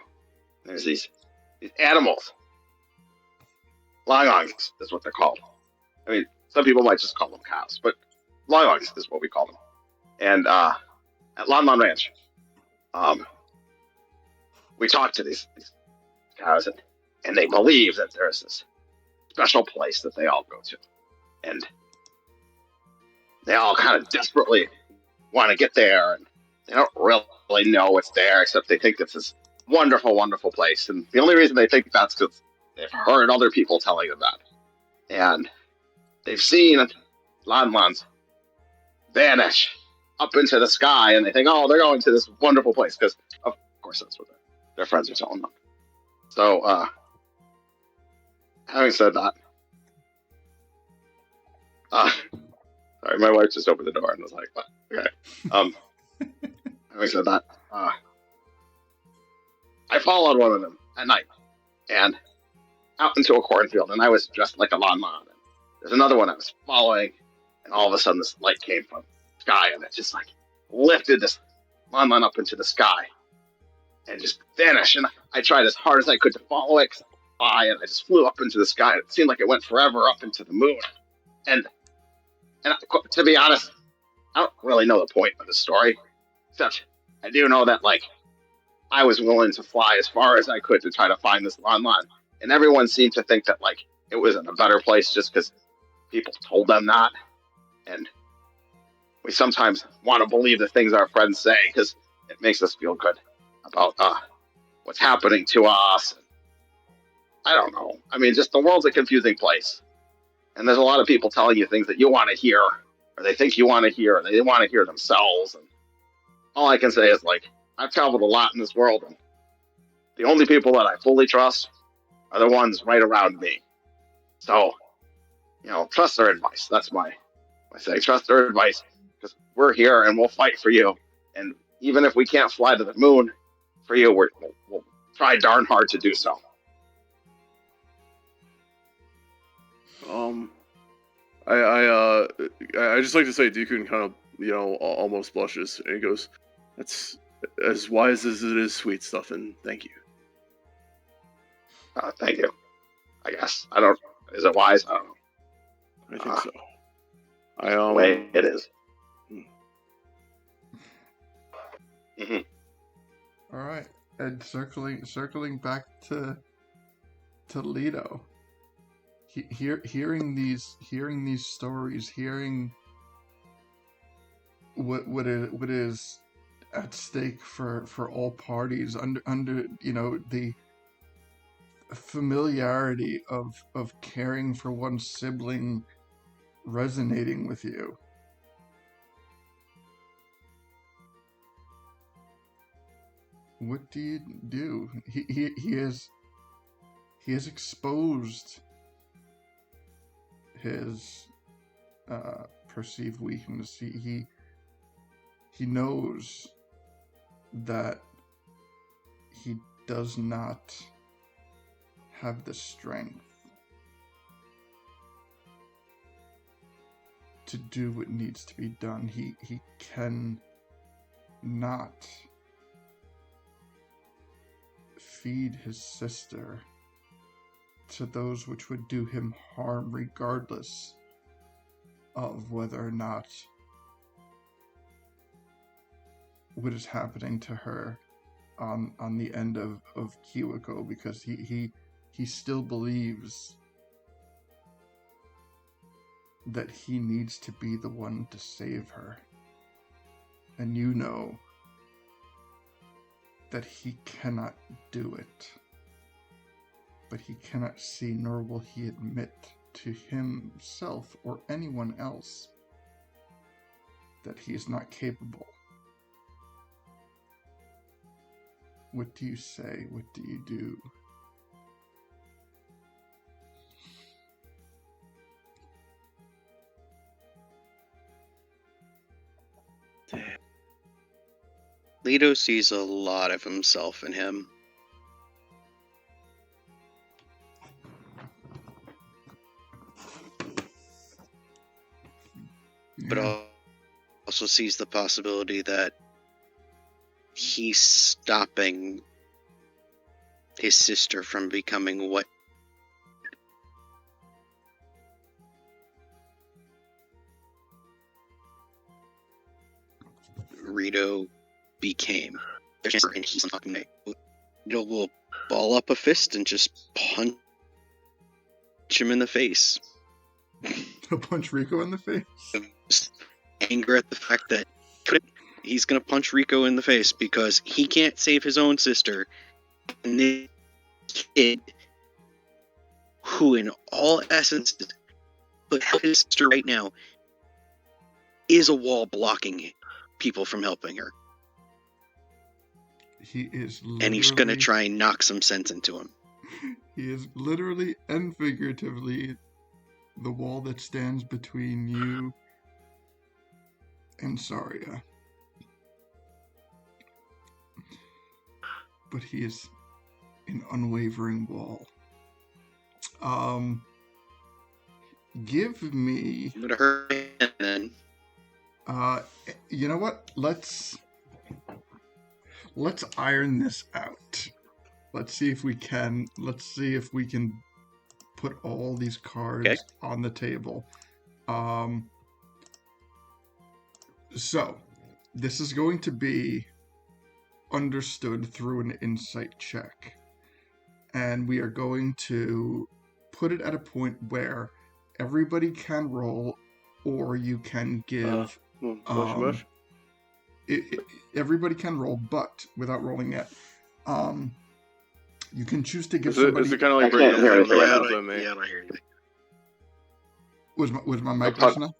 There's these animals. Longongs is what they're called. I mean, some people might just call them cows, but longongs is what we call them. And at Lon Lon Ranch, we talked to these cows, and they believe that there's this special place that they all go to, and they all kind of desperately want to get there, and they don't really know what's there, except they think it's this wonderful, wonderful place. And the only reason they think that's because they've heard other people telling them that, and they've seen Lon Lons vanish up into the sky, and they think, oh, they're going to this wonderful place, because of course that's what their friends are telling them. So, having said that, sorry, my wife just opened the door and was like, what? Okay. Having said that, I followed one of them at night, and out into a cornfield, and I was dressed like a Lon Lon. There's another one I was following, and all of a sudden this light came from the sky, and it just like lifted this Lon Lon up into the sky, and just vanished. And I tried as hard as I could to follow it, and I just flew up into the sky. It seemed like it went forever up into the moon. And to be honest, I don't really know the point of the story, except I do know that like I was willing to fly as far as I could to try to find this Lon Lon, and everyone seemed to think that like it was in a better place just because people told them that. And we sometimes want to believe the things our friends say because it makes us feel good about what's happening to us. I don't know. I mean, just the world's a confusing place. And there's a lot of people telling you things that you want to hear, or they think you want to hear, or they want to hear themselves. And all I can say is, like, I've traveled a lot in this world, and the only people that I fully trust are the ones right around me. So, you know, trust their advice. That's my thing. Trust their advice, because we're here and we'll fight for you. And even if we can't fly to the moon for you, we'll try darn hard to do so. I just like to say Deku kind of, you know, almost blushes, and he goes, "That's as wise as it is sweet stuff, and thank you." Thank you. I guess. I don't. Is it wise? I don't know. I think so. The way it is. Mm-hmm. All right, and circling back to Leto. Hearing these stories, hearing what is at stake for all parties, under you know, the familiarity of caring for one's sibling resonating with you. What do you do? He has exposed his perceived weakness. He knows that he does not have the strength to do what needs to be done. He can not feed his sister to those which would do him harm, regardless of whether or not what is happening to her on the end of Kiwako, because he still believes that he needs to be the one to save her. And you know that he cannot do it. But he cannot see, nor will he admit to himself or anyone else that he is not capable. What do you say? What do you do? Leto sees a lot of himself in him. But also sees the possibility that he's stopping his sister from becoming what Rito became. And he's not going to. Rito will ball up a fist and just punch him in the face. He'll punch Rikko in the face? Just anger at the fact that he's going to punch Rikko in the face because he can't save his own sister. And this kid, who in all essence could help his sister right now, is a wall blocking people from helping her. He is and he's going to try and knock some sense into him. He is literally and figuratively the wall that stands between you and Saria. But he is an unwavering wall. Give me... I'm gonna hurt him then. You know what? Let's iron this out. Let's see if we can put all these cards on the table. So this is going to be understood through an insight check. And we are going to put it at a point where everybody can roll, or you can give... everybody can roll, but without rolling yet. You can choose to give somebody... Is it kind of like I can't hear anything right now. Yeah, I don't hear anything. Was my mic listening?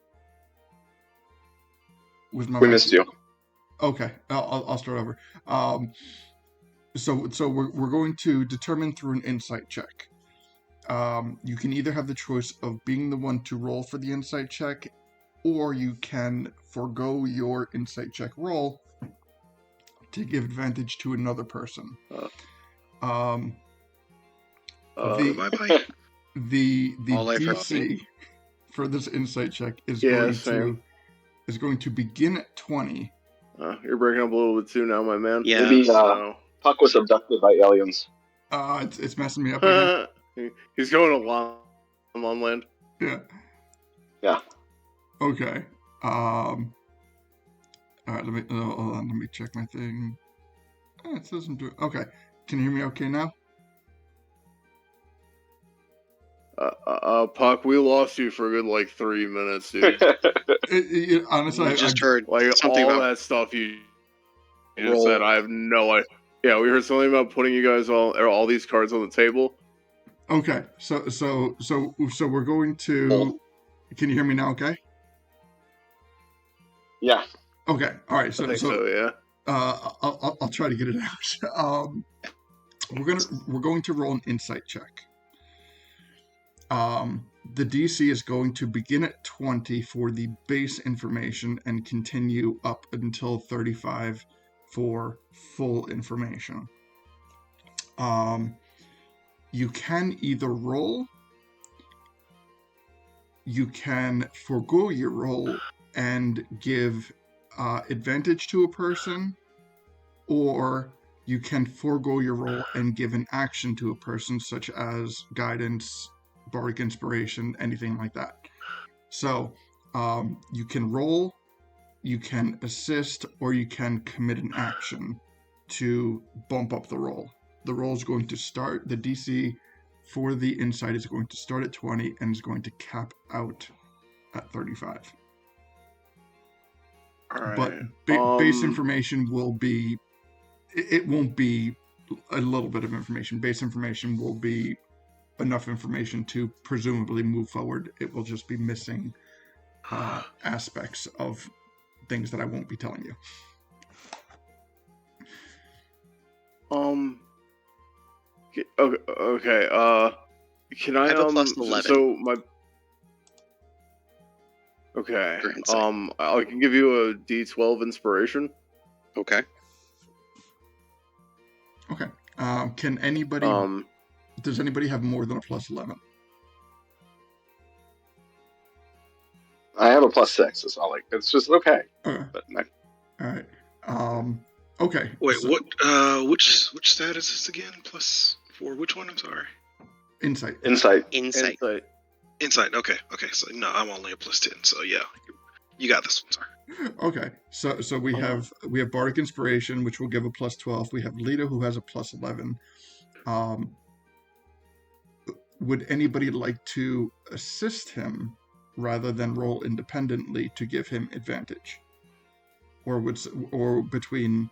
We missed you. Okay, I'll start over. So we're going to determine through an insight check. You can either have the choice of being the one to roll for the insight check, or you can forego your insight check roll to give advantage to another person. The DC for this insight check is going to begin at 20. You're breaking up a little bit too now, my man. Yeah. Maybe Puck was abducted by aliens. It's messing me up again. He's going to Lon-Land. Yeah. Yeah. Okay. All right. Hold on. Let me check my thing. It doesn't do it. Okay. Can you hear me okay now? Puck, we lost you for a good 3 minutes, dude. Honestly, I just heard something all about that stuff you just said. I have no idea. Yeah, we heard something about putting you guys all these cards on the table. Okay, so we're going to. Can you hear me now? Okay. Yeah. Okay. All right. I think so. Yeah. I'll try to get it out. We're going to roll an insight check. The DC is going to begin at 20 for the base information and continue up until 35 for full information. You can either roll, you can forego your roll and give advantage to a person, or you can forego your roll and give an action to a person, such as guidance, bardic inspiration, anything like that. So You can roll, you can assist, or you can commit an action to bump up the roll. The roll is going to start, the DC for the insight is going to start at 20 and is going to cap out at 35. All right. But base information will be, it won't be a little bit of information. Base information will be enough information to presumably move forward. It will just be missing aspects of things that I won't be telling you. Okay. Can I have a plus 11. So my. Okay. I can give you a D12 inspiration. Okay. Okay. Can anybody? Does anybody have more than a plus 11? I have a plus 6. It's all like it's just okay. Okay. But All right. Okay. Wait, so, what? Which stat is this again? Plus 4. Which one? I'm sorry. Insight. Insight. Insight. Insight. Okay. So no, I'm only a plus 10. So yeah, you got this one. Sorry. Okay. So we have Bardic Inspiration, which will give a plus 12. We have Lita, who has a plus 11. Would anybody like to assist him rather than roll independently to give him advantage? Or between,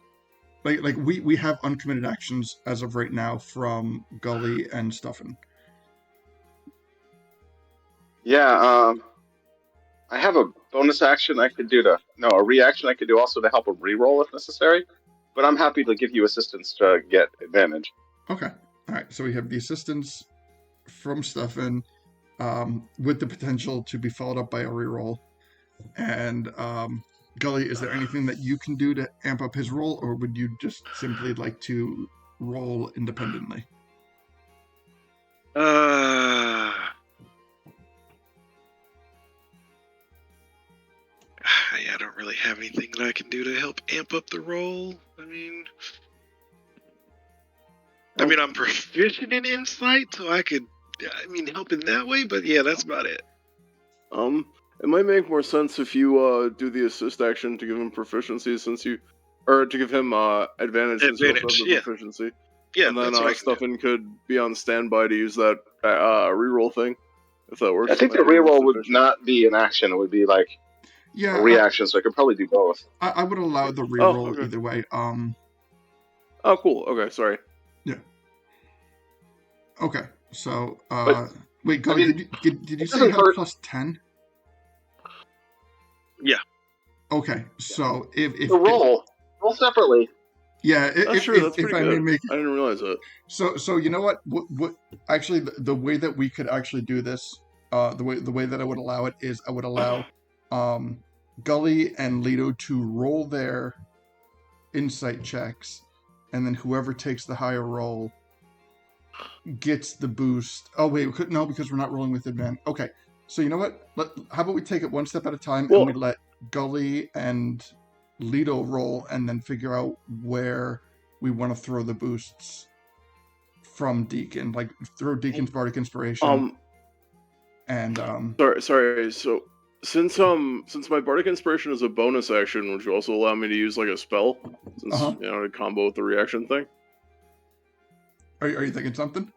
like we have uncommitted actions as of right now from Gully and Stuffin. Yeah, I have a bonus action I could do a reaction I could do also to help him reroll if necessary. But I'm happy to give you assistance to get advantage. Okay. All right. So we have the assistance from Stuffin, with the potential to be followed up by a reroll. And Gully, is there anything that you can do to amp up his roll, or would you just simply like to roll independently? I don't really have anything that I can do to help amp up the roll. I mean, I'm proficient in insight, so I could, help in that way. But yeah, that's about it. It might make more sense if you do the assist action to give him proficiency, or to give him advantage since you also have the proficiency. Yeah, and then that's what Stuffin could be on standby to use that reroll thing, if that works. I think the reroll would not be an action; it would be like a reaction. So I could probably do both. I would allow the reroll either way. Oh, cool. Okay, sorry. Yeah. Okay, so wait, Gully, did you say you had a plus 10? Yeah. Okay, so if the roll separately. Yeah, that's true. That's pretty good. I didn't realize that. So you know what? What actually the way that we could actually do this, the way that I would allow it is I would allow Gully and Leto to roll their insight checks, and then whoever takes the higher roll gets the boost. Oh wait, no, because we're not rolling with advantage. Okay, so you know what? How about we take it one step at a time, and we let Gully and Leto roll, and then figure out where we want to throw the boosts from Deacon. Like throw Deacon's Bardic Inspiration. Sorry. So since my Bardic Inspiration is a bonus action, would you also allow me to use like a spell, since to combo with the reaction thing? Are you thinking something?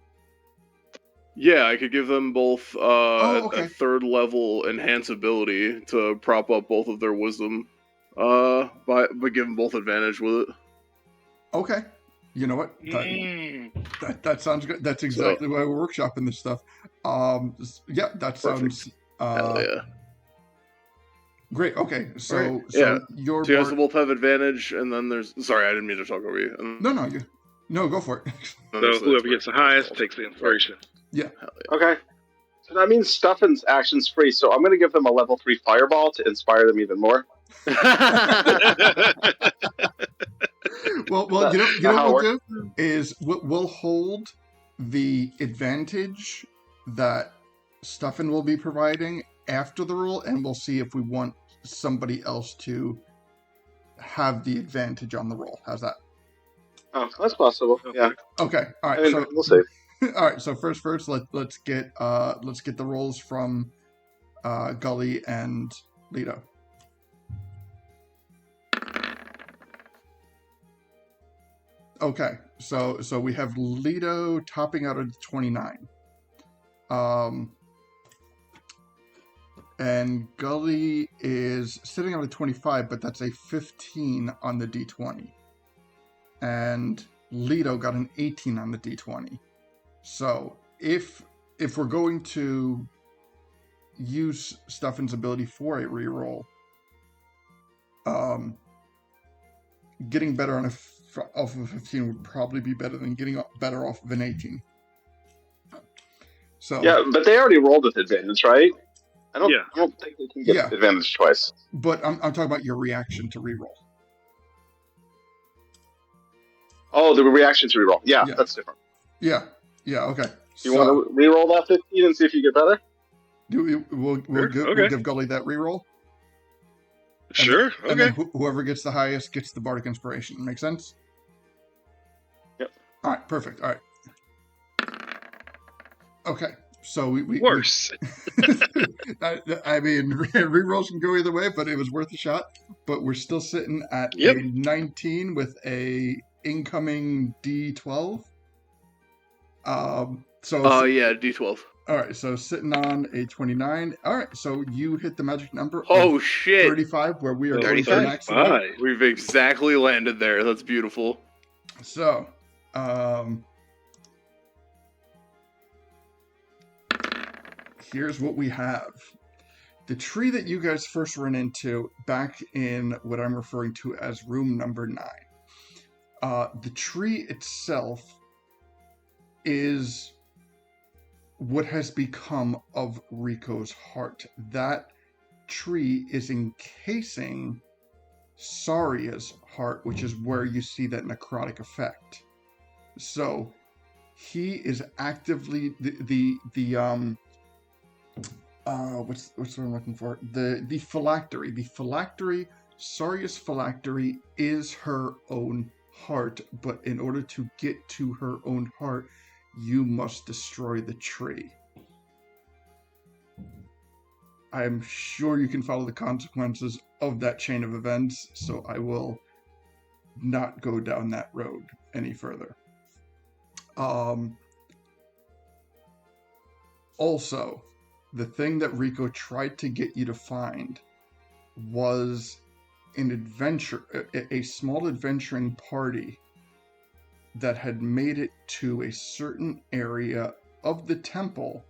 Yeah, I could give them both a third level enhance ability to prop up both of their wisdom, by give them both advantage with it. Okay, you know what? That sounds good. That's exactly why we're workshopping this stuff. Yeah, that sounds Hell yeah. Great. Okay, so right. so you guys will both have advantage, and then there's. Sorry, I didn't mean to talk over you. No, go for it. So whoever gets the highest takes the inspiration. Yeah. Okay. So that means Stuffin's action's free, so I'm going to give them a level 3 fireball to inspire them even more. well, you know what we'll do is we'll hold the advantage that Stuffin will be providing after the roll, and we'll see if we want somebody else to have the advantage on the roll. How's that? Oh, that's possible. Yeah. Okay. All right. So we'll see. All right. So let's get the rolls from Gully and Leto. Okay, so we have Leto topping out at 29. And Gully is sitting on a 25, but that's a 15 on the D20. And Leto got an 18 on the D20. So if we're going to use Stuffin's ability for a reroll, getting better on off of a 15 would probably be better than getting better off of an 18. So yeah, but they already rolled with advantage, right? I don't think they can get Yeah. advantage twice. But I'm talking about your reaction to reroll. Oh, the reaction to reroll. Yeah, Yeah. that's different. Yeah, okay. You want to reroll that 15 and see if you get better? We'll give Gully that reroll. Sure. And then whoever gets the highest gets the Bardic Inspiration. Make sense? Yep. All right, perfect. All right. Okay, so we Worse. I mean, rerolls can go either way, but it was worth a shot. But we're still sitting at a 19 with a incoming D12. Yeah, D12. All right, so sitting on a 29. All right, so you hit the magic number. Oh shit! 35, where we are going to 35. max it out. We've exactly landed there. That's beautiful. So, here's what we have. The tree that you guys first ran into back in what I'm referring to as room number 9. The tree itself is what has become of Rikko's heart. That tree is encasing Saria's heart, which is where you see that necrotic effect. So he is actively what's what I'm looking for? The phylactery. The phylactery, Saria's phylactery is her own heart, but in order to get to her own heart, you must destroy the tree. I'm sure you can follow the consequences of that chain of events, so I will not go down that road any further. Also, the thing that Rikko tried to get you to find was an adventure, a small adventuring party that had made it to a certain area of the temple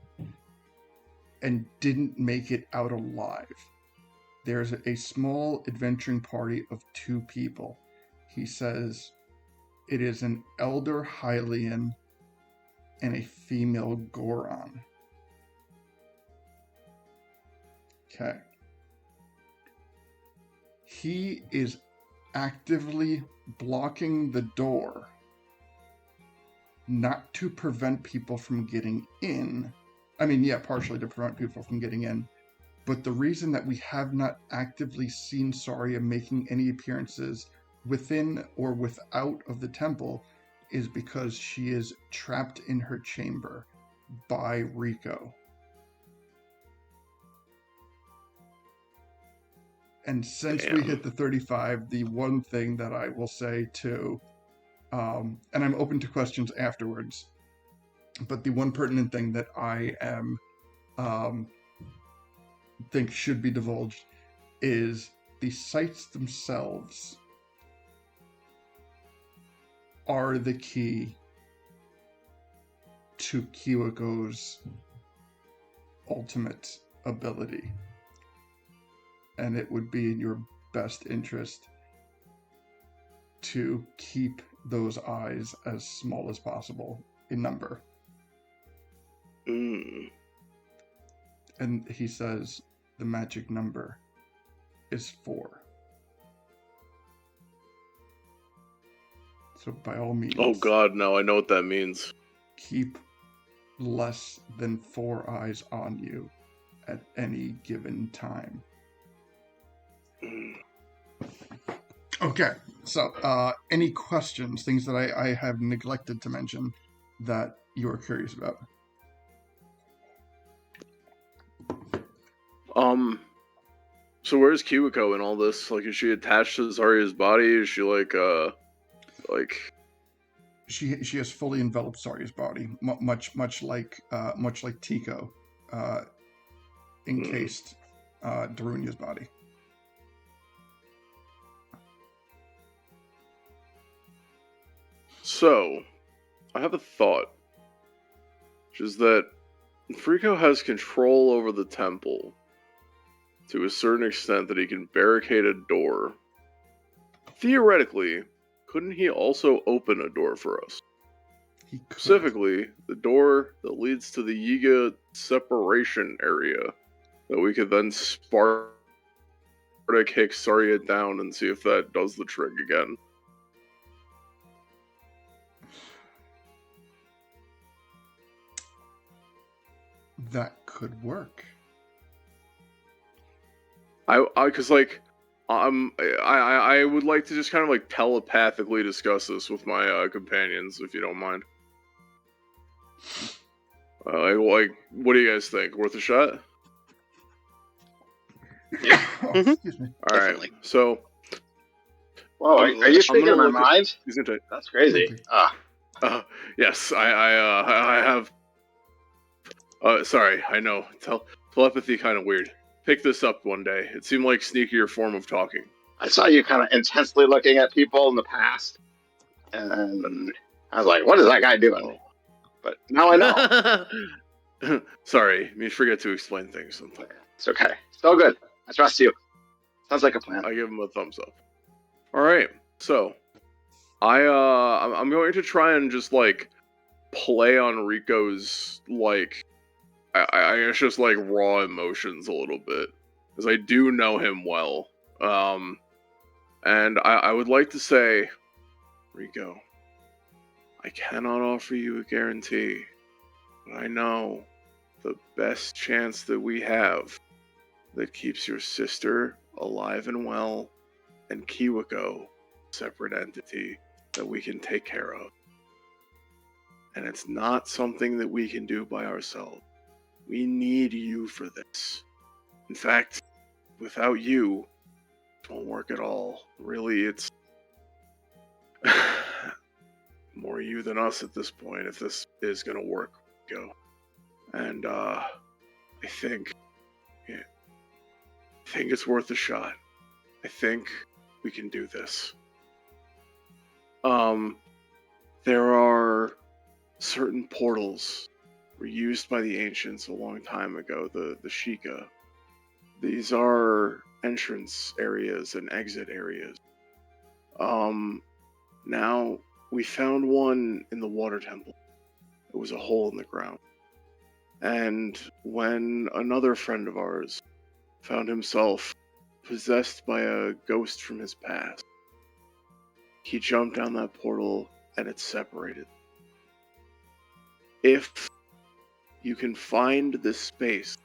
and didn't make it out alive. There's a small adventuring party of 2 people. He says it is an elder Hylian and a female Goron. Okay. He is actively blocking the door, not to prevent people from getting in. I mean, yeah, partially to prevent people from getting in. But the reason that we have not actively seen Saria making any appearances within or without of the temple is because she is trapped in her chamber by Rikko. And since we hit the 35, the one thing that I will say too, and I'm open to questions afterwards, but the one pertinent thing that I am think should be divulged is the sites themselves are the key to Kiwako's ultimate ability. And it would be in your best interest to keep those eyes as small as possible in number. And he says the magic number is 4. So by all means... Oh god, no, I know what that means. Keep less than 4 eyes on you at any given time. Okay, so any questions, things that I have neglected to mention that you are curious about? So where's Kiwako in all this? Like, is she attached to Zarya's body? Is she like? She has fully enveloped Zarya's body, much like Tico encased Darunia's body. So, I have a thought, which is that Rikko has control over the temple to a certain extent that he can barricade a door. Theoretically, couldn't he also open a door for us? He could. Specifically, the door that leads to the Yiga separation area that we could then Sparta kick Zarya down and see if that does the trick again. That could work. I would like to just kind of like telepathically discuss this with my companions, if you don't mind. Like, what do you guys think? Worth a shot? Yeah. Oh, excuse me. All right. Definitely. So, Whoa, are you speaking in my mind? Isn't it? That's crazy. Yes, I have. Sorry, I know. Telepathy kind of weird. Pick this up one day. It seemed like sneakier form of talking. I saw you kind of intensely looking at people in the past, and I was like, what is that guy doing? But now I know. Sorry, you forget to explain things sometimes. It's okay. Still good. I trust you. Sounds like a plan. I give him a thumbs up. All right, so I'm going to try and just like play on Rikko's like I guess just like raw emotions a little bit, because I do know him well. And I would like to say, Rikko, I cannot offer you a guarantee, but I know the best chance that we have that keeps your sister alive and well, and Kiwako, separate entity that we can take care of. And it's not something that we can do by ourselves. We need you for this. In fact, without you, it won't work at all. Really, it's more you than us at this point, if this is gonna work. Go. And I think it's worth a shot. I think we can do this. There are certain portals were used by the ancients a long time ago, the Sheikah. These are entrance areas and exit areas. Now, we found one in the water temple. It was a hole in the ground. And when another friend of ours found himself possessed by a ghost from his past, he jumped down that portal and it separated. If you can find this space,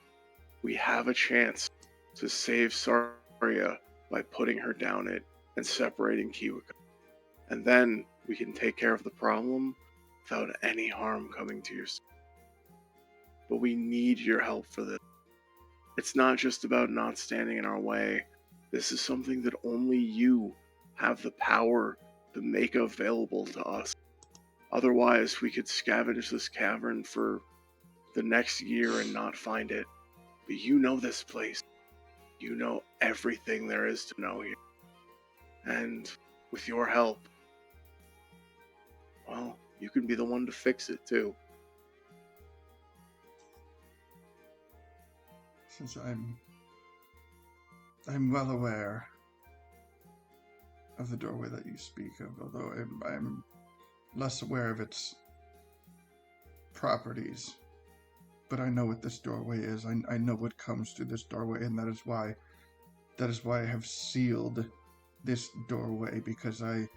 we have a chance to save Zarya by putting her down it and separating Kiwako. And then we can take care of the problem without any harm coming to yourself. But we need your help for this. It's not just about not standing in our way. This is something that only you have the power to make available to us. Otherwise, we could scavenge this cavern for the next year and not find it. But you know this place. You know everything there is to know here. And with your help, well, you can be the one to fix it too. Since I'm well aware of the doorway that you speak of, although I'm less aware of its properties. But I know what this doorway is. I know what comes through this doorway, and that is why I have sealed this doorway, because I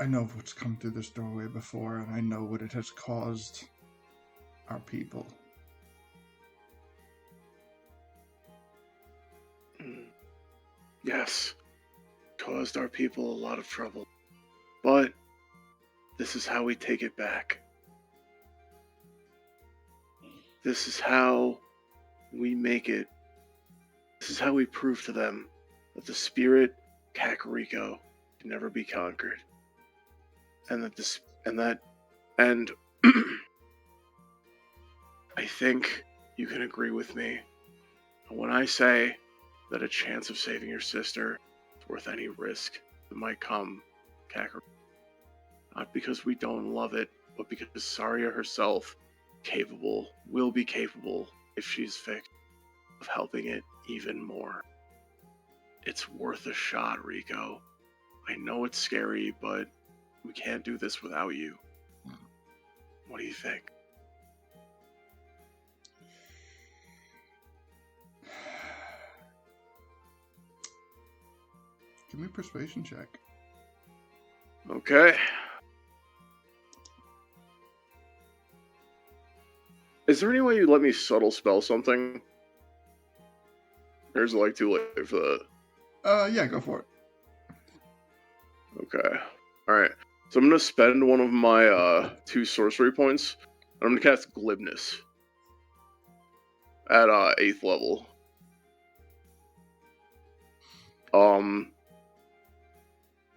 know what's come through this doorway before, and I know what it has caused our people. Yes, caused our people a lot of trouble. But this is how we take it back. This is how we make it This is how we prove to them that the spirit Kakariko can never be conquered. And and I think you can agree with me when I say that a chance of saving your sister is worth any risk that might come, Kakariko. Not because we don't love it, but because Saria herself will be capable, if she's fixed, of helping it even more. It's worth a shot, Rikko. I know it's scary, but we can't do this without you. What do you think? Give me a persuasion check. Okay. Is there any way you let me subtle spell something? Or is it like too late for that? Yeah, go for it. Okay. Alright. So I'm gonna spend one of my 2 sorcery points. And I'm gonna cast Glibness. At 8th level.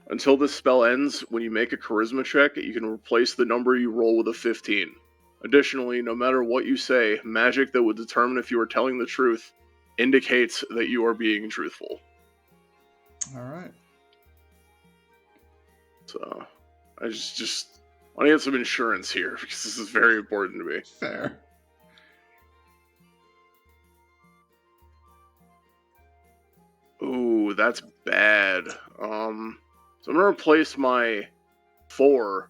Until this spell ends, when you make a charisma check, you can replace the number you roll with a 15. Additionally, no matter what you say, magic that would determine if you are telling the truth indicates that you are being truthful. Alright. So, I just want to get some insurance here, because this is very important to me. Fair. Ooh, that's bad. So I'm going to replace my 4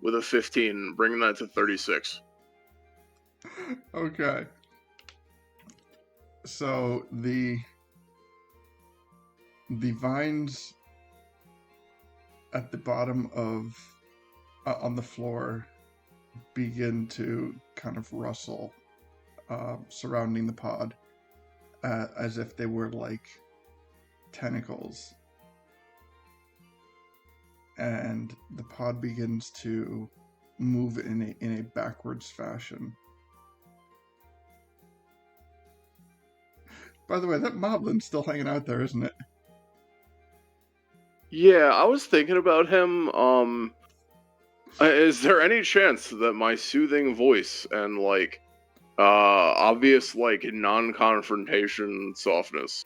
with a 15, bringing that to 36. Okay. So the vines at the bottom of on the floor begin to kind of rustle, surrounding the pod, as if they were like tentacles, and the pod begins to move in a backwards fashion. By the way, that Moblin's still hanging out there, isn't it? Yeah, I was thinking about him. Is there any chance that my soothing voice and obvious non-confrontation softness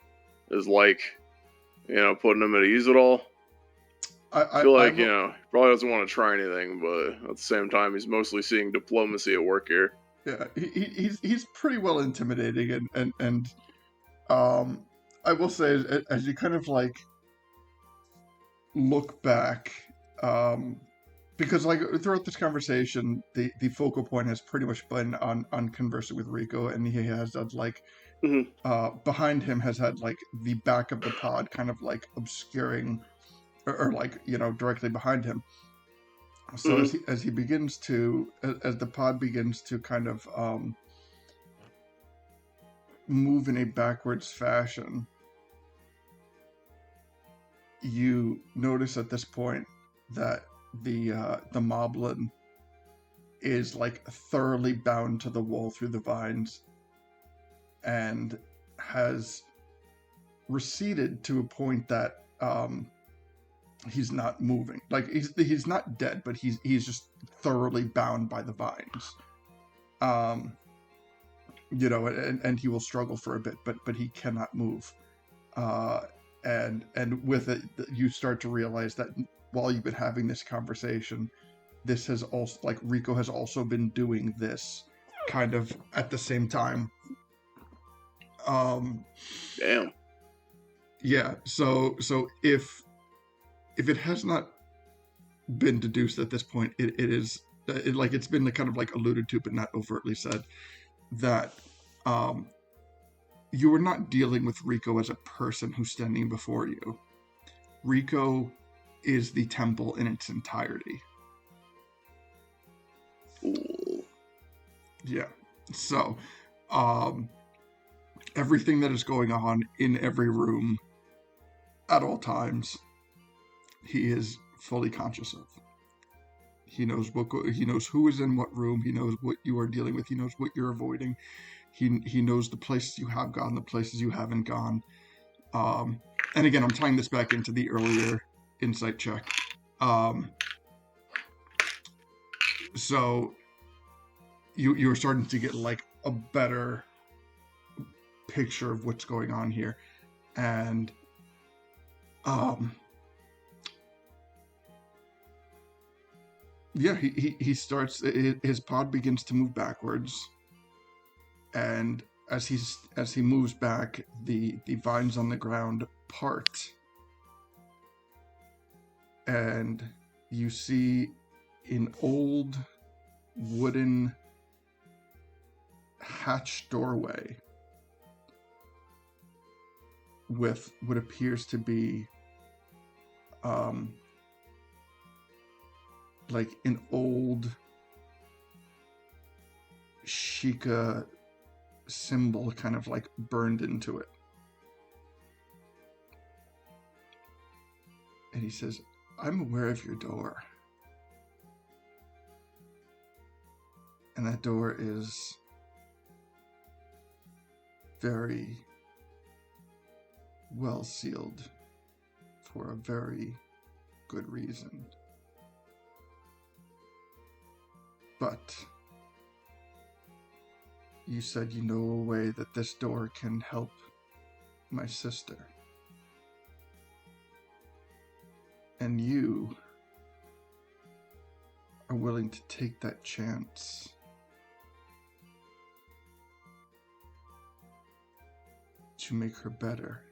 is putting him at ease at all? I feel like he probably doesn't want to try anything, but at the same time, he's mostly seeing diplomacy at work here. Yeah, he's pretty well intimidating, and I will say, as you kind of look back, because throughout this conversation, the focal point has pretty much been on conversing with Rikko, and he has had behind him has had the back of the pod kind of obscuring, or directly behind him. So as he begins to, as the pod begins to kind of move in a backwards fashion, you notice at this point that the moblin is thoroughly bound to the wall through the vines, and has receded to a point that he's not moving. He's not dead, but he's just thoroughly bound by the vines. And he will struggle for a bit, but he cannot move. And with it, you start to realize that while you've been having this conversation, this has also, Rikko has also been doing this kind of at the same time. Damn. Yeah. So if it has not been deduced at this point, it's been kind of alluded to, but not overtly said, that you are not dealing with Rikko as a person who's standing before you. Rikko is the temple in its entirety. Ooh. Yeah. So, everything that is going on in every room at all times, he is fully conscious of. He knows who is in what room. He knows what you are dealing with. He knows what you're avoiding. he knows the places you have gone, the places you haven't gone. And again, I'm tying this back into the earlier insight check. So you're starting to get like a better picture of what's going on here. And yeah, he starts, his pod begins to move backwards, and as he moves back, the vines on the ground part, and you see an old wooden hatch doorway with what appears to be like an old Sheikah symbol kind of like burned into it. And he says, "I'm aware of your door." And that door is very well sealed for a very good reason. But you said you know a way that this door can help my sister. And you are willing to take that chance. To make her better.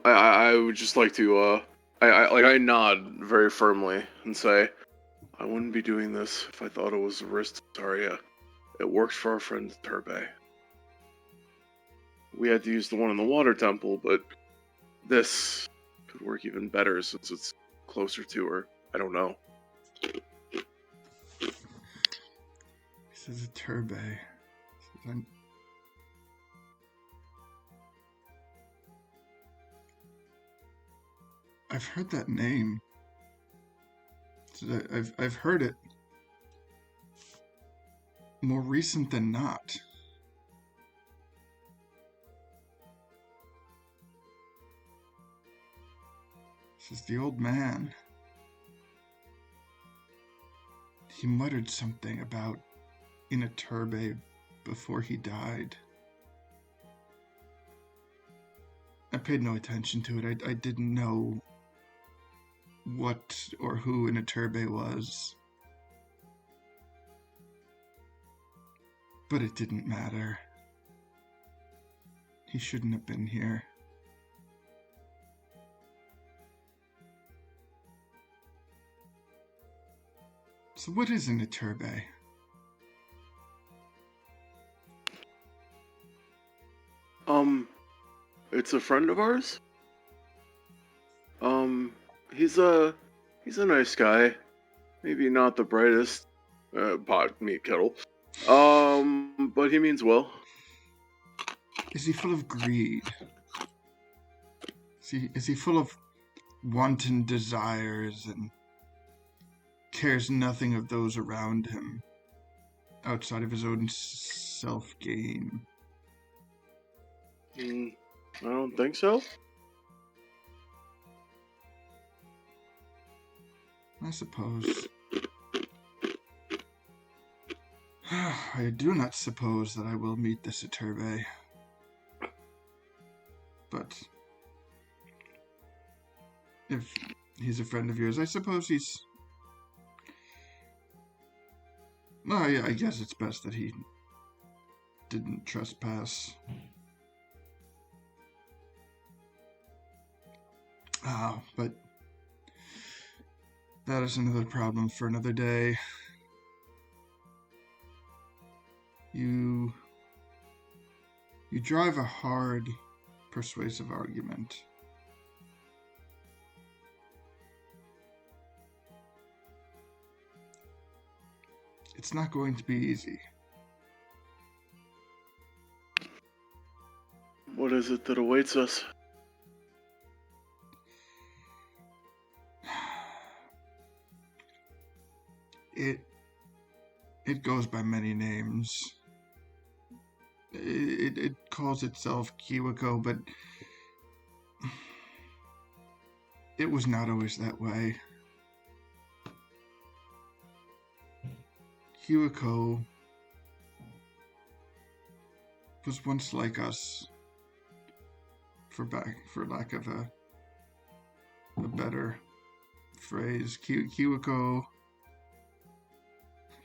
I would just like to I nod very firmly and say, I wouldn't be doing this if I thought it was a risk to Zarya. It worked for our friend Turbe. We had to use the one in the water temple, but this could work even better since it's closer to her. I don't know. He says a Turbe. I've heard that name. I've heard it more recent than not. This is the old man. He muttered something about in a Turbe before he died. I paid no attention to it. I didn't know what or who in a Turbe was. But it didn't matter. He shouldn't have been here. So what is in a Turbe? It's a friend of ours. He's a nice guy. Maybe not the brightest pot meat kettle. But he means well. Is he full of greed? Is he full of wanton desires and cares nothing of those around him outside of his own self-gain? I don't think so. I suppose. I do not suppose that I will meet this Turbe. But if he's a friend of yours, I suppose he's... Well, yeah, I guess it's best that he didn't trespass. But that is another problem for another day. You drive a hard, persuasive argument. It's not going to be easy. What is it that awaits us? It goes by many names. It calls itself Kiwako, but it was not always that way. Kiwako was once like us, for lack of a better phrase. Kiwako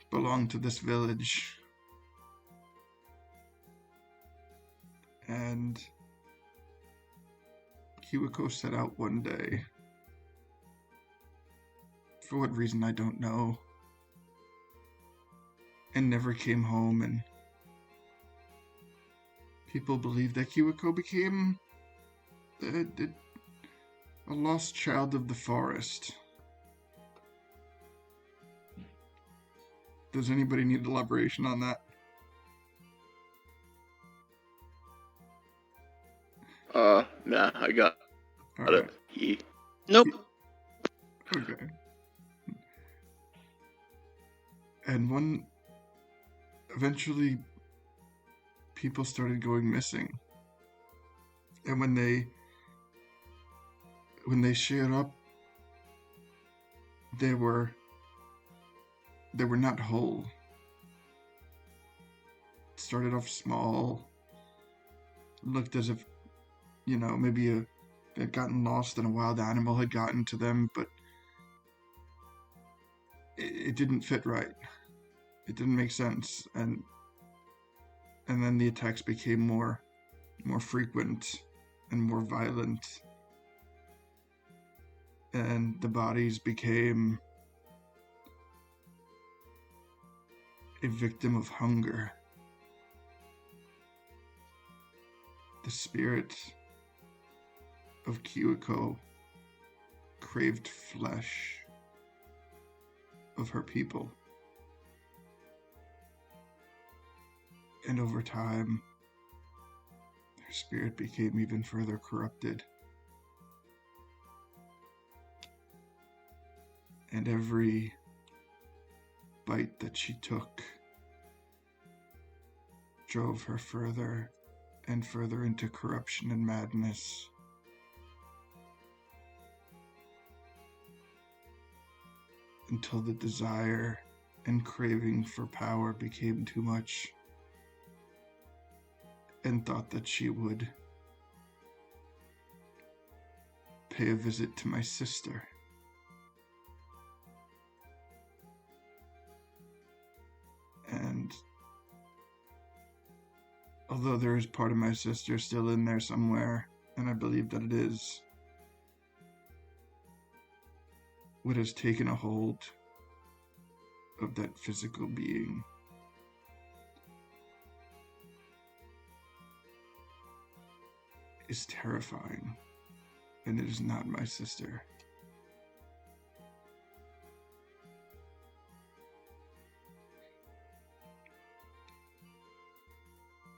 belonged to this village, and Kiwako set out one day. For what reason, I don't know. And never came home, and people believe that Kiwako became a lost child of the forest. Does anybody need elaboration on that? Nah, I got All it. right. Nope. Okay. And eventually, people started going missing. And when they showed up, they were not whole. It started off small, looked as if, maybe they'd gotten lost and a wild animal had gotten to them, but it didn't fit right. It didn't make sense, and then the attacks became more frequent and more violent, and the bodies became a victim of hunger. The spirit of Kiwako craved flesh of her people. And over time, her spirit became even further corrupted. And every bite that she took drove her further and further into corruption and madness. Until the desire and craving for power became too much, and thought that she would pay a visit to my sister. And although there is part of my sister still in there somewhere, and I believe that it is, what has taken a hold of that physical being is terrifying, and it is not my sister.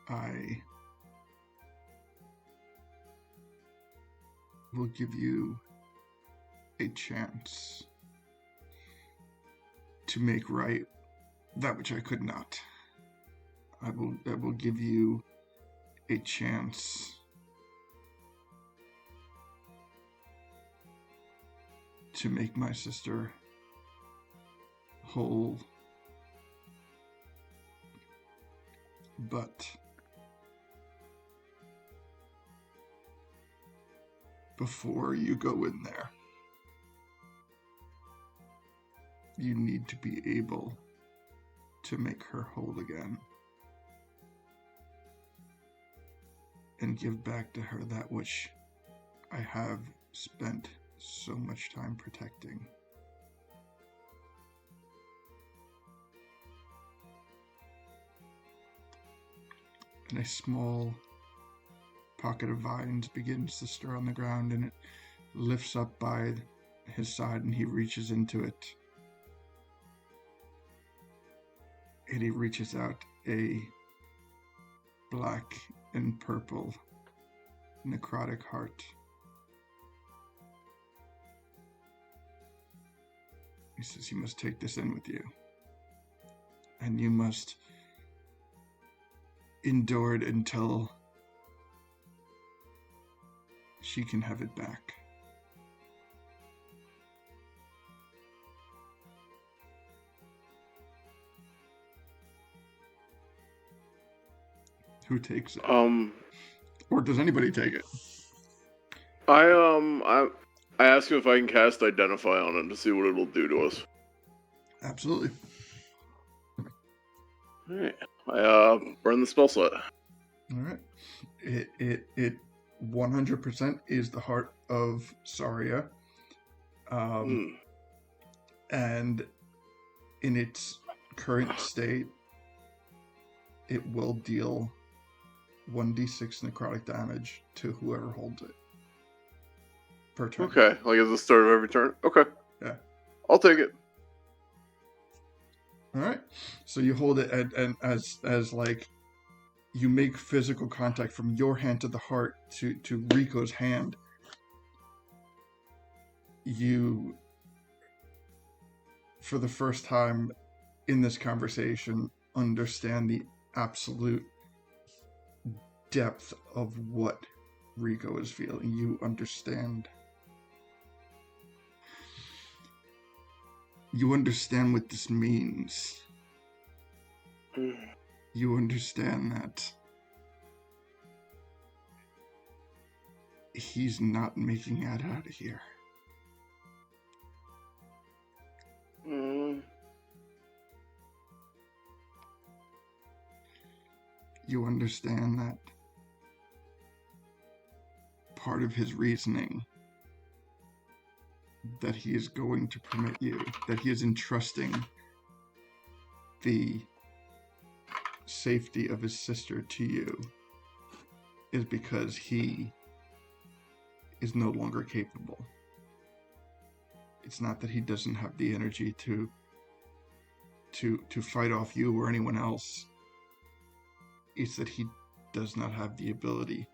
I will give you a chance to make right that which I could not. I will give you a chance to make my sister whole. But before you go in there, you need to be able to make her whole again and give back to her that which I have spent so much time protecting. And a small pocket of vines begins to stir on the ground, and it lifts up by his side, and he reaches into it. And he reaches out a black and purple necrotic heart. He says, "You must take this in with you. and you must endure it until she can have it back. Who takes it? Or does anybody take it? I ask him if I can cast Identify on him to see what it'll do to us. Absolutely. Alright. I burn the spell slot. Alright. It 100% is the heart of Saria. And in its current state, it will deal 1d6 necrotic damage to whoever holds it per turn. Okay, like at the start of every turn? Okay. Yeah. I'll take it. Alright. So you hold it, and as like, you make physical contact from your hand to the heart to Rikko's hand. You, for the first time in this conversation, understand the absolute depth of what Rikko is feeling. You understand. You understand what this means. You understand that he's not making it out of here. You understand that part of his reasoning that he is going to permit you, that he is entrusting the safety of his sister to you, is because he is no longer capable. It's not that he doesn't have the energy to fight off you or anyone else. It's that he does not have the ability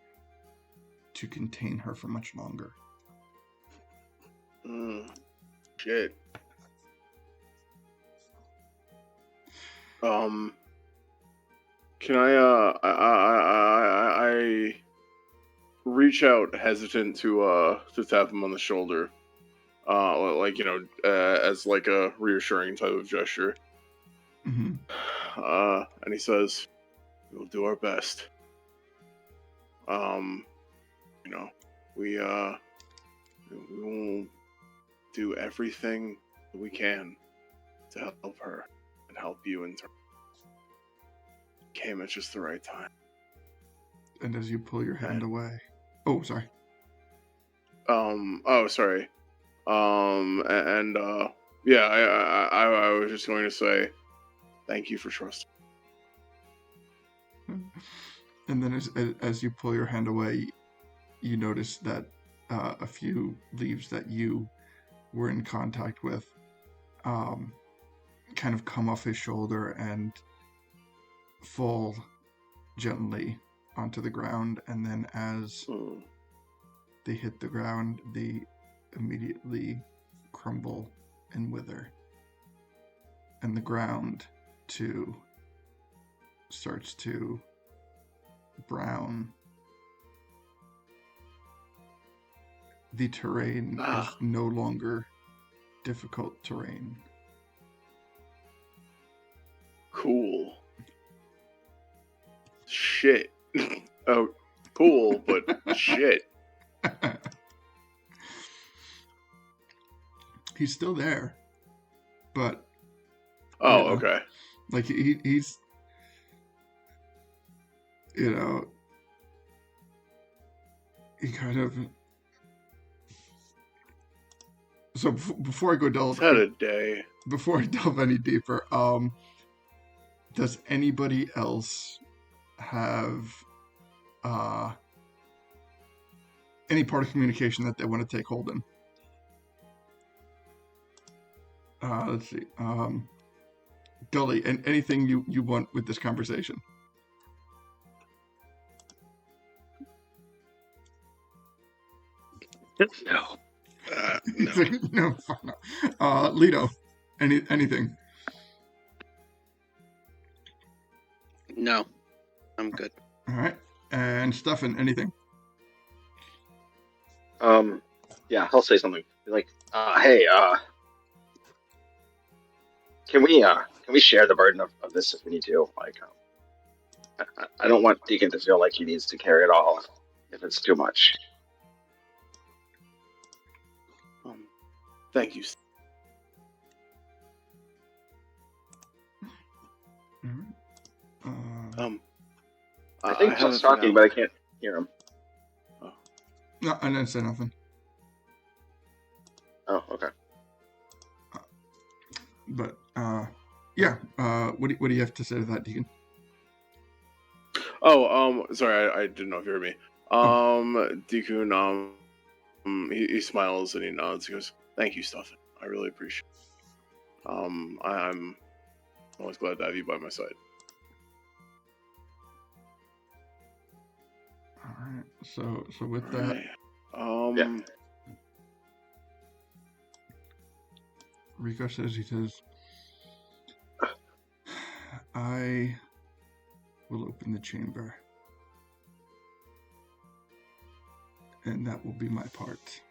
to contain her for much longer. Shit. Can I reach out hesitant to tap him on the shoulder, like, as like a reassuring type of gesture. Mm-hmm. And he says, "We'll do our best. We will do everything we can to help her and help you in turn. Came at just the right time." And as you pull your hand away... Oh, sorry. Sorry. Yeah, I was just going to say, thank you for trusting. And then as you pull your hand away, you notice that a few leaves that you were in contact with kind of come off his shoulder and fall gently onto the ground, and then as they hit the ground, they immediately crumble and wither. And the ground, too, starts to brown. The terrain is no longer difficult terrain. Cool. Shit. Oh, cool, but shit. He's still there, but... Oh, okay. Like, he's... he kind of... So before I go delve... Had a day. Before I delve any deeper, does anybody else have any part of communication that they want to take hold in? Let's see. Gully, and anything you want with this conversation? No. No. Lito, anything? No, I'm good. All right. And Stefan, anything? Yeah, he'll say something like, "Hey, can we share the burden of this if we need to? Like, I don't want Deacon to feel like he needs to carry it all if it's too much." Thank you. I think Chuck's talking, but I can't hear him. No, I didn't say nothing. Oh, okay. But yeah. What do you have to say to that, Deacon? Oh, sorry, I didn't know if you heard me. Deacon, he smiles and he nods. He goes, "Thank you, Stefan. I really appreciate it. I'm always glad to have you by my side." All right. So with that, Yeah. Rikko says, I will open the chamber, and that will be my part.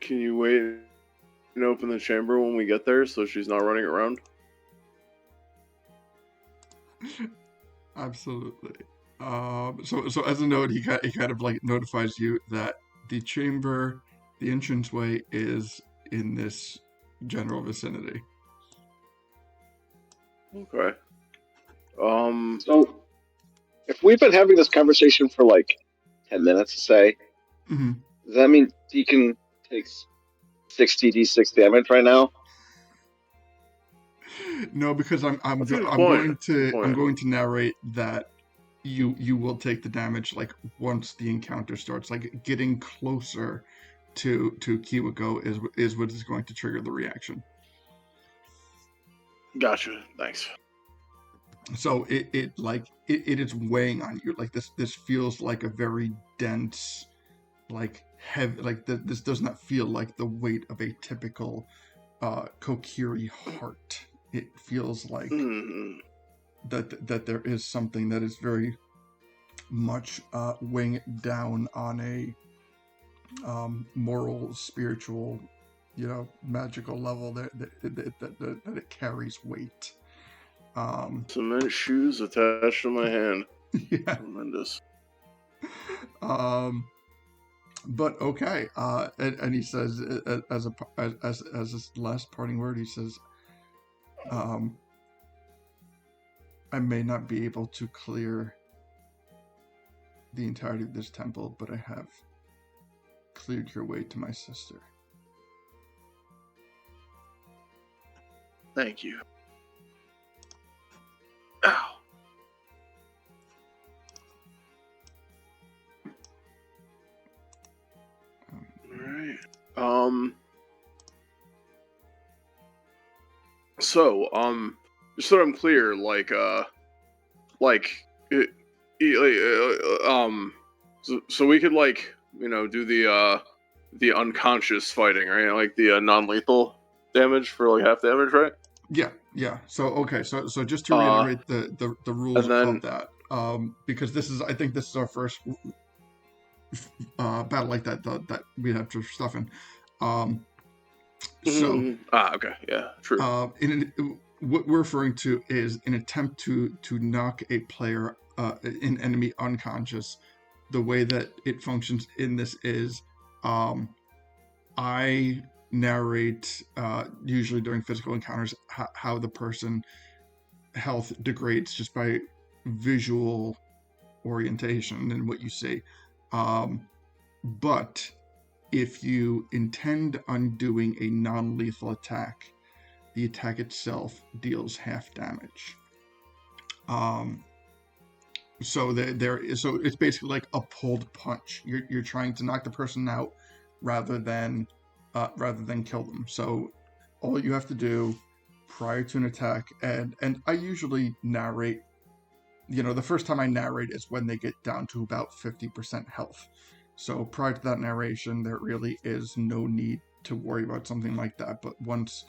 Can you wait and open the chamber when we get there so she's not running around? Absolutely. So as a note, he kind of like notifies you that the chamber, the entranceway, is in this general vicinity. Okay. So, if we've been having this conversation for like 10 minutes, say, does that mean Deacon takes 60d6 damage right now? No, because I'm going to narrate that you will take the damage like once the encounter starts, like getting closer to Kiwako is what is going to trigger the reaction. Gotcha. Thanks. So it is weighing on you. Like this feels like a very dense, like heavy. Like this does not feel like the weight of a typical Kokiri heart. It feels like that there is something that is very much weighing it down on a moral, spiritual, magical level that it carries weight. Cement shoes attached to my hand. Yeah. Tremendous. But okay. And he says, as his last parting word, he says, I may not be able to clear the entirety of this temple, but I have cleared your way to my sister. Thank you. Ow. Alright. So, just so I'm clear, so we could do the unconscious fighting, right? Like the non-lethal damage for like half damage, right? Yeah. So okay, so just to reiterate the rules of that, because I think this is our first battle like that we have to stuff in. Okay, yeah, true. What we're referring to is an attempt to knock a player, an enemy, unconscious. The way that it functions in this is, I narrate, usually during physical encounters, how the person health degrades just by visual orientation and what you see. But if you intend on doing a non-lethal attack, the attack itself deals half damage. So it's basically like a pulled punch. You're trying to knock the person out rather than kill them. So all you have to do prior to an attack, and I usually narrate, the first time I narrate is when they get down to about 50% health. So prior to that narration, there really is no need to worry about something like that. But once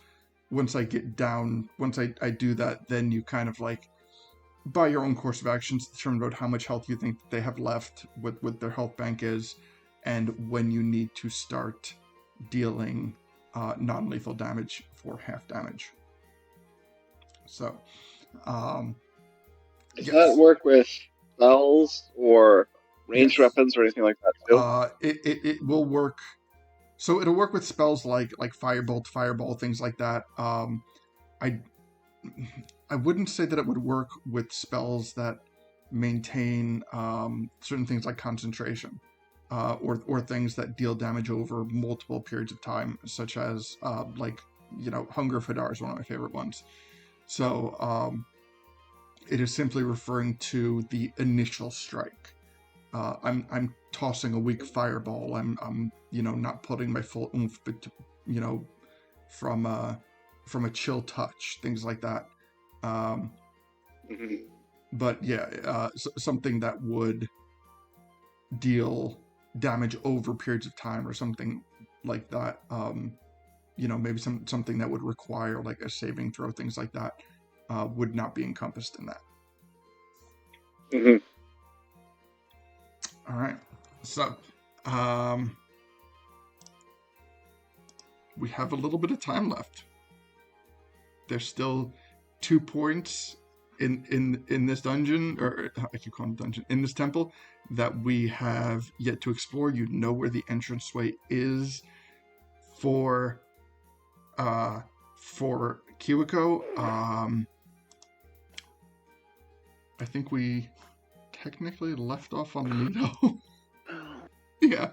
once I get down, once I do that, then you kind of like, by your own course of actions, determine about how much health you think they have left, what their health bank is, and when you need to start dealing non-lethal damage for half damage. So, Does yes. that work with spells or ranged Yes. weapons or anything like that too? It will work. So it'll work with spells like firebolt, fireball, things like that. I wouldn't say that it would work with spells that maintain certain things like concentration, or things that deal damage over multiple periods of time, such as Hunger Fidar is one of my favorite ones. So it is simply referring to the initial strike. I'm tossing a weak fireball. I'm not putting my full oomph, but from a chill touch, things like that. Mhm. But yeah, something that would deal damage over periods of time or something like that. Maybe something that would require like a saving throw, things like that, would not be encompassed in that. Mhm. All right. So, we have a little bit of time left. There's still 2 points in this dungeon, or I keep calling it dungeon, in this temple, that we have yet to explore. You know where the entranceway is for Kiwako. I think we technically left off on Lido. Yeah.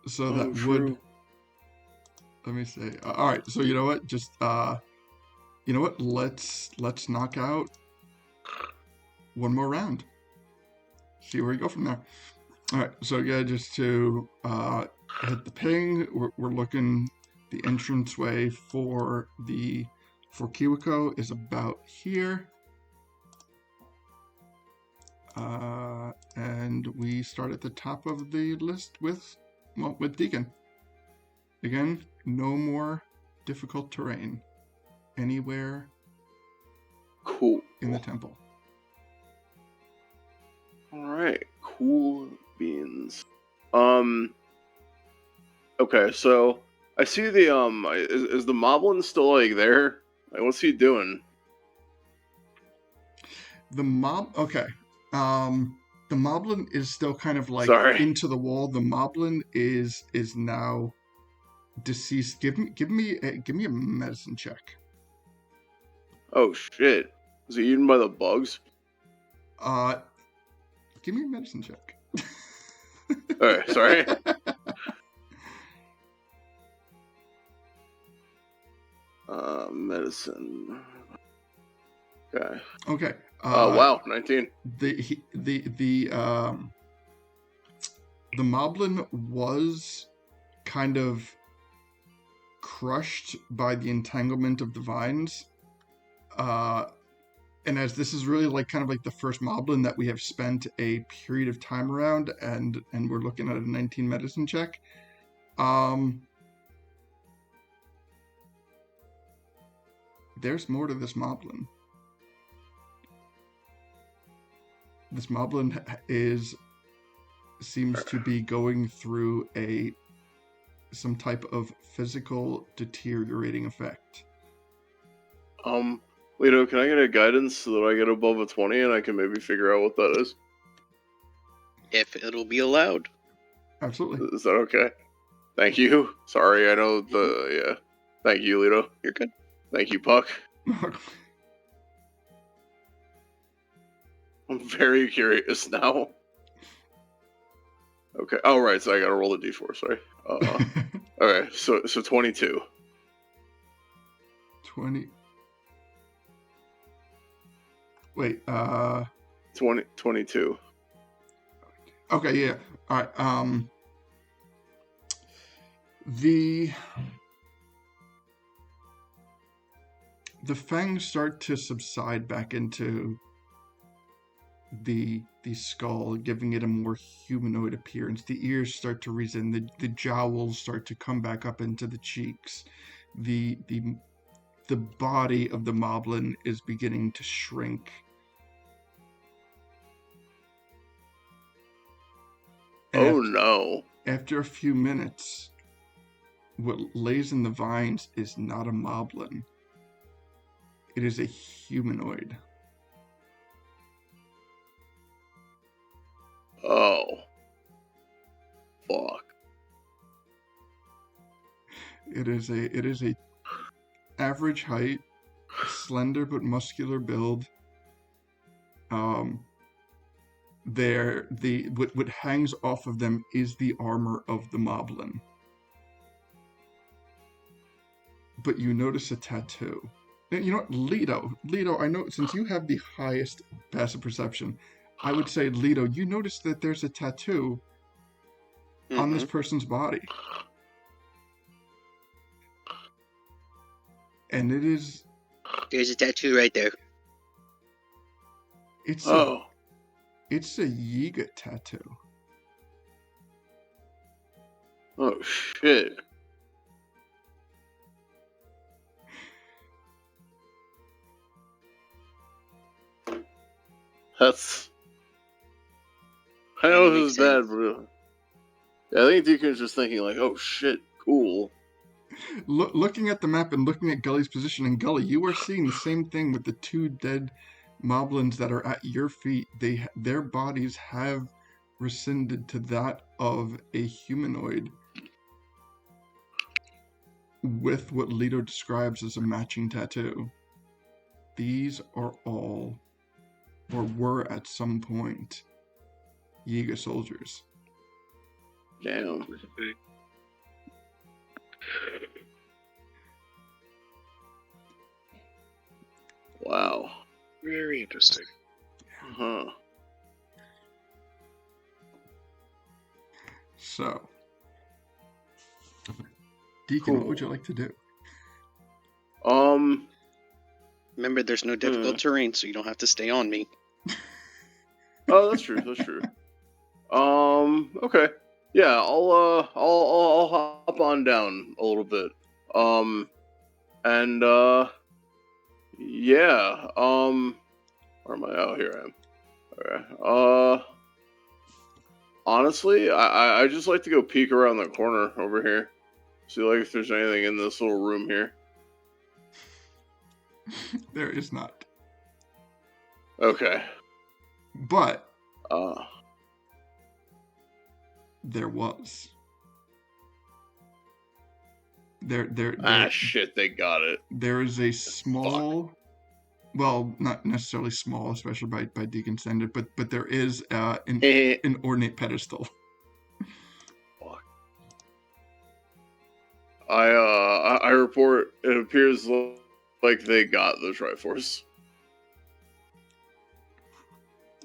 So that would. Let me see. All right. So you know what? Just you know what? Let's knock out one more round. See where we go from there. All right. So yeah, just to hit the ping, we're looking. The entranceway for Kiwako is about here. And we start at the top of the list with Deacon. Again, no more difficult terrain anywhere Cool. in the temple. All right, cool beans. Okay, so I see the is the moblin still like there? Like, what's he doing? The okay. The moblin is still kind of like Sorry. into the wall. The moblin is now deceased. Give me a medicine check. Oh shit! Was he eaten by the bugs? Give me a medicine check. Alright, sorry. Medicine. Okay. Okay. Wow, 19. The moblin was kind of crushed by the entanglement of the vines. And as this is really like kind of like the first moblin that we have spent a period of time around, and we're looking at a 19 medicine check. There's more to this moblin. This moblin seems to be going through some type of physical deteriorating effect. Lito, can I get a guidance so that I get above a 20 and I can maybe figure out what that is? If it'll be allowed. Absolutely. Is that okay? Thank you. Sorry, I know yeah. Thank you, Lito. You're good. Thank you, Puck. I'm very curious now. Okay. Oh, right. So I gotta roll a d4. Sorry. Okay. So 22. 20. Wait. 22. Okay. Yeah. All right. The fangs start to subside back into the skull, giving it a more humanoid appearance. The ears start to reason, the jowls start to come back up into the cheeks. The body of the moblin is beginning to shrink. And Oh no. after a few minutes, what lays in the vines is not a moblin. It is a humanoid. Oh. Fuck. It is a average height, slender but muscular build. What hangs off of them is the armor of the moblin. But you notice a tattoo. And you know what, Leto, I know since you have the highest passive perception, I would say, Leto, you notice that there's a tattoo on this person's body. And it is... There's a tattoo right there. It's Oh. It's a Yiga tattoo. Oh shit. That's... I know this is bad, bro. Yeah, I think Deacon's just thinking like, oh shit, cool. Looking at the map and looking at Gully's position, and Gully, you are seeing the same thing with the two dead moblins that are at your feet. Their bodies have rescinded to that of a humanoid with what Leto describes as a matching tattoo. These are all, or were at some point, Yiga soldiers. Damn. Wow. Very interesting. Huh. So, Deacon, what would you like to do? Remember, there's no difficult terrain, so you don't have to stay on me. Oh, that's true. That's true. Okay. Yeah, I'll hop on down a little bit. And yeah. Where am I? Oh, here I am. Okay. Honestly, I just like to go peek around the corner over here, see like if there's anything in this little room here. There is not. Okay. But there was. There shit, they got it. There is a small, well, not necessarily small, especially by Deacon standard, but there is an ornate pedestal. Fuck. I report. It appears like they got the Triforce.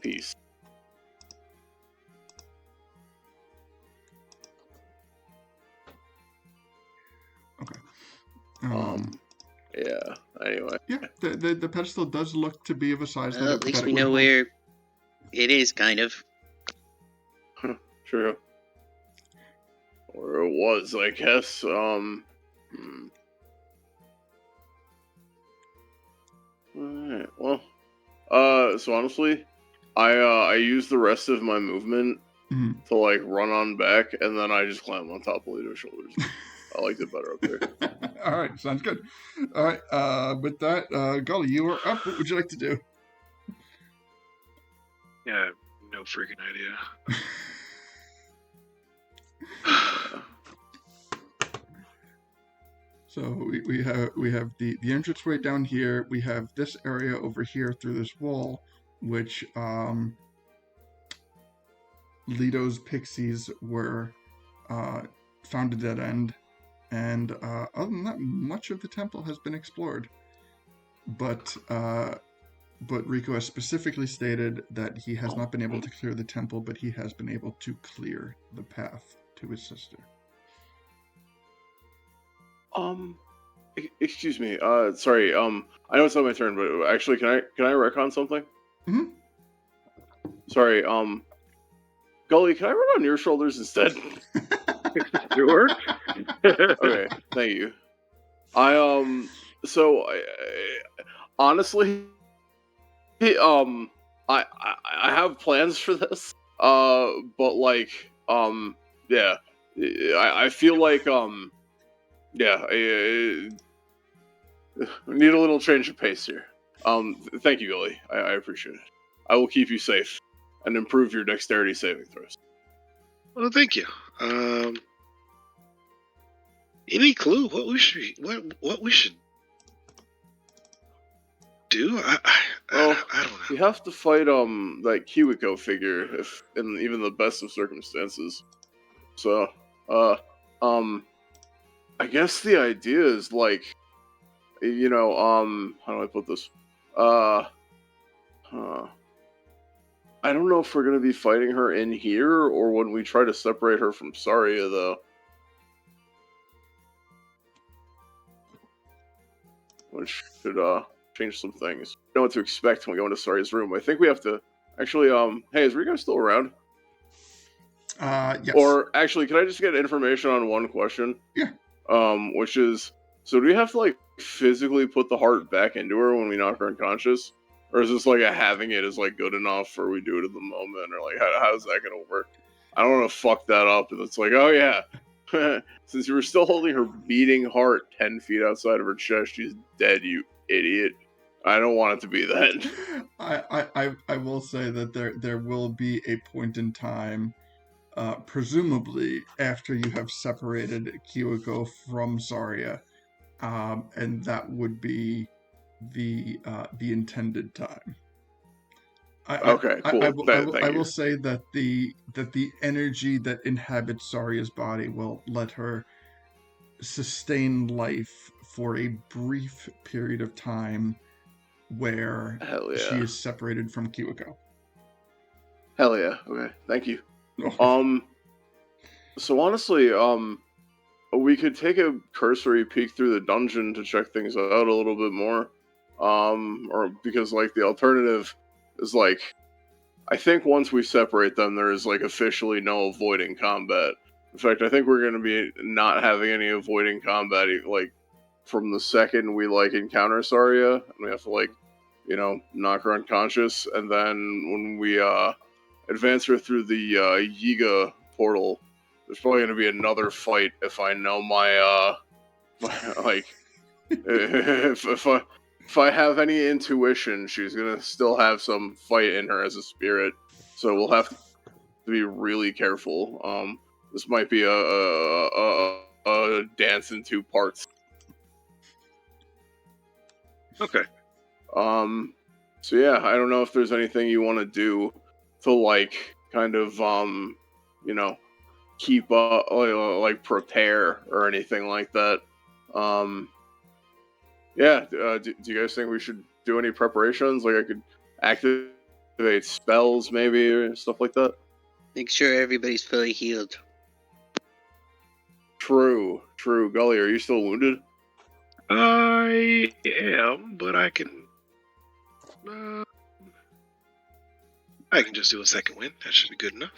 Peace. Okay. Yeah. Anyway. Yeah, the pedestal does look to be of a size that At least we know where it is, kind of. True. Or it was, I guess. Alright, well. So honestly, I use the rest of my movement to like run on back, and then I just climb on top of Lito's shoulders. I liked it better up there. All right, sounds good. All right, with that, Gully, you are up. What would you like to do? Yeah, no freaking idea. So we have the entranceway down here. We have this area over here through this wall, which Lito's pixies were found a dead end, and other than that, much of the temple has been explored. But Rikko has specifically stated that he has not been able to clear the temple, but he has been able to clear the path to his sister. Excuse me. Sorry. I know it's not my turn, but actually, can I retcon something? Mm-hmm. Sorry, Gully, can I run on your shoulders instead? Sure. Okay, thank you. So honestly, I have plans for this. But like, yeah, I feel like, yeah, I need a little change of pace here. Thank you, Gully. I appreciate it. I will keep you safe and improve your dexterity saving throws. Well, thank you. Any clue what we should do? Well, I don't know. you have to fight that Kiwako figure if in even the best of circumstances. So, uh, I guess the idea is like, how do I put this? Huh. I don't know if we're gonna be fighting her in here or when we try to separate her from Saria, though. Which should change some things. Know what to expect when we go into Saria's room. I think we have to actually. Hey, is Rikko still around? Yes. Or actually, can I just get information on one question? Yeah. Which is, so do we have to like physically put the heart back into her when we knock her unconscious, or is this like a having it is like good enough, or we do it at the moment, or like how's that gonna work? I don't want to fuck that up. And it's like, oh yeah, since you were still holding her beating heart 10 feet outside of her chest, she's dead. You idiot. I don't want it to be that. I will say that there will be a point in time, presumably after you have separated Kiwako from Saria, and that would be the intended time. Okay, cool. I will say that the energy that inhabits Saria's body will let her sustain life for a brief period of time where Hell yeah. she is separated from Kiwako. Hell yeah. Okay, thank you. So honestly, we could take a cursory peek through the dungeon to check things out a little bit more. Or because like the alternative is like, I think once we separate them, there is like officially no avoiding combat. In fact, I think we're going to be not having any avoiding combat like from the second we like encounter Saria, and we have to like, knock her unconscious, and then when we advance her through the Yiga portal, there's probably going to be another fight if I know my like if I have any intuition, she's gonna still have some fight in her as a spirit. So we'll have to be really careful. This might be a dance in two parts. Okay. So yeah, I don't know if there's anything you want to do to like kind of keep up, like prepare or anything like that. Yeah, do you guys think we should do any preparations? Like I could activate spells maybe or stuff like that? Make sure everybody's fully healed. True. Gully, are you still wounded? I am, but I can just do a second win. That should be good enough.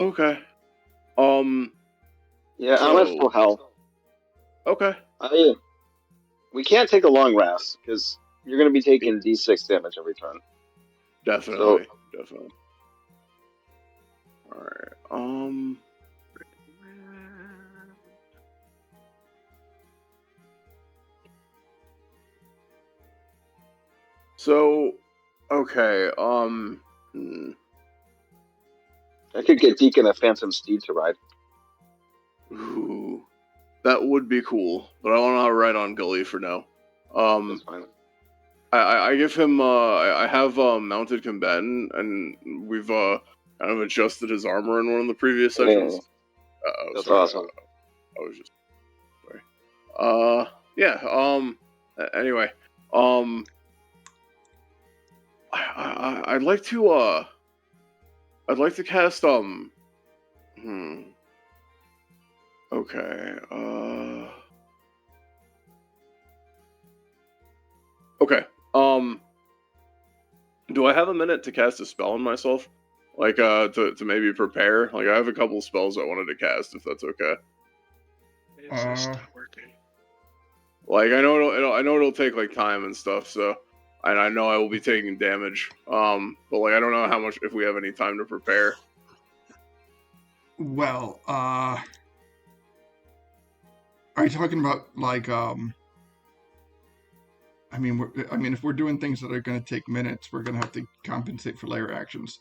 Okay. Yeah, I'm at full health. Okay. We can't take a long rest because you're going to be taking D6 damage every turn. Definitely. All right. So, okay. I could get Deacon a Phantom Steed to ride. Ooh, that would be cool, but I want to ride on Gully for now. That's fine. I give him. I have mounted combatant, and we've kind of adjusted his armor in one of the previous sessions. That's sorry, awesome. I was just sorry. Yeah. Anyway. I'd like to. I'd like to cast. Okay. Okay. Do I have a minute to cast a spell on myself? Like, to maybe prepare? Like, I have a couple spells I wanted to cast, if that's okay. It's just not working. Like, I know it'll take, like, time and stuff, so... And I know I will be taking damage. But, like, I don't know how much... If we have any time to prepare. Well, are you talking about, like, I mean, if we're doing things that are going to take minutes, we're going to have to compensate for layer actions.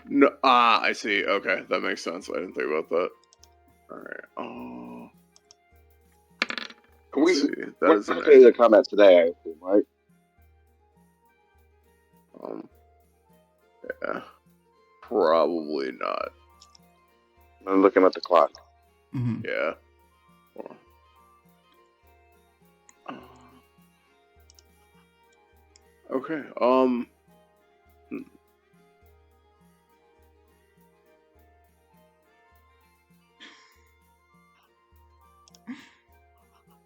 No, I see. Okay, that makes sense. I didn't think about that. Alright, let's see. That is an the combat today, I assume, right? Yeah. Probably not. I'm looking at the clock. Mm-hmm. Yeah. Okay,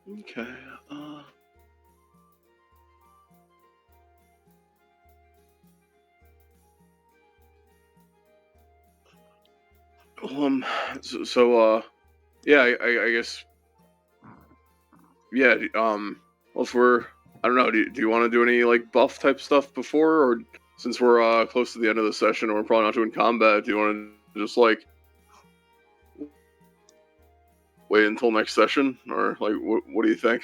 Okay, yeah, I guess, yeah, well, if we're, I don't know, do you want to do any, like, buff type stuff before, or since we're, close to the end of the session and we're probably not doing combat, do you want to just, like, wait until next session, or, like, what do you think?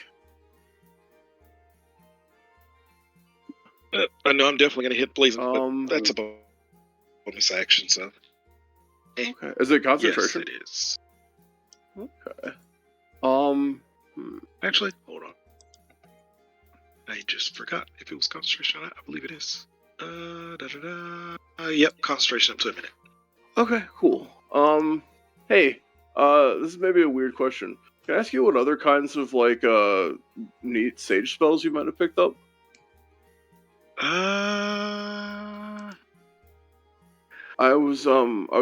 I know I'm definitely going to hit Blazing, but that's a Um, bonus action, so... Okay, is it concentration? Yes, it is. Okay. Actually, hold on. I just forgot if it was concentration or not. I believe it is. Yep, concentration up to a minute. Okay, cool. Hey, this is maybe a weird question. Can I ask you what other kinds of, like, neat sage spells you might have picked up? I was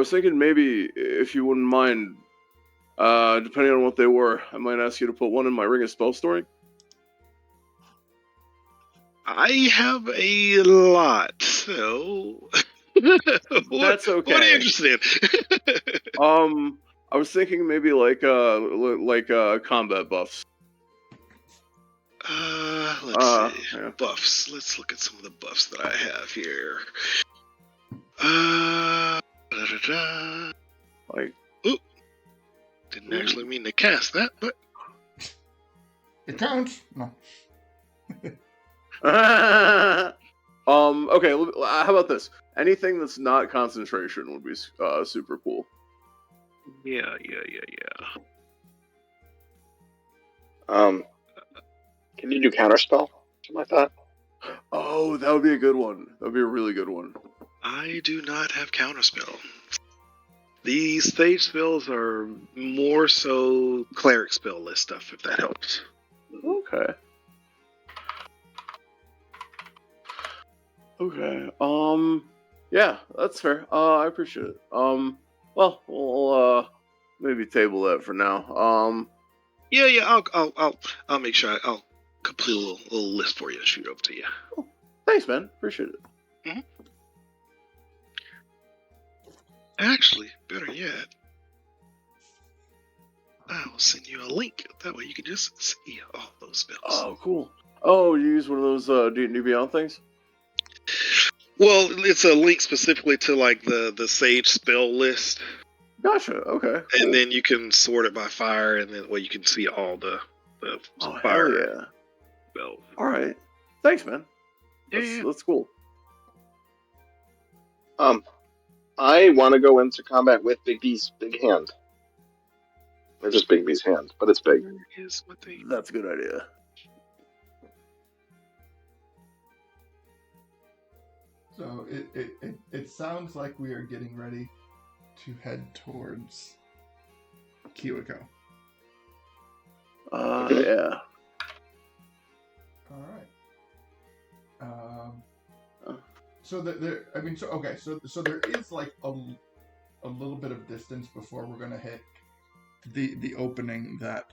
thinking maybe, if you wouldn't mind, depending on what they were, I might ask you to put one in my Ring of Spell Storing. I have a lot, so... That's okay. What are you interested in? I was thinking maybe like combat buffs. Let's see. Yeah. Buffs. Let's look at some of the buffs that I have here. Like, ooh, didn't actually mean to cast that, but It counts. No. okay, how about this? Anything that's not concentration would be super cool. yeah. Can you do counterspell? Something like that? Oh, that would be a good one. That would be a really good one. I do not have counterspell. These stage spells are more so cleric spell list stuff, if that helps. Okay. Yeah, that's fair. I appreciate it. Well, we'll maybe table that for now. Yeah. I'll make sure I'll complete a little list for you and shoot over to you. Oh, thanks, man. Appreciate it. Mm-hmm. Actually, better yet, I'll send you a link. That way you can just see all those spells. Oh, cool. Oh, you use one of those D&D Beyond things? Well, it's a link specifically to like the Sage spell list. Gotcha. Okay. Cool. And then you can sort it by fire, and then you can see all the fire. Hell yeah. Spell. All right. Thanks, man. That's cool. I want to go into combat with Big B's big hand. They're just Big B's hand, but it's big. That's a good idea. So it sounds like we are getting ready to head towards Kiwako. Yeah. All right. So there, I mean, so there is like a little bit of distance before we're gonna hit the opening that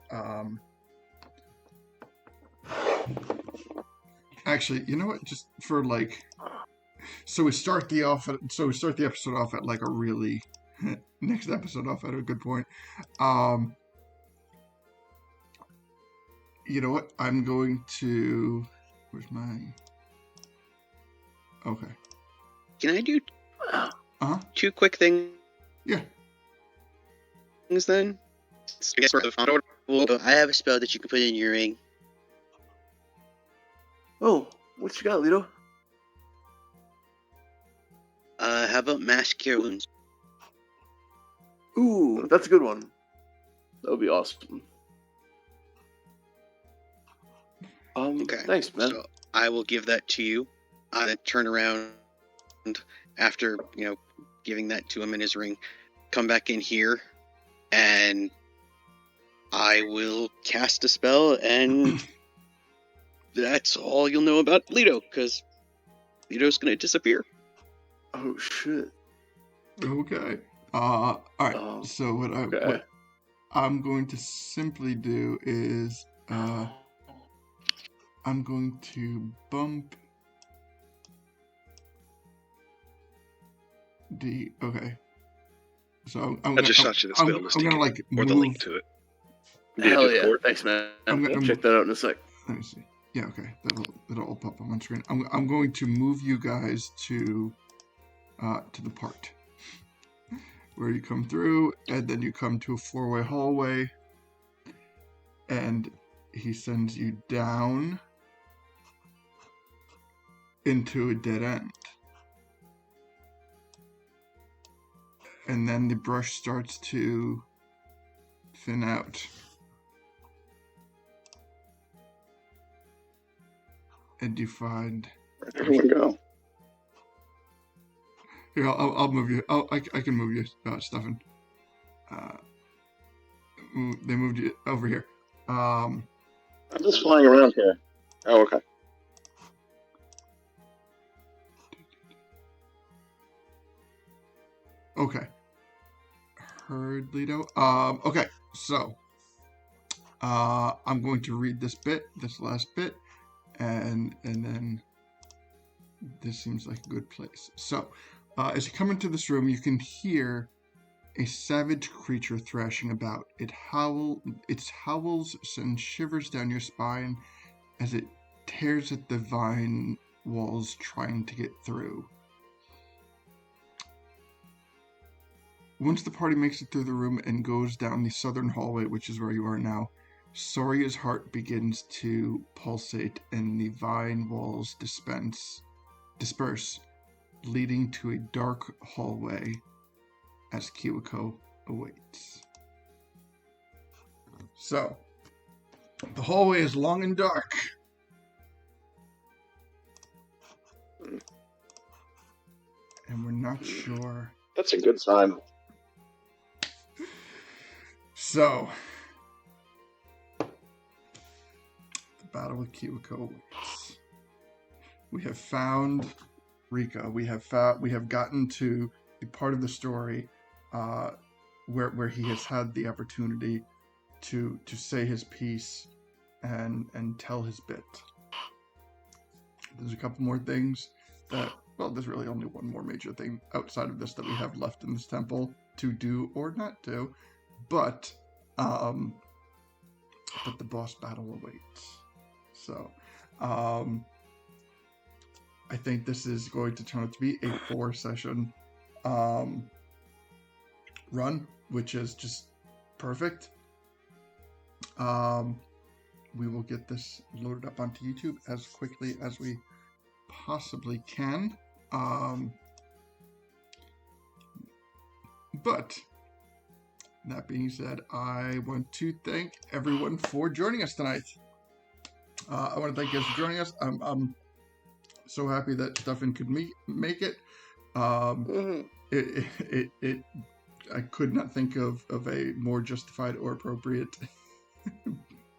actually, you know what? Just for like So we start the episode off at like a really next episode off at a good point. You know what? I'm going to. Where's my? Okay. Can I do two quick things? Yeah. Then. I guess I have a spell that you can put in your ring. Oh, what you got, Lito? How about Mass Cure Wounds? Ooh, that's a good one. That would be awesome. Okay. Thanks, man. So I will give that to you. I turn around after, giving that to him in his ring. Come back in here, and I will cast a spell, and that's all you'll know about Lito, because Lito's going to disappear. Oh, shit. Okay. All right. So what I'm going to simply do is I'm going to bump the So I just shot you the spell list. I'm gonna like or the move. link to it. Hell yeah! Thanks, man. I'm check that out in a sec. Let me see. Yeah, okay. That'll all pop on my screen. I'm going to move you guys to the part where you come through, and then you come to a 4-way hallway, and he sends you down into a dead end. And then the brush starts to thin out. And you find... Where did everyone go? Here, I'll move you. I can move you, Stefan. They moved you over here. I'm just flying around here. Oh, okay. Okay. Heard, Lito. Okay, so I'm going to read this last bit, and then this seems like a good place. So, as you come into this room, you can hear a savage creature thrashing about. Its howls send shivers down your spine as it tears at the vine walls trying to get through. Once the party makes it through the room and goes down the southern hallway, which is where you are now, Soria's heart begins to pulsate and the vine walls disperse, leading to a dark hallway as Kiwako awaits. So, the hallway is long and dark. And we're not sure. That's a good sign. So, the battle with Kiwako awaits. We have found Rikko. We have gotten to the part of the story where he has had the opportunity to say his piece and tell his bit. There's a couple more things that, well, there's really only one more major thing outside of this that we have left in this temple to do or not do, but the boss battle awaits. So, I think this is going to turn out to be a 4-session run, which is just perfect. We will get this loaded up onto YouTube as quickly as we possibly can. But that being said, I want to thank everyone for joining us tonight. I want to thank you guys for joining us. I'm so happy that Stefan could make it. I could not think of a more justified or appropriate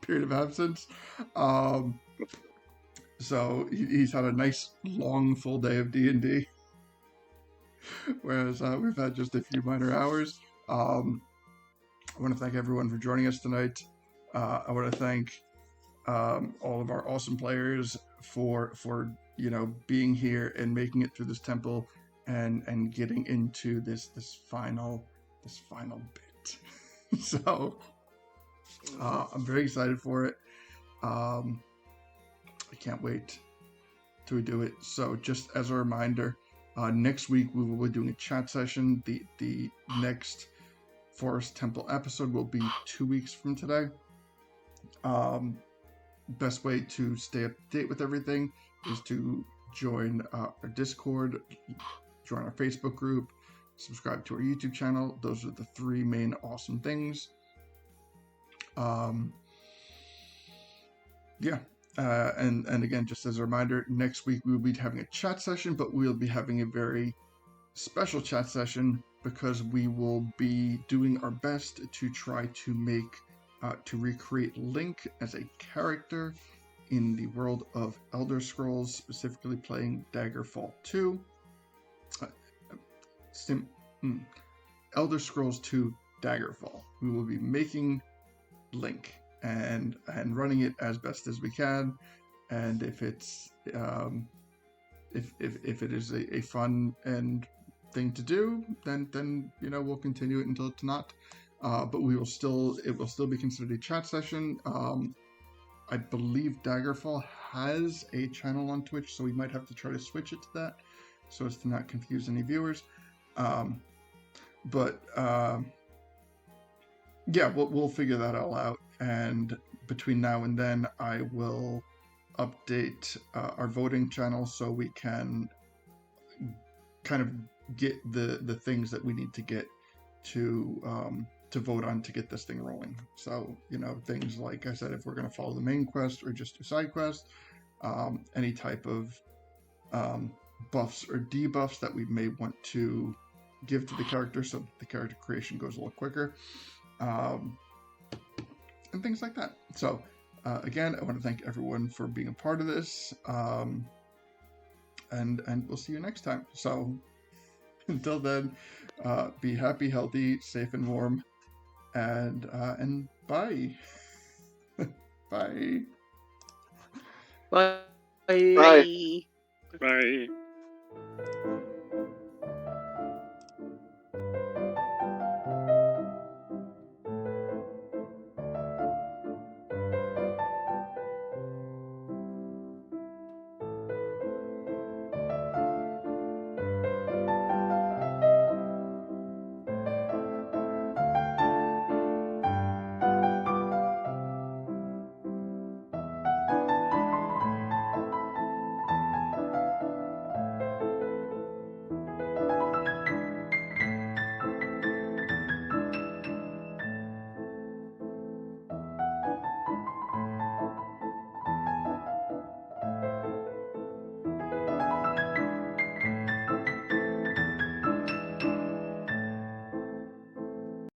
period of absence. So he's had a nice long full day of D&D, whereas we've had just a few minor hours. I want to thank everyone for joining us tonight. I want to thank all of our awesome players for being here and making it through this temple and getting into this final bit. So I'm very excited for it. I can't wait till we do it. So just as a reminder, next week we will be doing a chat session. The next Forest Temple episode will be 2 weeks from today. Best way to stay up to date with everything is to join our Discord, join our Facebook group, subscribe to our YouTube channel. Those are the 3 main awesome things. And again, just as a reminder, next week we will be having a chat session, but we'll be having a very special chat session because we will be doing our best to try to to recreate Link as a character in the world of Elder Scrolls, specifically playing Daggerfall 2. Elder Scrolls 2 Daggerfall. We will be making Link and running it as best as we can, and if it's if it is a fun and thing to do, then we'll continue it until it's not. But it will still be considered a chat session. I believe Daggerfall has a channel on Twitch, so we might have to try to switch it to that so as to not confuse any viewers. But we'll figure that all out. And between now and then, I will update our voting channel so we can kind of get the things that we need to get to vote on to get this thing rolling. So, things like I said, if we're going to follow the main quest or just do side quests, any type of buffs or debuffs that we may want to give to the character so the character creation goes a little quicker, and things like that. So, again, I want to thank everyone for being a part of this, and we'll see you next time. So, until then, be happy, healthy, safe, and warm. And bye. Bye. Bye. Bye. Bye.